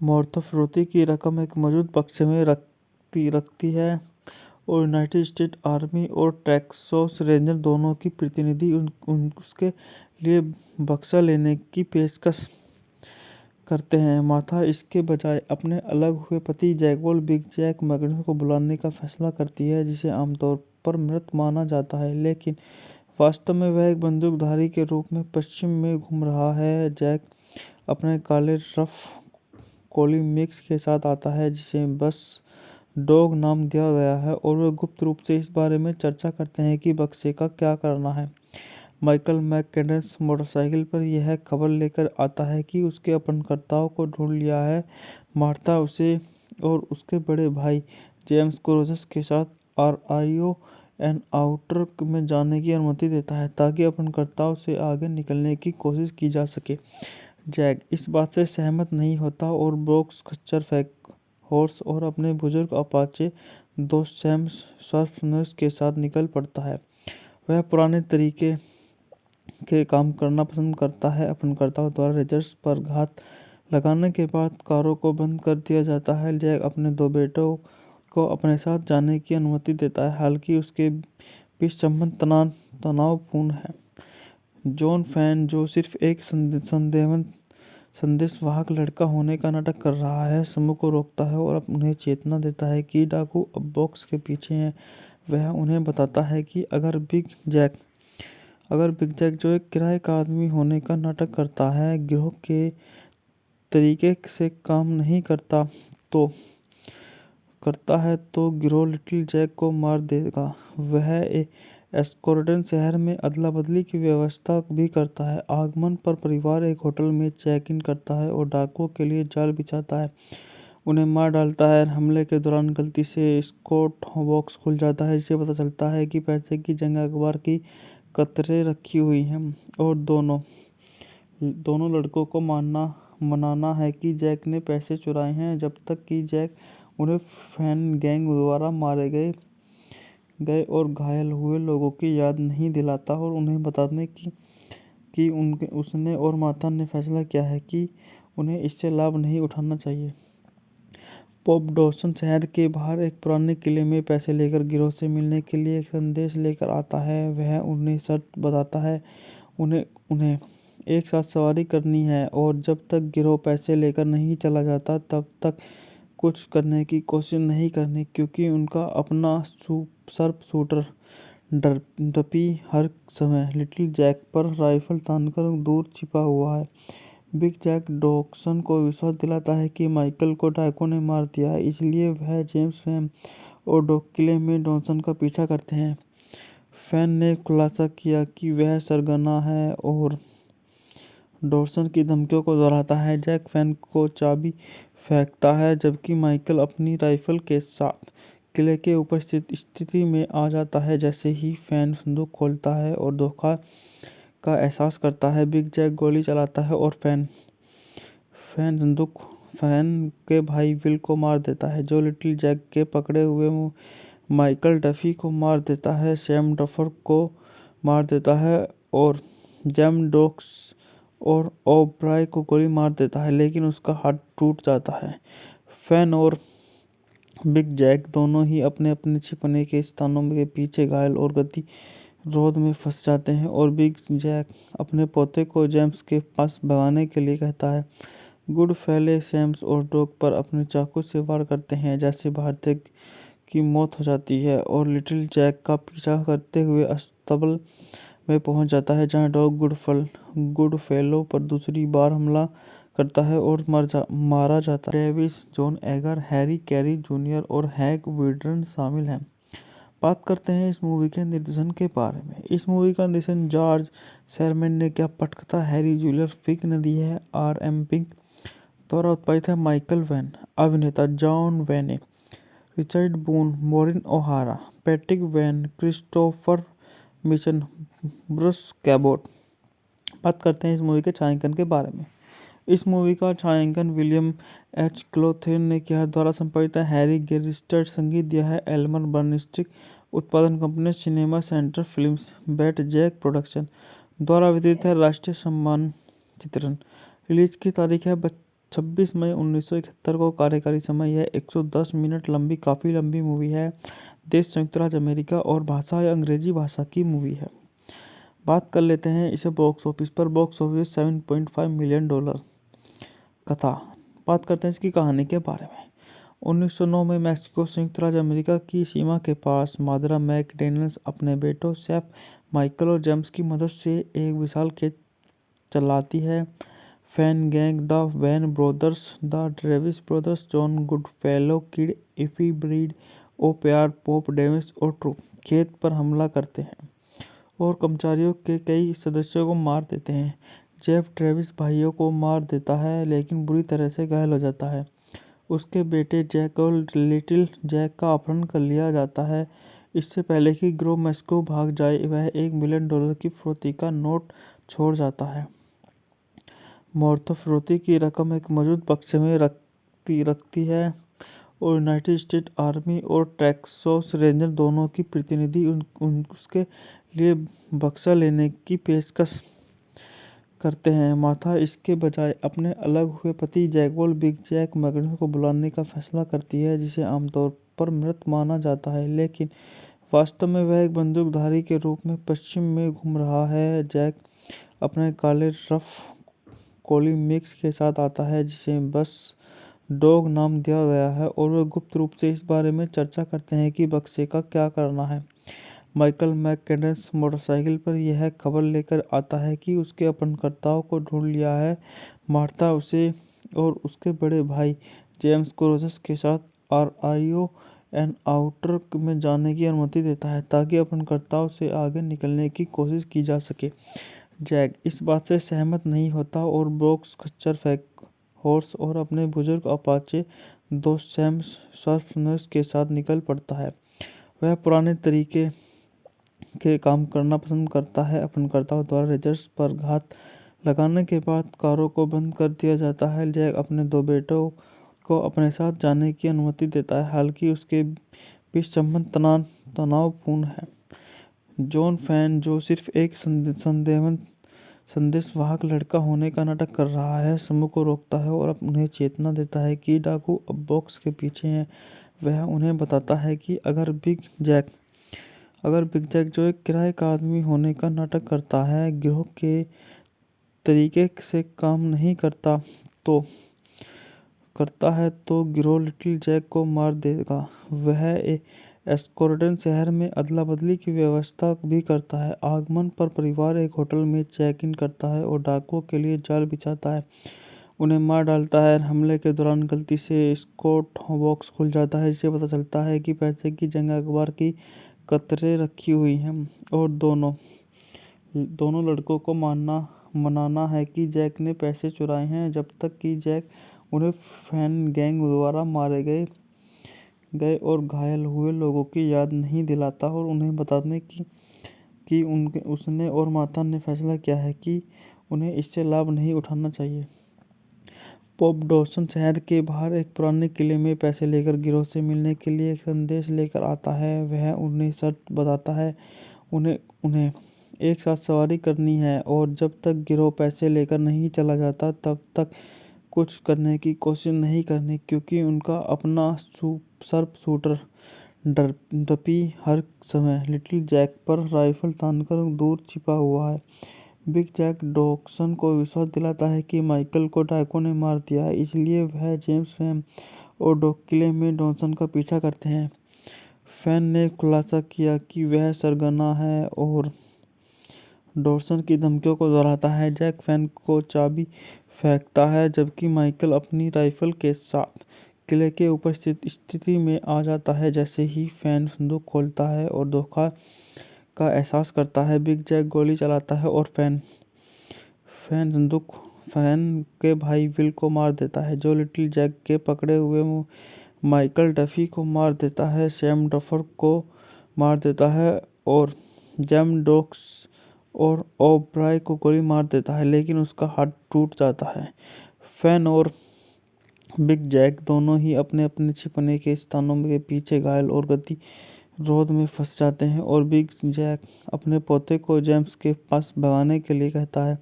मौर्थ फिरौती की रकम एक मौजूद बक्से में रखती है और यूनाइटेड स्टेट आर्मी और टेक्सास रेंजर दोनों की प्रतिनिधि उसके लिए बक्सा लेने की पेशकश करते हैं। मार्था इसके बजाय अपने अलग हुए पति जैकवॉल बिग जैक मैकडॉनल्ड को बुलाने का फैसला करती है, जिसे आमतौर पर मृत माना जाता है, लेकिन वास्तव में वह एक बंदूकधारी के रूप में पश्चिम में घूम रहा है। जैक अपने काले रफ कोली मिक्स के साथ आता है, जिसे बस डॉग नाम दिया गया है, और वे गुप्त रूप से इस बारे में चर्चा करते हैं कि बक्से का क्या करना है। माइकल मैकडैनियल्स मोटरसाइकिल पर यह खबर लेकर आता है कि उसके अपहरणकर्ताओं को ढूंढ लिया है। मार्था उसे और उसके बड़े भाई जेम्स को रोजर्स के साथ RIO एन आउटर में जाने की अनुमति देता है ताकि अपहरणकर्ताओं से आगे निकलने की कोशिश की जा सके। जैक इस बात से सहमत नहीं होता और ब्रोक्स खच्चर फेंक हॉर्स और अपने बुजुर्ग अपाचे दोस्त सैम सर्फनर्स के साथ निकल पड़ता है। वह पुराने तरीके के काम करना पसंद करता है। अपहरणकर्ताओं द्वारा रेजर्स पर घात लगाने के बाद कारों को बंद कर दिया जाता है। जैक अपने 2 बेटों को अपने साथ जाने की अनुमति देता है, हालांकि उसके बीच संबंध तनावपूर्ण है। जॉन फैन, जो सिर्फ एक संदेशवाहक लड़का होने का नाटक कर रहा है, समूह को रोकता है और उन्हें चेतना देता है कि डाकू अब बॉक्स के पीछे हैं। वह उन्हें बताता है कि अगर बिग जैक, जो एक किराए का आदमी होने का नाटक करता है, गिरोह के तरीके से काम नहीं करता है तो गिरोह लिटिल जैक को मार देगा। वह एस्कोर्टन शहर में अदला बदली की व्यवस्था भी करता है। आगमन पर परिवार एक होटल में चेक इन करता है और डाकुओं के लिए जाल बिछाता है, उन्हें मार डालता है। हमले के दौरान गलती से स्कॉट बॉक्स खुल जाता है, जिससे पता चलता है कि पैसे की जंग अखबार की कतरे रखी हुई हैं और दोनों लड़कों को मनाना है कि जैक ने पैसे चुराए हैं, जब तक कि जैक उन्हें फैन गैंग द्वारा मारे गए और घायल हुए लोगों की याद नहीं दिलाता और उन्हें बताने कि उसने और मार्था ने फैसला किया है कि उन्हें इससे लाभ नहीं उठाना चाहिए। पॉप डॉसन शहर के बाहर एक पुराने किले में पैसे लेकर गिरोह से मिलने के लिए एक संदेश लेकर आता है। वह उन्हें शर्त बताता है उन्हें एक साथ सवारी करनी है और जब तक गिरोह पैसे लेकर नहीं चला जाता तब तक कुछ करने की कोशिश नहीं करनी, क्योंकि उनका अपना सर्प शूटर डपी हर समय लिटिल जैक पर राइफल तानकर दूर छिपा हुआ है। बिग जैक डॉक्सन को विश्वास दिलाता है कि माइकल को डाकू ने मार दिया है, इसलिए वह जेम्स, सैम और डॉग किले में डॉक्सन का पीछा करते हैं। फैन ने खुलासा किया कि वह सरगना है और डॉक्सन की धमकियों को दोहराता है। जैक फैन को चाबी फेंकता है, जबकि माइकल अपनी राइफल के साथ किले के ऊपर स्थित स्थिति में आ जाता है। जैसे ही फैन संदूक खोलता है और धोखा का एहसास करता है, बिग जैक गोली चलाता है और फैन के भाई विल को मार देता है, जो लिटिल जैक के पकड़े हुए माइकल डफी को मार देता है, सैम डफर को मार देता है और जेम डोक्स और ओब्राय को गोली मार देता है, लेकिन उसका हाथ टूट जाता है। फैन और बिग जैक दोनों ही अपने अपने छिपने के स्थानों के पीछे घायल और गतिरोध में फंस जाते हैं और बिग जैक अपने पोते को जेम्स के पास भगाने के लिए कहता है। गुड फेले सैम्स और डॉग पर अपने चाकू से वार करते हैं, जैसे भारतीय की मौत हो जाती है और लिटिल जैक का पीछा करते हुए अस्तबल में पहुंच जाता है, जहां डॉग गुडफेलो पर दूसरी बार हमला करता है और मारा जाता है। Travis, John Agar, Harry Carey junior और हैक विडरन शामिल हैं। बात करते हैं इस मूवी के निर्देशन के बारे में। इस मूवी का निर्देशन जॉर्ज शेरमैन ने किया। पटकथा हैरी जूलियर फिक ने दी है। R.M. पिंक द्वारा उत्पादित है। Michael Wayne. अभिनेता John Wayne, Richard Boone, Maureen O'Hara, Patrick Wayne, Christopher Mitchum, Bruce Cabot. बात करते हैं इस मूवी के छायांकन के बारे में। इस मूवी का छायांकन विलियम एच क्लोथेन ने किया। द्वारा संपादित है। Harry Gerstad. संगीत दिया है एल्मर बर्निस्टिक। उत्पादन company Cinema Center Films, Batjac Production. द्वारा वितरित है। राष्ट्रीय सम्मान चित्रण। रिलीज की तारीख है 26 मई 1971 को। कार्यकारी समय है 110 मिनट लंबी, काफ़ी लंबी मूवी है। देश संयुक्त राज्य अमेरिका और भाषा या अंग्रेजी भाषा की मूवी है। बात कर लेते हैं इसे बॉक्स ऑफिस पर। Box office $7.5 million. कथा। बात करते हैं इसकी कहानी के बारे में। 1909 में मैक्सिको संयुक्त राज्य अमेरिका की सीमा के पास मादरा मैकडैनियल्स अपने बेटों सेफ, माइकल और जेम्स की मदद से एक विशाल खेत चलाती है। Fan gang, the Van brothers, the Travis brothers, John Goodfellow, किड इफी ब्रीड, ओ प्यार, पॉप डेविस और ट्रू खेत पर हमला करते हैं और कर्मचारियों के कई सदस्यों को मार देते हैं। जेफ ट्रेविस भाइयों को मार देता है, लेकिन बुरी तरह से घायल हो जाता है। उसके बेटे जैक और लिटिल जैक का अपहरण कर लिया जाता है। इससे पहले कि गिरोह मैक्सिको भाग जाए, वह $1 मिलियन की फिरौती का नोट छोड़ जाता है। मार्था फिरौती की रकम एक मौजूद बक्से में रखती है और यूनाइटेड स्टेट आर्मी और टेक्सास रेंजर दोनों की प्रतिनिधि उसके लिए बक्सा लेने की पेशकश करते हैं। मार्था इसके बजाय अपने अलग हुए पति जैकवॉल बिग जैक मैकडॉनल्ड को बुलाने का फैसला करती है, जिसे आमतौर पर मृत माना जाता है, लेकिन वास्तव में वह एक बंदूकधारी के रूप में पश्चिम में घूम रहा है। जैक अपने काले रफ कोली मिक्स के साथ आता है, जिसे बस डॉग नाम दिया गया है, और वे गुप्त रूप से इस बारे में चर्चा करते हैं कि बक्से का क्या करना है। माइकल मैकडैनियल्स मोटरसाइकिल पर यह खबर लेकर आता है कि उसके अपहरणकर्ताओं को ढूंढ लिया है। मार्था उसे और उसके बड़े भाई जेम्स को रोजर्स के साथ RIO एन आउटर में जाने की अनुमति देता है, ताकि अपहरणकर्ताओं से आगे निकलने की कोशिश की जा सके। जैक इस बात से सहमत नहीं होता और ब्रोक्स खच्चर हॉर्स और अपने बुजुर्ग अपाचे दोस्त सैम सर्फनर्स के साथ निकल पड़ता है। वह पुराने तरीके के काम करना पसंद करता है। अपहरणकर्ताओं द्वारा रेजर्स पर घात लगाने के बाद कारों को बंद कर दिया जाता है। जैक अपने 2 बेटों को अपने साथ जाने की अनुमति देता है, हालांकि उसके बीच संबंध तनावपूर्ण है। जॉन फैन, जो सिर्फ एक संदेशवाहक लड़का होने का नाटक कर रहा है, समूह को रोकता है और उन्हें चेतना देता है कि डाकू अब बॉक्स के पीछे हैं। वह उन्हें बताता है कि अगर बिग जैक, जो एक किराए का आदमी होने का नाटक करता है, गिरोह के तरीके से काम नहीं करता तो गिरोह लिटिल जैक को मार देगा। वह एस्कोर्डन शहर में अदला बदली की व्यवस्था भी करता है। आगमन पर परिवार एक होटल में चेक इन करता है और डाकुओं के लिए जाल बिछाता है, उन्हें मार डालता है। हमले के दौरान गलती से स्कॉट बॉक्स खुल जाता है, जिससे पता चलता है कि पैसे की जगह अखबार की कतरे रखी हुई हैं और दोनों लड़कों को मनाना है कि जैक ने पैसे चुराए हैं, जब तक कि जैक उन्हें फैन गैंग द्वारा मारे गए गए और घायल हुए लोगों की याद नहीं दिलाता और उन्हें बताने कि उनके उसने और माता ने फैसला किया है कि उन्हें इससे लाभ नहीं उठाना चाहिए। पॉप डॉसन शहर के बाहर एक पुराने किले में पैसे लेकर गिरोह से मिलने के लिए एक संदेश लेकर आता है। वह उन्हें शर्त बताता है उन्हें उन्हें एक साथ सवारी करनी है और जब तक गिरोह पैसे लेकर नहीं चला जाता तब तक कुछ करने की कोशिश नहीं करनी, क्योंकि उनका अपना सर्प शूटर डपी हर समय लिटिल जैक पर राइफल तानकर दूर छिपा हुआ है। बिग जैक डॉक्सन को विश्वास दिलाता है कि माइकल को डाकुओं ने मार दिया है, इसलिए वह जेम्स, सैम और डॉग किले में डॉक्सन का पीछा करते हैं। फैन ने खुलासा किया कि वह सरगना है और डॉक्सन की धमकियों को दोहराता है। जैक फैन को चाबी फेंकता है जबकि माइकल अपनी राइफल के साथ किले के ऊपर स्थित स्थिति में आ जाता है। जैसे ही फैन संदूक खोलता है और धोखा का एहसास करता है, बिग जैक गोली चलाता है और फैन के भाई विल को मार देता है, जो लिटिल जैक के पकड़े हुए माइकल डफी को मार देता है। सैम डफर को मार देता है और जेम डॉक्स और ओब्राय को गोली मार देता है, लेकिन उसका हाथ टूट जाता है। फैन और बिग जैक दोनों ही अपने अपने छिपने के स्थानों के पीछे घायल और गतिरोध में फंस जाते हैं और बिग जैक अपने पोते को जेम्स के पास भगाने के लिए कहता है।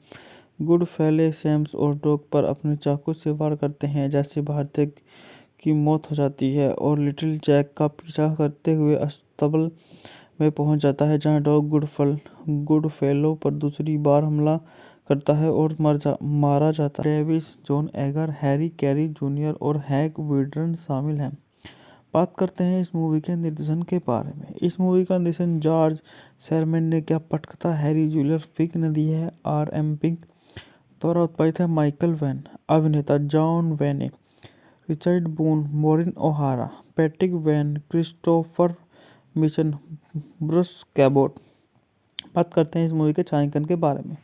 गुड फेले सैम्स और डॉग पर अपने चाकू से वार करते हैं, जैसे भारतीय की मौत हो जाती है और लिटिल जैक का पीछा करते हुए अस्तबल में पहुंच जाता है, जहां डॉग गुड फेलो पर दूसरी बार हमला करता है और मारा जाता है। Davis, John Agar, Harry Carey junior और हैक विडर्न शामिल हैं। बात करते हैं इस मूवी के निर्देशन के बारे में। इस मूवी का निर्देशन जॉर्ज शेरमैन ने किया। पटकथा हैरी जूलियर फिक ने दी है। R.M. पिंक द्वारा उत्पादित है। Michael Wayne. अभिनेता John Wayne, Richard Boone, Maureen O'Hara, Patrick Wayne, Christopher Mitchum, Bruce Cabot. बात करते हैं इस मूवी के छायांकन के बारे में।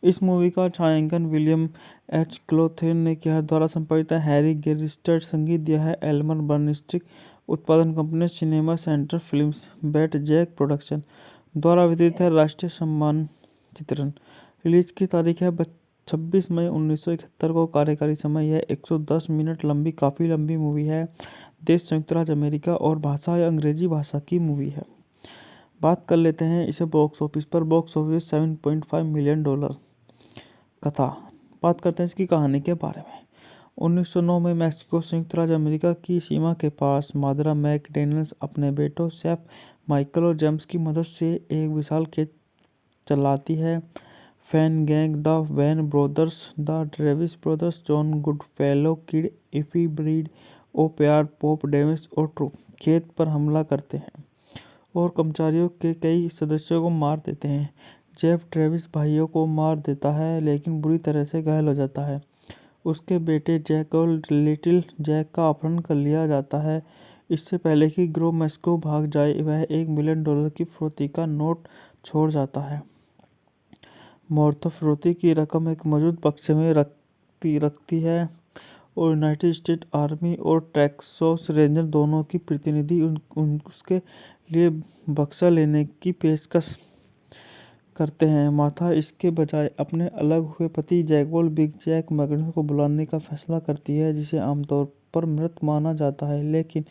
इस मूवी का छायांकन विलियम एच क्लोथेन ने किया। द्वारा संपादित है हैरी गेरिस्टर। संगीत दिया है एल्मर बर्नस्टिक। उत्पादन company Cinema Center Films, Batjac Production. द्वारा वितरित है राष्ट्रीय सम्मान चित्रण। रिलीज की तारीख है 26 मई 1971 को। कार्यकारी समय है 110 मिनट लंबी, काफ़ी लंबी मूवी है। देश संयुक्त राज्य अमेरिका और भाषा या अंग्रेजी भाषा की मूवी है। बात कर लेते हैं इसे बॉक्स ऑफिस पर। Box office $7.5 million. कथा। बात करते हैं इसकी कहानी के बारे में। 1909 में मैक्सिको संयुक्त राज्य अमेरिका की सीमा के पास मादरा मैकडैनियल्स अपने बेटों सेफ, माइकल और जेम्स की मदद से एक विशाल खेत चलाती है। Fan gang, the Van brothers, the Travis brothers, John Goodfellow, किड इफी ब्रीड, ओ प्यार, पॉप डेविस और ट्रू खेत पर हमला करते हैं और कर्मचारियों के कई सदस्यों को मार देते हैं। जेफ ट्रेविस भाइयों को मार देता है लेकिन बुरी तरह से घायल हो जाता है। उसके बेटे जैक और लिटिल जैक का अपहरण कर लिया जाता है। इससे पहले कि गिरोह मैक्सिको भाग जाए, वह $1 मिलियन की फिरौती का नोट छोड़ जाता है। मौर्थ फिरौती की रकम एक मौजूद बक्से में रखती है और यूनाइटेड स्टेट आर्मी और टेक्सास रेंजर दोनों की प्रतिनिधि उसके लिए बक्सा लेने की पेशकश करते हैं। माथा इसके बजाय अपने अलग हुए पति जैकवॉल बिग जैक मैग्नस को बुलाने का फैसला करती है, जिसे आमतौर पर मृत माना जाता है, लेकिन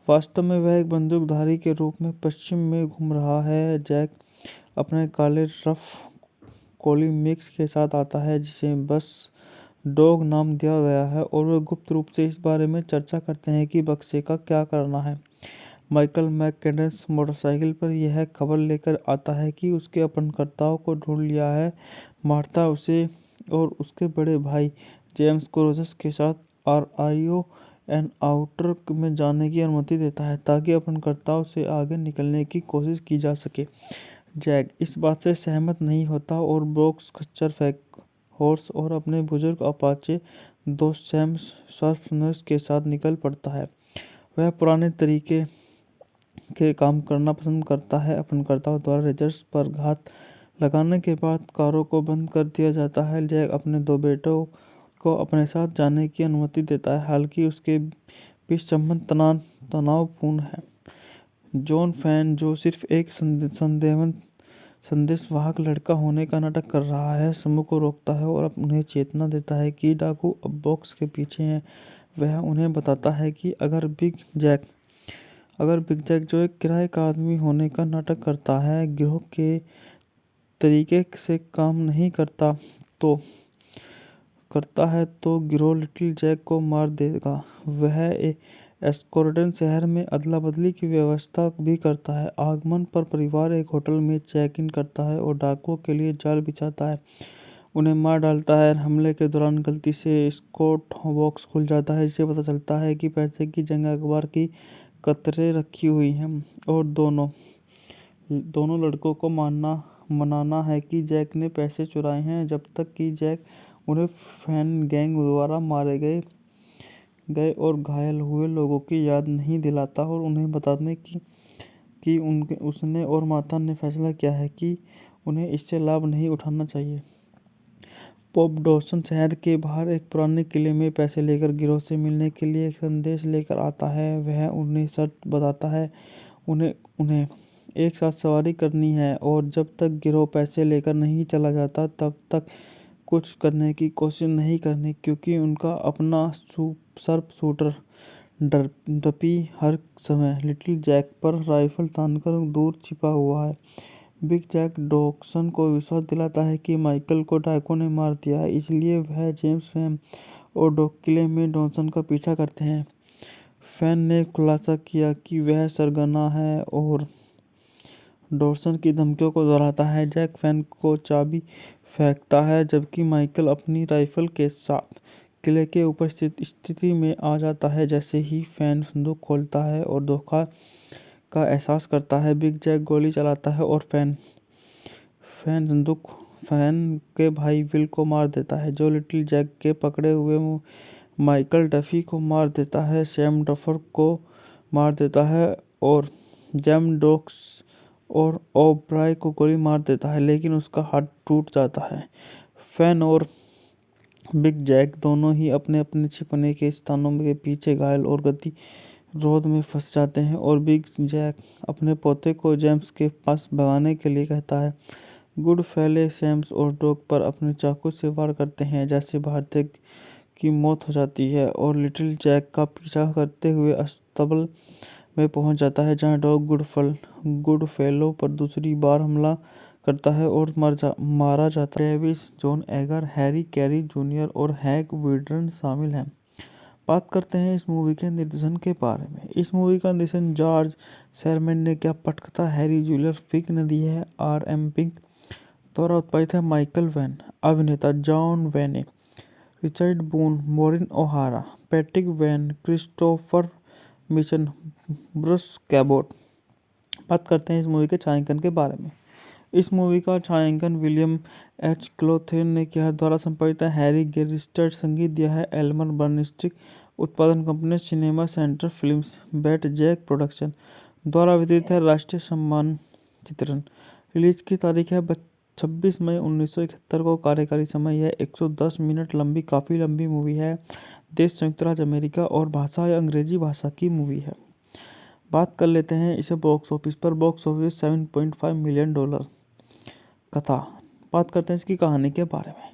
वास्तव में वह एक बंदूकधारी के रूप में पश्चिम में घूम रहा है। जैक अपने काले रफ कोली मिक्स के साथ आता है, जिसे बस डॉग नाम दिया गया है, और वे गुप्त रूप से इस बारे में चर्चा करते हैं कि बक्से का क्या करना है। माइकल मैकडैनियल्स मोटरसाइकिल पर यह खबर लेकर आता है कि उसके अपहरणकर्ताओं को ढूंढ लिया है। मार्था उसे और उसके बड़े भाई जेम्स को रोजर्स के साथ RIO आउटर में जाने की अनुमति देता है ताकि अपहरणकर्ताओं से आगे निकलने की कोशिश की जा सके। जैक इस बात से सहमत नहीं होता और ब्रोक्स खच्चर हॉर्स और अपने बुजुर्ग अपाचे दोस्त सैम सर्फनर्स के साथ निकल पड़ता है। वह पुराने तरीके के काम करना पसंद करता है। अपहरणकर्ताओं द्वारा रेंजर्स पर घात लगाने के बाद कारों को बंद कर दिया जाता है। जैक अपने दो बेटों को अपने साथ जाने की अनुमति देता है, हालांकि उसके बीच संबंध तनावपूर्ण है। जॉन फैन, जो सिर्फ एक संदेशवाहक लड़का होने का नाटक कर रहा है, समूह को रोकता है और उन्हें चेतना देता है कि डाकू अब बॉक्स के पीछे हैं। वह उन्हें बताता है कि अगर बिग जैक, जो एक किराए का आदमी होने का नाटक करता है, गिरोह के तरीके से काम नहीं करता है तो गिरोह लिटिल जैक को मार देगा। वह एस्कोर्डन शहर में अदला बदली की व्यवस्था भी करता है। आगमन पर परिवार एक होटल में चेक इन करता है और डाकुओं के लिए जाल बिछाता है, उन्हें मार डालता है। हमले के दौरान गलती से स्कॉट बॉक्स खुल जाता है, जिससे पता चलता है कि पैसे की जगह अखबार की कतरें रखी हुई हैं और दोनों लड़कों को मनाना है कि जैक ने पैसे चुराए हैं, जब तक कि जैक उन्हें फैन गैंग द्वारा मारे गए और घायल हुए लोगों की याद नहीं दिलाता और उन्हें बताने कि उसने और मार्था ने फैसला किया है कि उन्हें इससे लाभ नहीं उठाना चाहिए। पॉप डॉसन शहर के बाहर एक पुराने किले में पैसे लेकर गिरोह से मिलने के लिए एक संदेश लेकर आता है। वह उन्हें शर्त बताता है, उन्हें एक साथ सवारी करनी है और जब तक गिरोह पैसे लेकर नहीं चला जाता तब तक कुछ करने की कोशिश नहीं करनी, क्योंकि उनका अपना सर्प शूटर डपी हर समय लिटिल जैक पर राइफल तानकर दूर छिपा हुआ है। बिग जैक डॉक्सन को विश्वास दिलाता है कि माइकल को डाकुओं ने मार दिया है, इसलिए वह जेम्स फैन और डॉग किले में डॉक्सन का पीछा करते हैं। फैन ने खुलासा किया कि वह सरगना है और डॉक्सन की धमकियों को दोहराता है। जैक फैन को चाबी फेंकता है, जबकि माइकल अपनी राइफल के साथ किले के ऊपर स्थिति में आ जाता है। जैसे ही फैन संदूक खोलता है और धोखा का एहसास करता है, बिग जैक गोली चलाता है और फैन के भाई विल को मार देता है, जो लिटिल जैक के पकड़े हुए माइकल डफी को मार देता है। सैम डफर को मार देता है और जेम डॉक्स और ओब्राय को गोली मार देता है, लेकिन उसका हाथ टूट जाता है। फैन और बिग जैक दोनों ही अपने अपने छिपने के स्थानों के पीछे घायल और गतिरोध में फंस जाते हैं और बिग जैक अपने पोते को जेम्स के पास भगाने के लिए कहता है। गुड फेले सैम्स और डॉग पर अपने चाकू से वार करते हैं, जैसे भारतीय की मौत हो जाती है और लिटिल जैक का पीछा करते हुए अस्तबल में पहुंच जाता है, जहां डॉग गुड फेलो पर दूसरी बार हमला करता है और मारा जाता है। Travis John Agar, Harry Carey junior और हैक विडर्न शामिल हैं। बात करते हैं इस मूवी के निर्देशन के बारे में। इस मूवी का निर्देशन जॉर्ज शेरमैन ने किया। पटकथा हैरी जूलियर फिक ने दी है। R.M. पिंक द्वारा उत्पादित है। Michael Wayne. अभिनेता John Wayne, Richard Boone, Maureen O'Hara, Patrick Wayne, Christopher Mitchum, Bruce Cabot. बात करते हैं इस मूवी के छायांकन के बारे में। इस मूवी का छायांकन विलियम एच क्लोथेन ने किया, द्वारा संपादित है हैरी गेरिस्टर, संगीत दिया है एल्मर बर्नस्टिक, उत्पादन company Cinema Center Films, Batjac Production, द्वारा वितरित है राष्ट्रीय सम्मान चित्रण। रिलीज की तारीख है 26 मई 1971 को। कार्यकारी समय है 110 मिनट लंबी, काफ़ी लंबी मूवी है। देश संयुक्त राज्य अमेरिका और भाषा या अंग्रेजी भाषा की मूवी है। बात कर लेते हैं इसे बॉक्स ऑफिस पर। Box office $7.5 million. कथा, बात करते हैं इसकी कहानी के बारे में।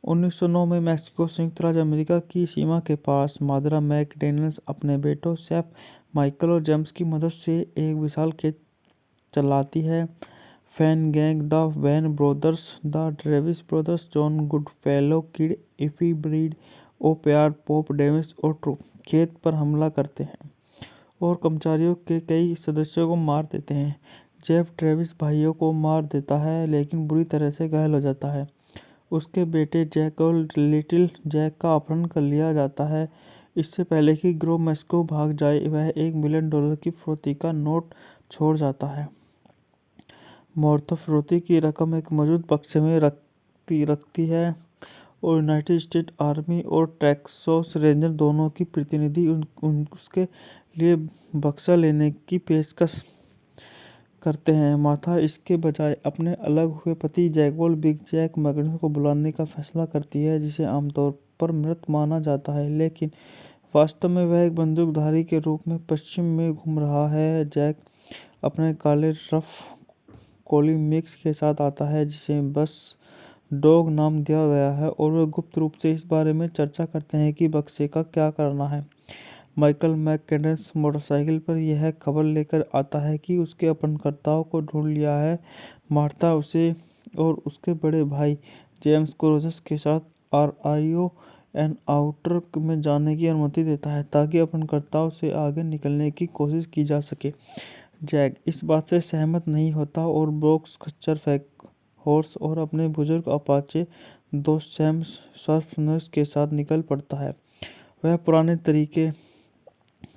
1909 में मैक्सिको संयुक्त राज्य अमेरिका की सीमा के पास मादरा मैकडैनियल्स अपने बेटों सेफ, माइकल और जेम्स की मदद से एक विशाल खेत चलाती है। Fan gang, the Van brothers, the Travis brothers, John Goodfellow, किड इफी ब्रीड, ओ प्यार, पॉप डेविस और ट्रू खेत पर हमला करते हैं और कर्मचारियों के कई सदस्यों को मार देते हैं। जेफ ट्रेविस भाइयों को मार देता है, लेकिन बुरी तरह से घायल हो जाता है। उसके बेटे जैक और लिटिल जैक का अपहरण कर लिया जाता है। इससे पहले कि गिरोह मैक्सिको भाग जाए, वह $1 मिलियन की फिरौती का नोट छोड़ जाता है। मार्था फिरौती की रकम एक मौजूद बक्से में रखती है और यूनाइटेड स्टेट आर्मी और टेक्सास रेंजर दोनों की प्रतिनिधि उसके लिए बक्सा लेने की पेशकश करते हैं। मार्था इसके बजाय अपने अलग हुए पति जैकवॉल बिग जैक मैकडॉनल्ड को बुलाने का फैसला करती है, जिसे आमतौर पर मृत माना जाता है, लेकिन वास्तव में वह एक बंदूकधारी के रूप में पश्चिम में घूम रहा है। जैक अपने काले रफ कोली मिक्स के साथ आता है, जिसे बस डॉग नाम दिया गया है, और वे गुप्त रूप से इस बारे में चर्चा करते हैं कि बक्से का क्या करना है। माइकल मैककेडन्स मोटरसाइकिल पर यह खबर लेकर आता है कि उसके अपहरणकर्ताओं को ढूंढ लिया है। मार्था उसे और उसके बड़े भाई जेम्स को रोजर्स के साथ आरआईओ एन आउटर में जाने की अनुमति देता है ताकि अपहरणकर्ताओं से आगे निकलने की कोशिश की जा सके। जैक इस बात से सहमत नहीं होता और ब्रोक्स खच्चर फेंक हॉर्स और अपने बुजुर्ग अपाचे दोस्त सैम सर्फनर्स के साथ निकल पड़ता है। वह पुराने तरीके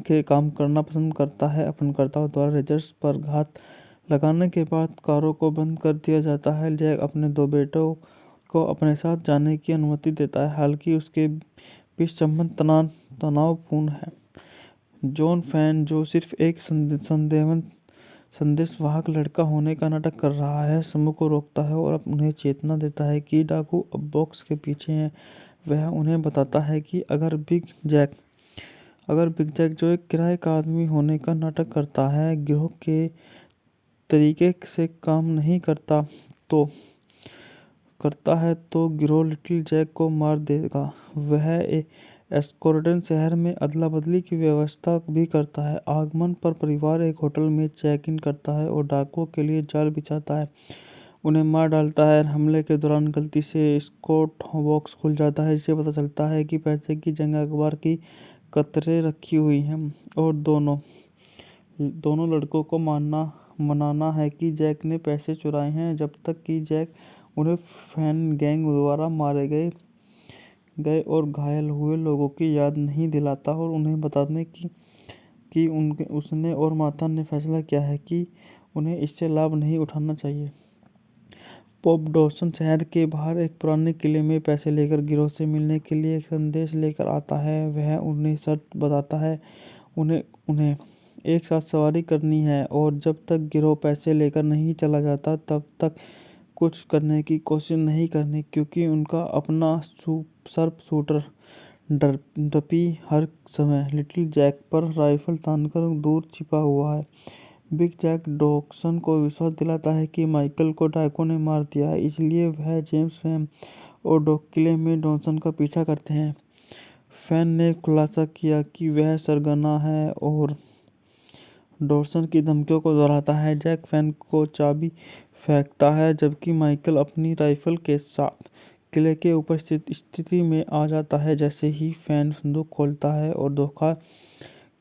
के काम करना पसंद करता है। अपहरणकर्ताओं द्वारा रेजर्स पर घात लगाने के बाद कारों को बंद कर दिया जाता है। जैक अपने दो बेटों को अपने साथ जाने की अनुमति देता है, हालांकि उसके बीच संबंध तनावपूर्ण है। जॉन फैन, जो सिर्फ एक संदेशवाहक लड़का होने का नाटक कर रहा है, समूह को रोकता है और उन्हें चेतना देता है कि डाकू अब बॉक्स के पीछे हैं। वह उन्हें बताता है कि अगर बिग जैक, जो एक किराए का आदमी होने का नाटक करता है, गिरोह के तरीके से काम नहीं करता है तो गिरोह लिटिल जैक को मार देगा। वह एस्कोर्डन शहर में अदला बदली की व्यवस्था भी करता है। आगमन पर परिवार एक होटल में चेक इन करता है और डाकुओं के लिए जाल बिछाता है, उन्हें मार डालता है। हमले के दौरान गलती से स्कॉट बॉक्स खुल जाता है, जिससे पता चलता है कि पैसे की जंग अखबार की कतरे रखी हुई हैं और दोनों लड़कों को मनाना है कि जैक ने पैसे चुराए हैं, जब तक कि जैक उन्हें फैन गैंग द्वारा मारे गए और घायल हुए लोगों की याद नहीं दिलाता और उन्हें बताने कि उसने और माता ने फैसला किया है कि उन्हें इससे लाभ नहीं उठाना चाहिए। पॉप डॉसन शहर के बाहर एक पुराने किले में पैसे लेकर गिरोह से मिलने के लिए एक संदेश लेकर आता है। वह उन्हें शर्त बताता है उन्हें एक साथ सवारी करनी है और जब तक गिरोह पैसे लेकर नहीं चला जाता तब तक कुछ करने की कोशिश नहीं करनी, क्योंकि उनका अपना सर्प शूटर डपी हर समय लिटिल जैक पर राइफल तानकर दूर छिपा हुआ है। बिग जैक डॉक्सन को विश्वास दिलाता है कि माइकल को डाकू ने मार दिया है, इसलिए वह जेम्स फैन और डॉग किले में डॉक्सन का पीछा करते हैं। फैन ने खुलासा किया कि वह सरगना है और डॉक्सन की धमकियों को दोहराता है। जैक फैन को चाबी फेंकता है, जबकि माइकल अपनी राइफल के साथ किले के ऊपर स्थिति में आ जाता है। जैसे ही फैन संदूक खोलता है और धोखा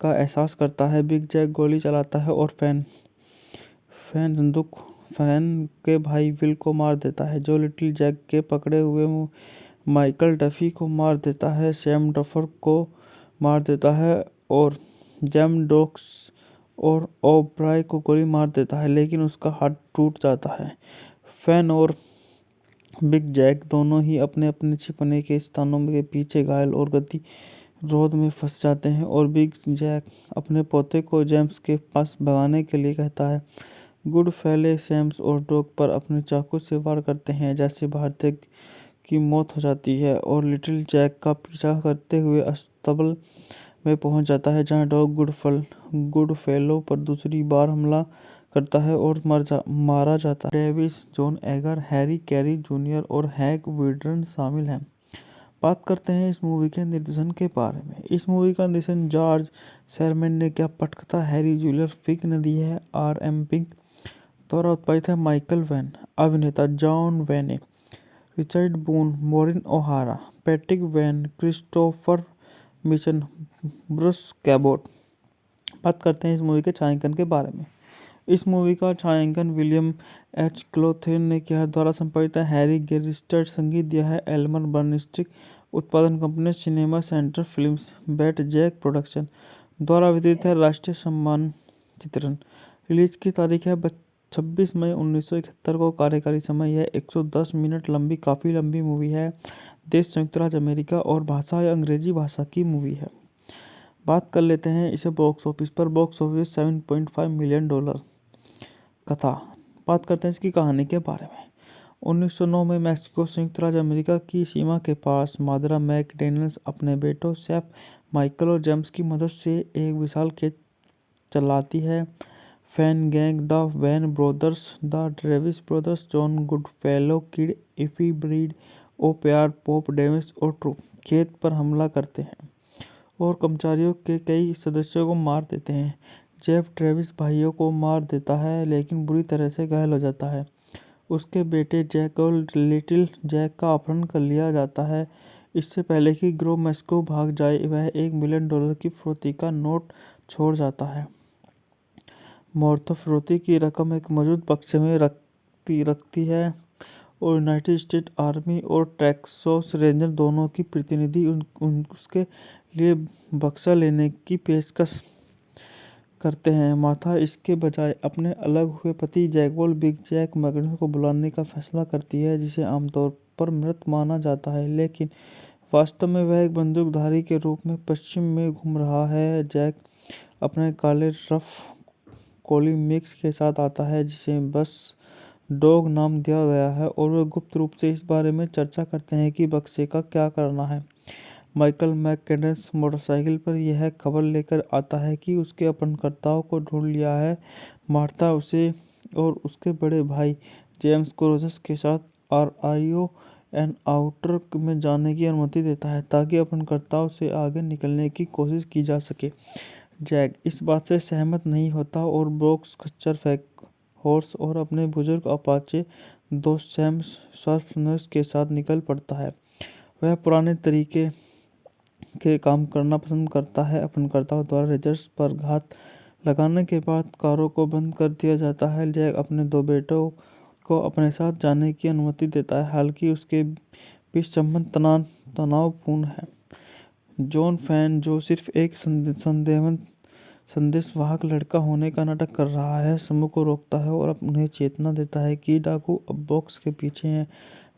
का एहसास करता है, बिग जैक गोली चलाता है और फैन के भाई विल को मार देता है, जो लिटिल जैक के पकड़े हुए माइकल डफी को मार देता है। सैम डफर को मार देता है और जेम डॉक्स और ओब्राय को गोली मार देता है, लेकिन उसका हाथ टूट जाता है। फैन और बिग जैक दोनों ही अपने अपने छिपने के स्थानों के पीछे घायल और गतिरोध में फंस जाते हैं और बिग जैक अपने पोते को जेम्स के पास भगाने के लिए कहता है। गुड फैले सैम्स और डॉग पर अपने चाकू से वार करते हैं, जैसे भारतीय की मौत हो जाती है और लिटिल जैक का पीछा करते हुए अस्तबल में पहुंच जाता है, जहां डॉग गुड फेलो पर दूसरी बार हमला करता है और मारा जाता है। Davis, John Agar, Harry Carey junior और हैग विडर्न शामिल हैं। बात करते हैं इस मूवी के निर्देशन के बारे में। इस मूवी का निर्देशन जॉर्ज शेरमैन ने किया। पटकथा हैरी जूलियर फिक ने दी है। R.M. पिंक द्वारा उत्पादित है। Michael Wayne. अभिनेता John Wayne, Richard Boone, Maureen O'Hara, Patrick Wayne, Christopher Mitchum, Bruce Cabot. बात करते हैं इस मूवी के छायांकन के बारे में। इस मूवी का छायांकन विलियम एच क्लोथेन ने किया। द्वारा संपादित है। Harry Gerstad. संगीत दिया है एल्मर बर्निस्टिक। उत्पादन company Cinema Center Films, Batjac Production. द्वारा वितरित है। राष्ट्रीय सम्मान चित्रण। रिलीज की तारीख है 26 मई 1971 को। कार्यकारी समय है 110 मिनट लंबी, काफ़ी लंबी मूवी है। देश संयुक्त राज्य अमेरिका और भाषा या अंग्रेजी भाषा की मूवी है। बात कर लेते हैं इसे बॉक्स ऑफिस पर। Box office $7.5 million. कथा। बात करते हैं इसकी कहानी के बारे में। 1909 में मैक्सिको संयुक्त राज्य अमेरिका की सीमा के पास मादरा मैकडैनियल्स अपने बेटों सेफ माइकल और जेम्स की मदद से एक विशाल खेत चलाती है। Fan gang, the Van brothers, the Travis brothers, John Goodfellow, किड इफी ब्रीड, ओ प्यार, पॉप डेविस और ट्रू खेत पर हमला करते हैं और कर्मचारियों के कई सदस्यों को मार देते हैं। जेफ ट्रेविस भाइयों को मार देता है लेकिन बुरी तरह से घायल हो जाता है। उसके बेटे जैक और लिटिल जैक का अपहरण कर लिया जाता है। इससे पहले कि ग्रो मैस्को भाग जाए, वह $1 मिलियन की फिरौती का नोट छोड़ जाता है। मार्था फिरौती की रकम एक मौजूद बक्से में रखती है और यूनाइटेड स्टेट आर्मी और टेक्सास रेंजर दोनों की प्रतिनिधि उसके लिए बक्सा लेने की पेशकश करते हैं। मार्था इसके बजाय अपने अलग हुए पति जैकवॉल बिग जैक मैकडेनियल को बुलाने का फैसला करती है, जिसे आमतौर पर मृत माना जाता है, लेकिन वास्तव में वह एक बंदूकधारी के रूप में पश्चिम में घूम रहा है। जैक अपने काले रफ कोली मिक्स के साथ आता है, जिसे बस डॉग नाम दिया गया है, और वे गुप्त रूप से इस बारे में चर्चा करते हैं कि बक्से का क्या करना है। माइकल मैककेडन्स मोटरसाइकिल पर यह खबर लेकर आता है कि उसके अपहरणकर्ताओं को ढूंढ लिया है। मार्था उसे और उसके बड़े भाई जेम्स को रोजर्स के साथ आरआईओ एन आउटर में जाने की अनुमति देता है ताकि अपहरणकर्ताओं से आगे निकलने की कोशिश की जा सके। जैक इस बात से सहमत नहीं होता और ब्रोक्स खच्चर फेंक हॉर्स और अपने बुजुर्ग अपाचे दोस्त सैम सर्फनर्स के साथ निकल पड़ता है। वह पुराने तरीके के काम करना पसंद करता है। अपहरणकर्ताओं द्वारा रेजर्स पर घात लगाने के बाद कारों को बंद कर दिया जाता है। जैक अपने दो बेटों को अपने साथ जाने की अनुमति देता है, हालांकि उसके बीच संबंध तनावपूर्ण है। जॉन फैन, जो सिर्फ एक संदेशवाहक लड़का होने का नाटक कर रहा है, समूह को रोकता है और उन्हें चेतना देता है कि डाकू अब बॉक्स के पीछे हैं।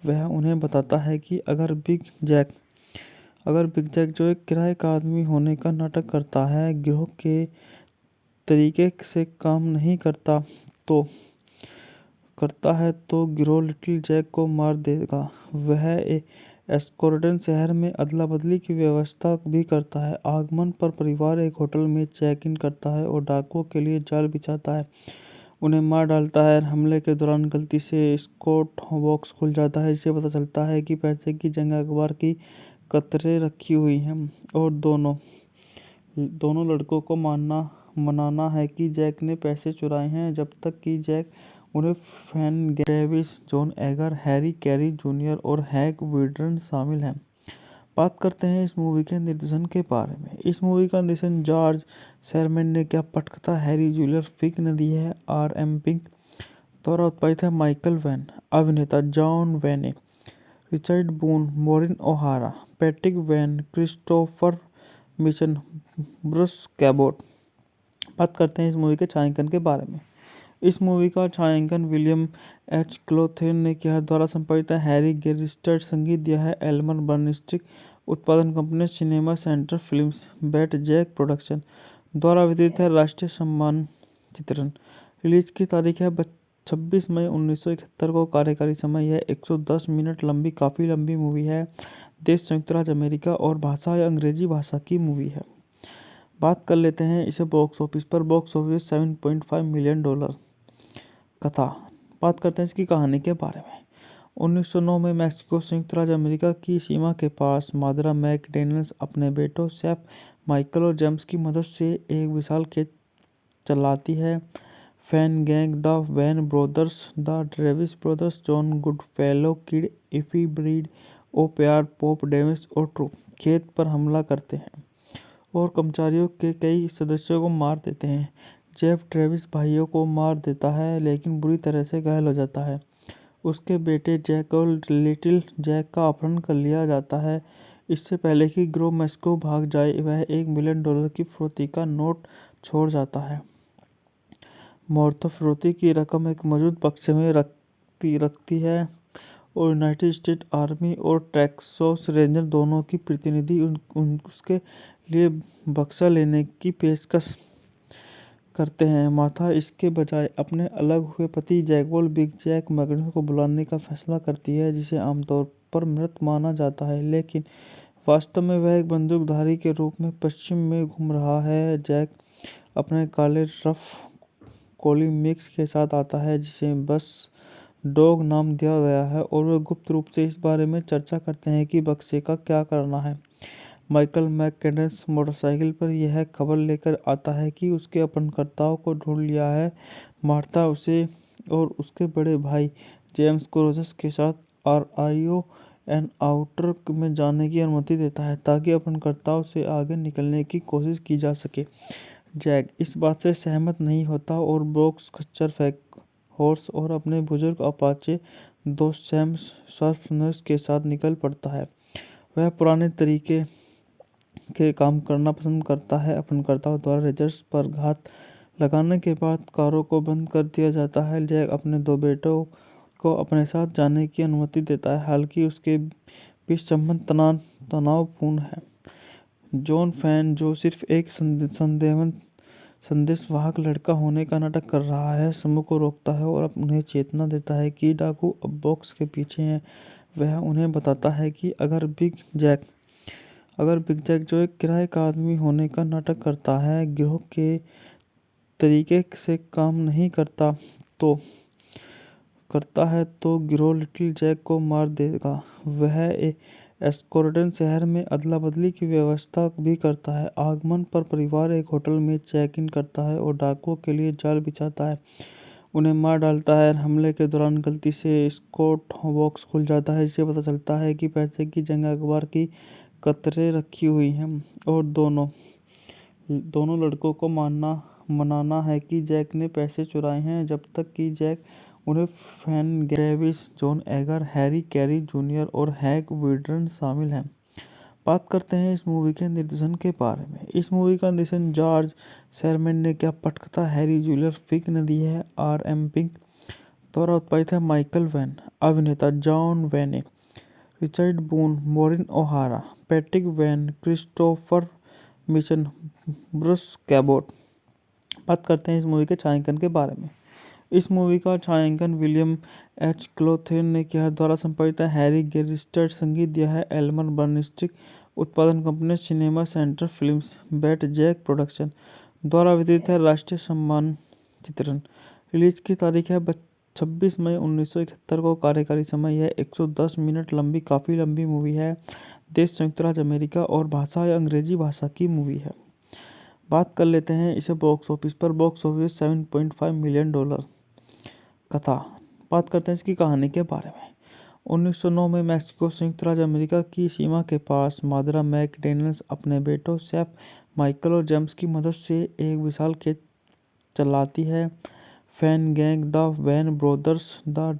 वह उन्हें बताता है कि अगर बिग जैक, जो एक किराए का आदमी होने का नाटक गिरोह के तरीके से काम नहीं करता है तो गिरोह लिटिल जैक को मार देगा। वह एस्कोर्टन शहर में अदला बदली की व्यवस्था भी करता है। आगमन पर परिवार एक होटल में चेक इन करता है और डाकुओं के लिए जाल बिछाता है, उन्हें मार डालता है। हमले के दौरान गलती से स्कॉट बॉक्स खुल जाता है, जिससे पता चलता है कि पैसे की जगह अखबार की कतरे रखी हुई हैं और दोनों लड़कों को मनाना है कि जैक ने पैसे चुराए हैं, जब तक कि जैक उन्हें फैन Davis, John Agar, Harry Carey junior और हैक विडर्न शामिल हैं। बात करते हैं इस मूवी के निर्देशन के बारे में। इस मूवी का निर्देशन जॉर्ज शेरमैन ने किया। पटकथा हैरी जूलियर फिक ने दी है। आर.एम. पिंक द्वारा उत्पादित है। Michael Wayne. अभिनेता John Wayne, Richard Boone, Maureen O'Hara, Patrick Wayne, Christopher Mitchum, Bruce Cabot. बात करते हैं इस मूवी के छायांकन के बारे में। इस मूवी का छायांकन विलियम एच क्लोथेन ने किया। द्वारा संपादित है हैरी गेरिस्टर। संगीत दिया है एल्मर बर्नस्टिक। उत्पादन company Cinema Center Films, Batjac Production. द्वारा वितरित है राष्ट्रीय सम्मान चित्रण। रिलीज की तारीख है 26 मई 1971 को। कार्यकारी समय है 110 मिनट लंबी, काफ़ी लंबी मूवी है। देश संयुक्त राज्य अमेरिका और भाषा या अंग्रेजी भाषा की मूवी है। बात कर लेते हैं इसे बॉक्स ऑफिस पर। Box office $7.5 million. कथा, बात करते हैं इसकी कहानी के बारे में। 1909 में मैक्सिको संयुक्त राज्य अमेरिका की सीमा के पास माद्रा मैकडेनियल्स अपने बेटों सेफ, माइकल और जेम्स की मदद से एक विशाल खेत चलाती है। Fan gang, the Van brothers, the Travis brothers, John Goodfellow, किड इफी ब्रीड, ओ प्यार, पॉप डेविस और ट्रू खेत पर हमला करते हैं और कर्मचारियों के कई सदस्यों को मार देते हैं। जेफ ट्रेविस भाइयों को मार देता है लेकिन बुरी तरह से घायल हो जाता है। उसके बेटे जैक और लिटिल जैक का अपहरण कर लिया जाता है। इससे पहले कि ग्रो मैस्को भाग जाए, वह $1 मिलियन की फिरौती का नोट छोड़ जाता है। मार्था फिरौती की रकम एक मौजूद बक्से में रखती है और यूनाइटेड स्टेट आर्मी और टेक्सास रेंजर दोनों की प्रतिनिधि उसके लिए बक्सा लेने की पेशकश करते हैं। मार्था इसके बजाय अपने अलग हुए पति जैकवॉल बिग जैक मैकडेनियल को बुलाने का फैसला करती है, जिसे आमतौर पर मृत माना जाता है, लेकिन वास्तव में वह एक बंदूकधारी के रूप में पश्चिम में घूम रहा है। जैक अपने काले रफ कोली मिक्स के साथ आता है, जिसे बस डॉग नाम दिया गया है, और वे गुप्त रूप से इस बारे में चर्चा करते हैं कि बक्से का क्या करना है। माइकल मैककेडन्स मोटरसाइकिल पर यह खबर लेकर आता है कि उसके अपहरणकर्ताओं को ढूंढ लिया है। मार्था उसे और उसके बड़े भाई जेम्स को रोजर्स के साथ आरआईओ एन आउटर में जाने की अनुमति देता है, ताकि अपहरणकर्ताओं से आगे निकलने की कोशिश की जा सके। जैक इस बात से सहमत नहीं होता और ब्रोक्स खच्चर हॉर्स और अपने बुजुर्ग अपाचे दोस्त सैम शार्पनर्स के साथ निकल पड़ता है। वह पुराने तरीके के काम करना पसंद करता है। अपहरणकर्ताओं द्वारा रेजर्स पर घात लगाने के बाद कारों को बंद कर दिया जाता है। जैक अपने दो बेटों को अपने साथ जाने की अनुमति देता है, हालांकि उसके बीच संबंध तनावपूर्ण है। जॉन फैन, जो सिर्फ एक संदेशवाहक लड़का होने का नाटक कर रहा है, समूह को रोकता है और उन्हें चेतना देता है कि डाकू अब बॉक्स के पीछे हैं। वह उन्हें बताता है कि अगर बिग जैक, जो एक किराए का आदमी होने का नाटक करता है, गिरोह के तरीके से काम नहीं करता है तो गिरोह लिटिल जैक को मार देगा। वह एस्कोर्डन शहर में अदला बदली की व्यवस्था भी करता है। आगमन पर परिवार एक होटल में चेक इन करता है और डाकुओं के लिए जाल बिछाता है, उन्हें मार डालता है। हमले के दौरान गलती से स्कॉट बॉक्स खुल जाता है, जिसे पता चलता है कि पैसे की जंग अखबार की कतरे रखी हुई हैं, और दोनों लड़कों को मनाना है कि जैक ने पैसे चुराए हैं, जब तक कि जैक उन्हें फैन ग्रेविस, John Agar, Harry Carey junior और हैक विडर्न शामिल हैं। बात करते हैं इस मूवी के निर्देशन के बारे में। इस मूवी का निर्देशन जॉर्ज शेरमैन ने किया। पटकथा हैरी जूलियर फिक ने दी है। आर.एम. पिंक द्वारा उत्पादित है। Michael Wayne. अभिनेता John Wayne, Richard Boone, Maureen O'Hara, Patrick Wayne, Christopher Mitchum, Bruce Cabot. बात करते हैं इस मूवी के छायांकन के बारे में। इस मूवी का छायांकन विलियम एच क्लोथेन ने किया। द्वारा संपादित है हैरी गेरिस्टर। संगीत दिया है एल्मर बर्नस्टीन। उत्पादन company Cinema Center Films, Batjac Production. द्वारा वितरित है राष्ट्रीय सम्मान चित्रण। रिलीज की तारीख है 26 मई 1971 को। कार्यकारी समय यह 110 मिनट लंबी काफ़ी लंबी मूवी है। देश संयुक्त राज्य अमेरिका और भाषा या अंग्रेजी भाषा की मूवी है। बात कर लेते हैं इसे बॉक्स ऑफिस पर। Box office $7.5 million. कथा, बात करते हैं इसकी कहानी के बारे में। 1909 में मैक्सिको संयुक्त राज्य अमेरिका की सीमा के पास मादरा मैकडोनल्ड्स अपने बेटों सेफ, माइकल और जेम्स की मदद से एक विशाल खेत चलाती है। Fan gang, the Van brothers, the